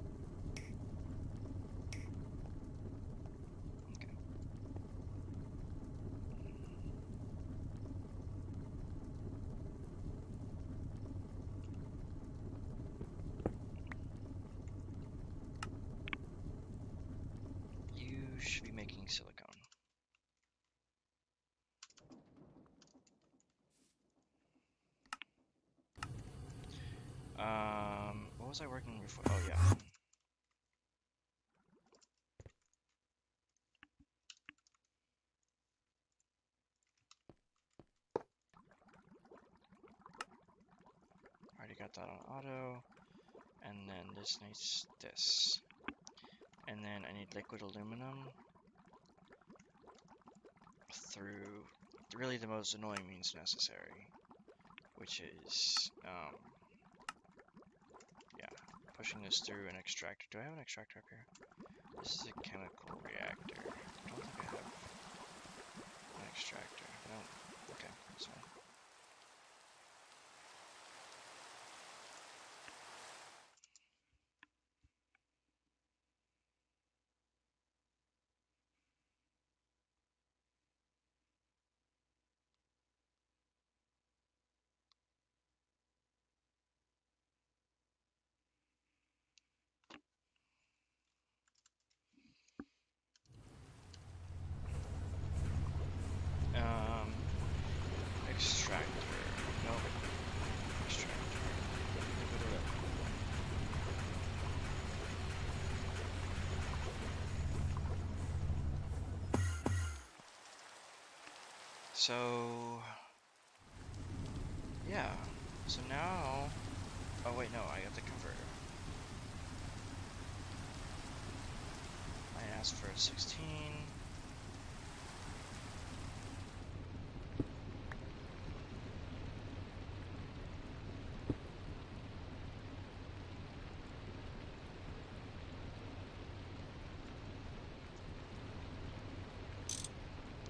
You should be making silicone. What was I working before? Oh, yeah. Already got that on auto. And then this needs this. And then I need liquid aluminum through really the most annoying means necessary, which is, yeah, pushing this through an extractor. Do I have an extractor up here? This is a chemical reactor. I don't think I have an extractor. No. Okay, that's fine. Extractor. Nope. Extractor. Liquid aluminum. So, yeah. So now, oh wait, no, I got the converter. I asked for a 16.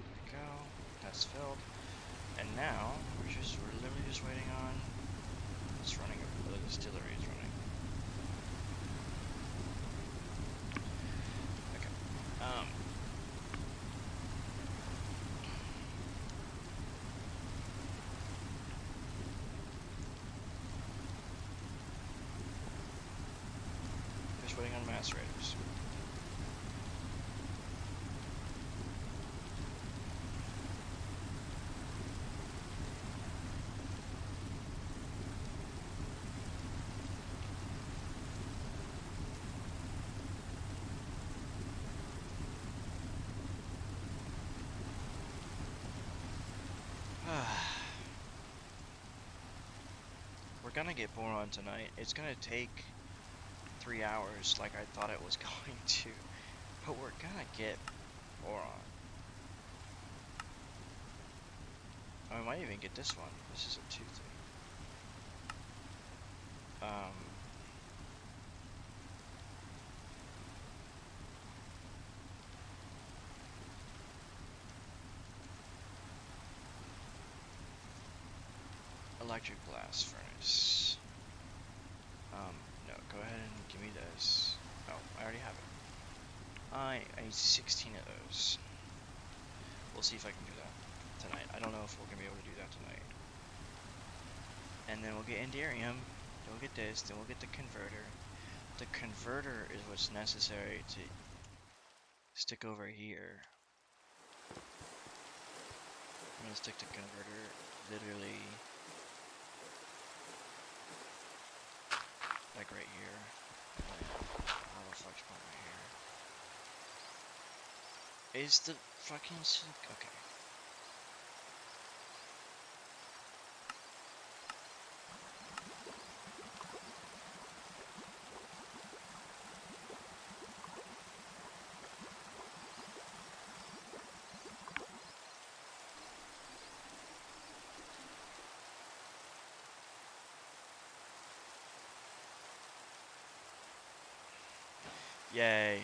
There we go. That's filled. And now we're literally just waiting on it's running. The distillery is running. Okay. Just waiting on macerators. We're gonna get boron tonight. It's gonna take 3 hours like I thought it was going to, but we're gonna get boron. I might even get this one. This is a 2-3. Electric blast furnace. No, go ahead and give me this. Oh, I already have it. I need 16 of those. We'll see if I can do that tonight. I don't know if we're gonna be able to do that tonight. And then we'll get Enderium, then we'll get this, then we'll get the converter. The converter is what's necessary to stick over here. I'm gonna stick the converter literally like right here. I'll have a flex point right here. Is the fucking okay. Yay.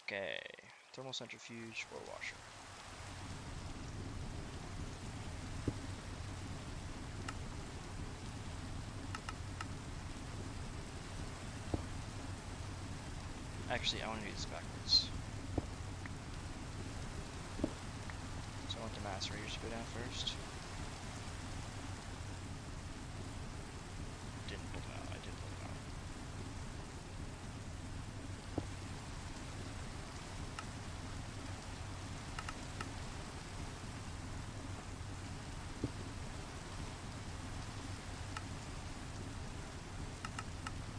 Okay. Thermal centrifuge or washer. Actually, I want to do this backwards. So I want the macerators to go down first. Didn't pull them out. I did pull them out.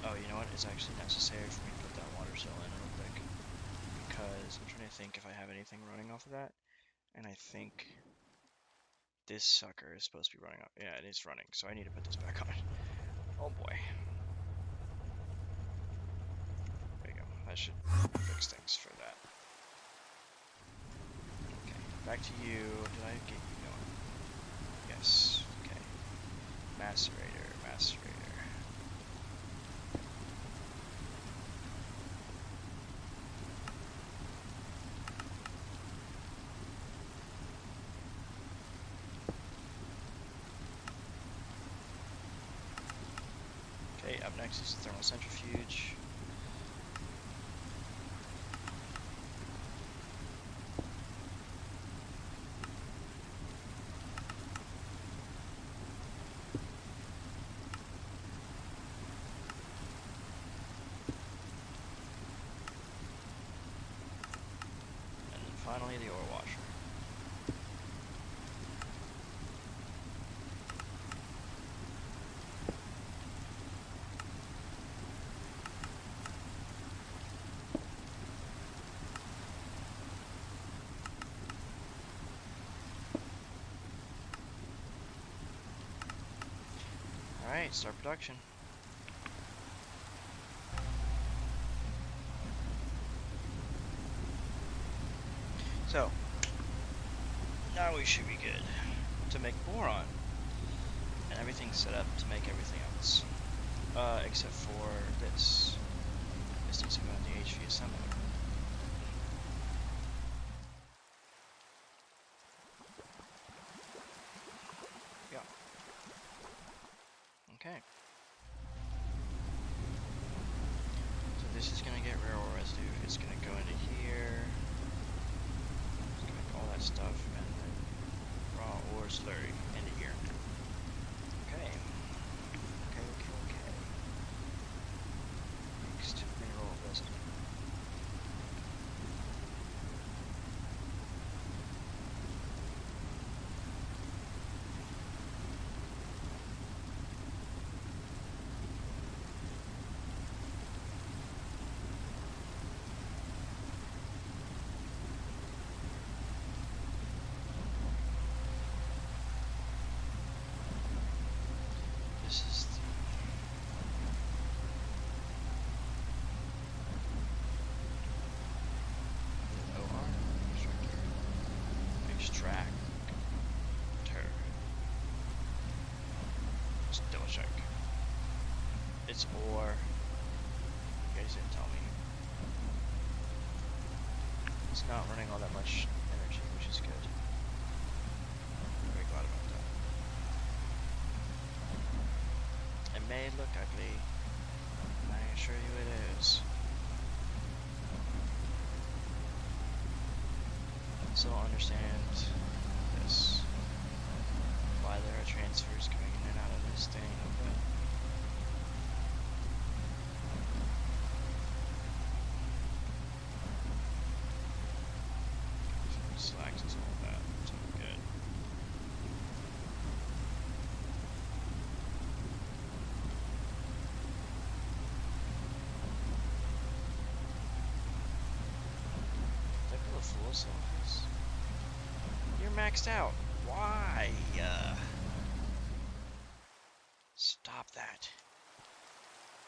Oh, you know what? It's actually necessary for me to put that water cell in real quick. Because I'm trying to think if I have anything running off of that. And I think this sucker is supposed to be running off. Yeah, it is running. So I need to put this back on. Oh boy. There you go. That should fix things for that. Okay, back to you. Did I get you going? Yes. Okay. Macerator, macerator. Okay, up next is the thermal centrifuge. And then finally the ore washer. Alright, start production. So, now we should be good to make boron. And everything's set up to make everything else. Except for this. This needs to go in the HV assembler. Yeah. Okay. So this is gonna get rare ore residue. It's gonna go into here. It's gonna make all that stuff, and then raw ore slurry into here. Okay. Okay. Next, mineral residue. This is the OR extractor. Just double check. It's ore. You guys didn't tell me. It's not running all that much energy, which is good. I'm very glad about that. It may look ugly. I assure you it is. So understand this. Why there are transfers coming in and out of this thing, but slacks is all that. It's all good. Did I pull a full selfies? You're maxed out. Why? Stop that.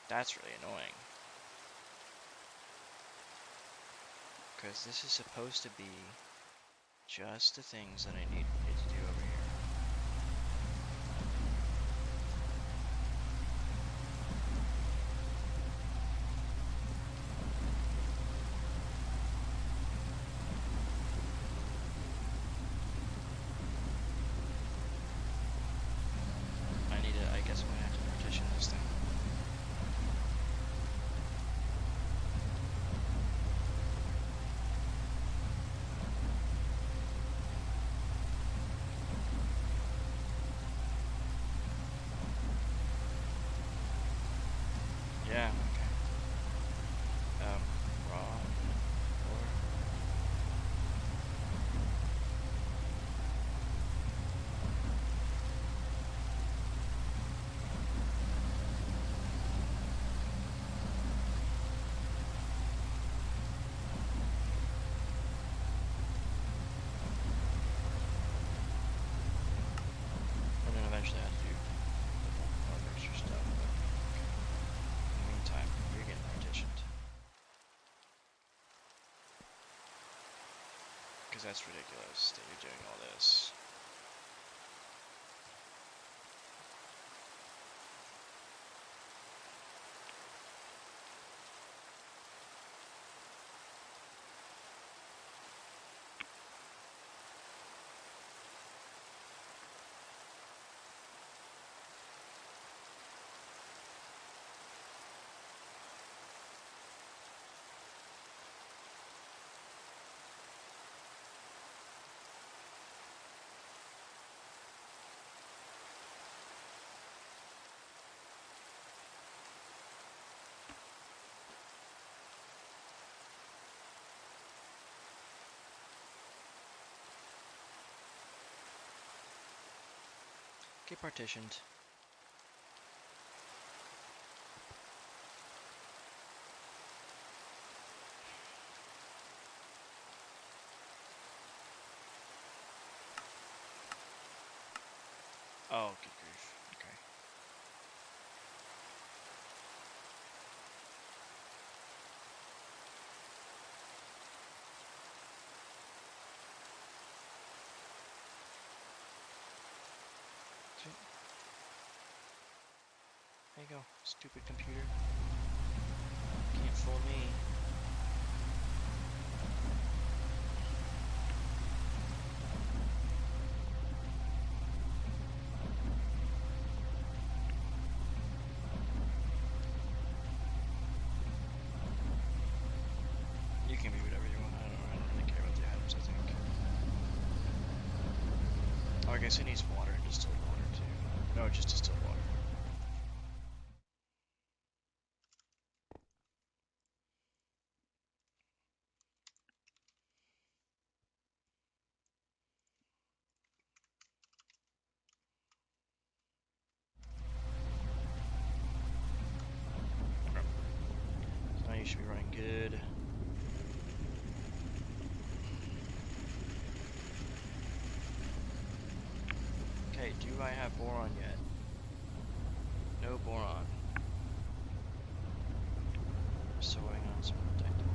That's really annoying. Because this is supposed to be just the things that I need it because that's ridiculous that you're doing all this. Get partitioned. Oh, good grief. Okay. Sweet. There you go, stupid computer. Can't fool me. You can be whatever you want. I don't really care about the items, I think. Oh, I guess it needs water, distilled water too. No, just distilled water. Okay. So now you should be running good. Okay, do I have boron yet? No boron. Still waiting on some tactile.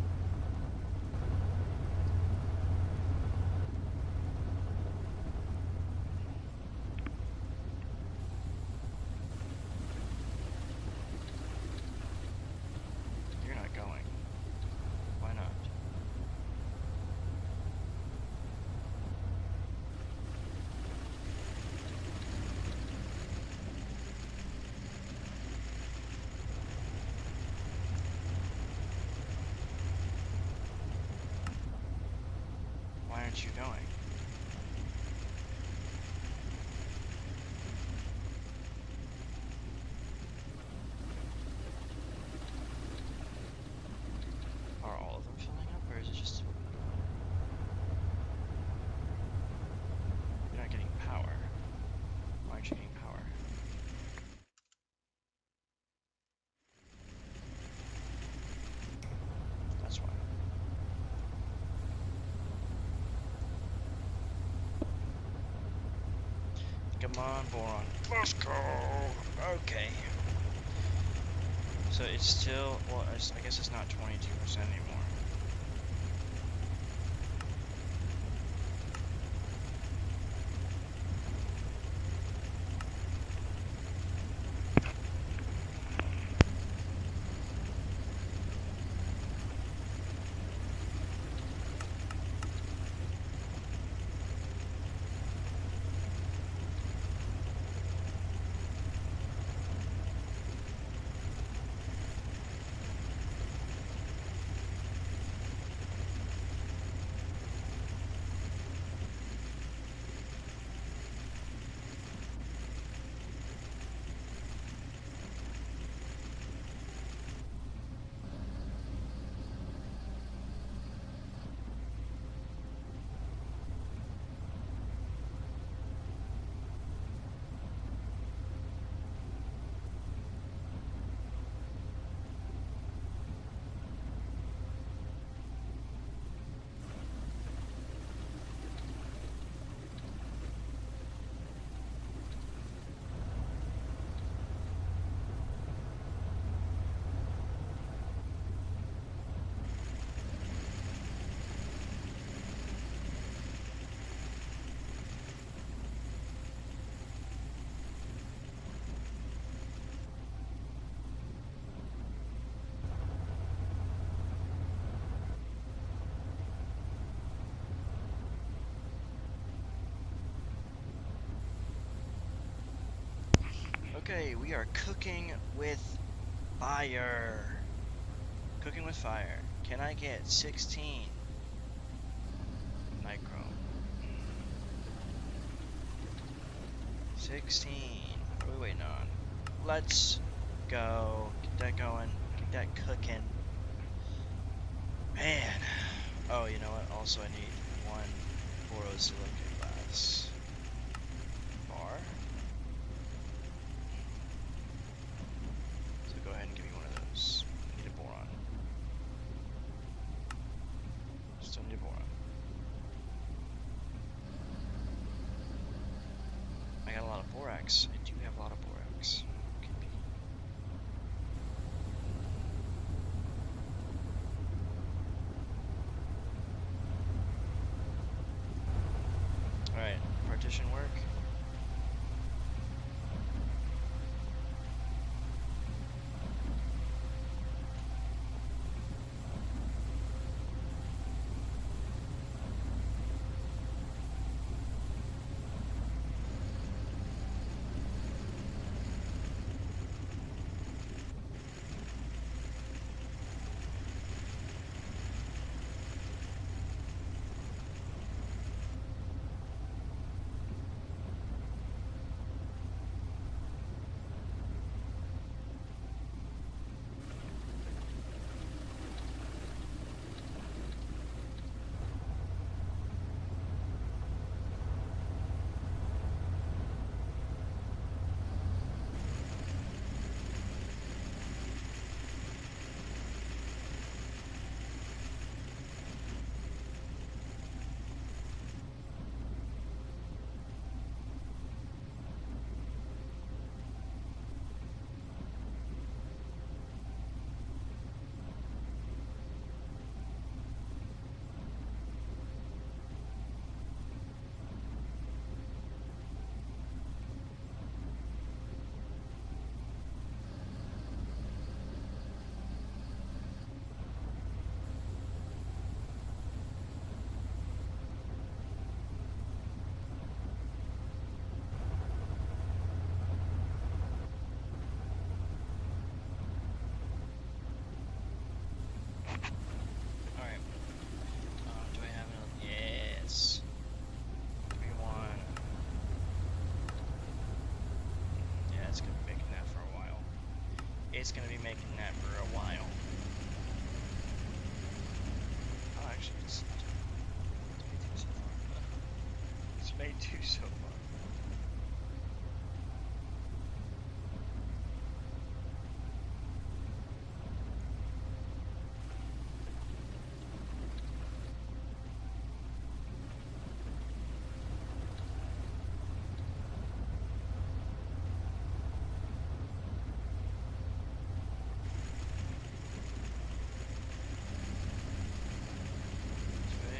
You're not going. Why not? Why aren't you going? Are all of them filling up, or is it just... You're not getting power. Why aren't you getting power? That's why. Come on, boron. Let's go! Okay. So it's still, well, I guess it's not 22% anymore. Okay, we are cooking with fire. Cooking with fire. Can I get 16 nichrome? 16. What are we waiting on? Let's go. Get that going. Get that cooking. Man. Oh, you know what? Also, I need one borosilicate glass bar. So go ahead and give me one of those. I need a boron. Still need a boron. I got a lot of borax. I do have a lot of borax. Could be. Alright, partition work. Alright. Do I have enough? Yes. 3-1. Yeah, it's gonna be making that for a while. It's gonna be making that for a while. Oh, actually, it's made two so far. It's made two so far.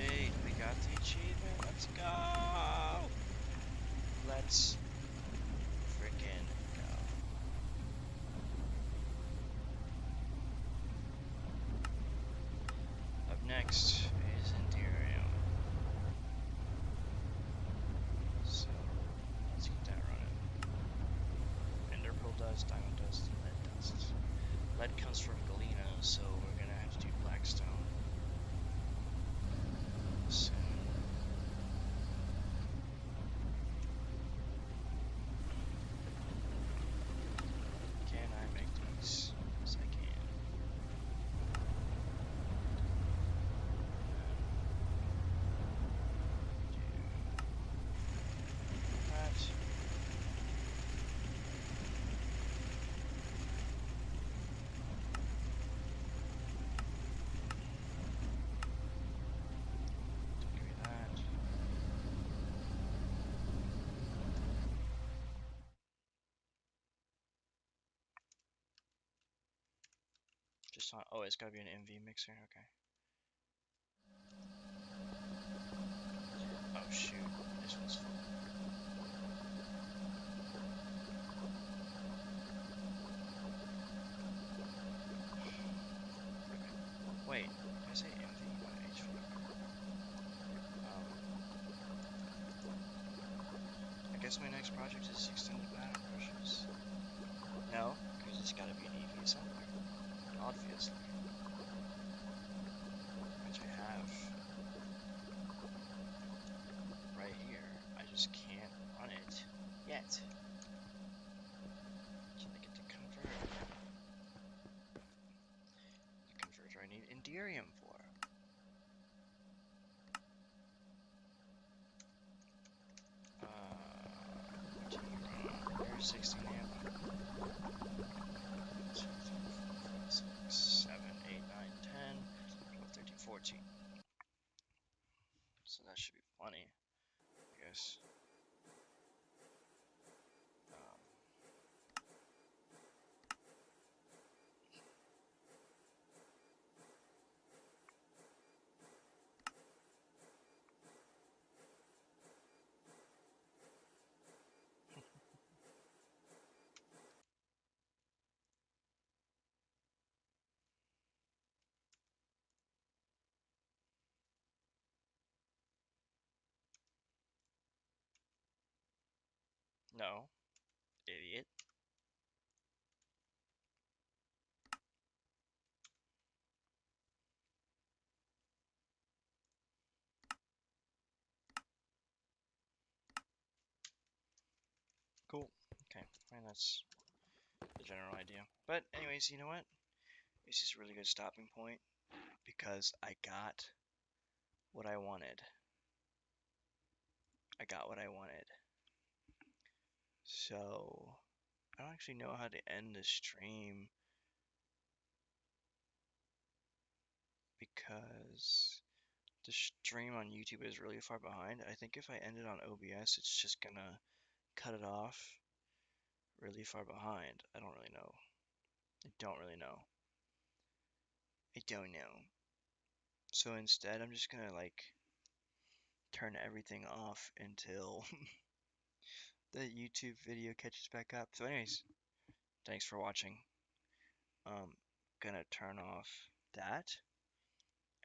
Sweet, we got the achievement. Let's go. Let's freaking go. Up next is Enderium. So let's get that running. Ender pearl dust, diamond dust, and lead dust. Lead comes from Galena, so we're gonna have to do blackstone soon. Can I make these? Yes, I can. Do that. Give me that. Just on. Oh, it's gotta be an MV mixer. Okay. Oh shoot, this one's full. Wait, did I say MV? What HV? I guess my next project is extended battle brushes. No, because it's gotta be an EV somewhere. Obviously. Which I have right here. I just can't run it yet. Can I get the converter? The converter I need Enderium for. What do you run? There's 16 amp. 2, 3, 4, 5, 6, 7, 8, 9, 10, 12, 13, 14. So that should be plenty, I guess. No, idiot. Cool. Okay, and that's the general idea. But anyways, you know what? This is a really good stopping point because I got what I wanted. I got what I wanted. So I don't actually know how to end the stream because the stream on YouTube is really far behind. I think if I end it on OBS, it's just gonna cut it off really far behind. I don't really know. I don't really know. I don't know. So instead, I'm just gonna like turn everything off until the YouTube video catches back up. So anyways, thanks for watching. Gonna turn off that,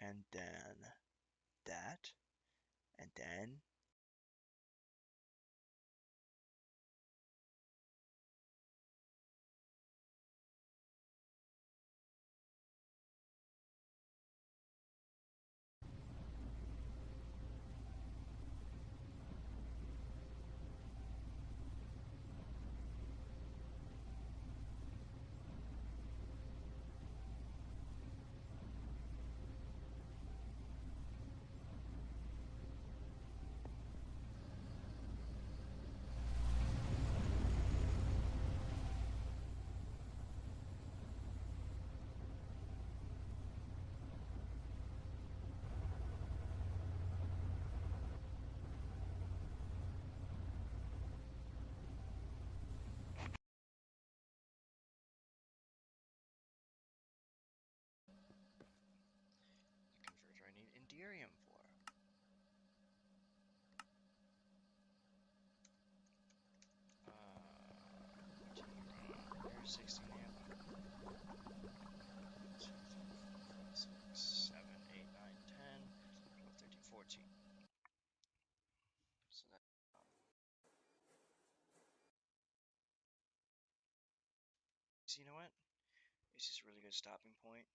and then that, and then the converter I need Enderium for. What do you run? There's 16 amp. 2, 3, 4, 5, 6, 7, 8, 9, 10, 12, 13, 14. So that, so you know what? This is a really good stopping point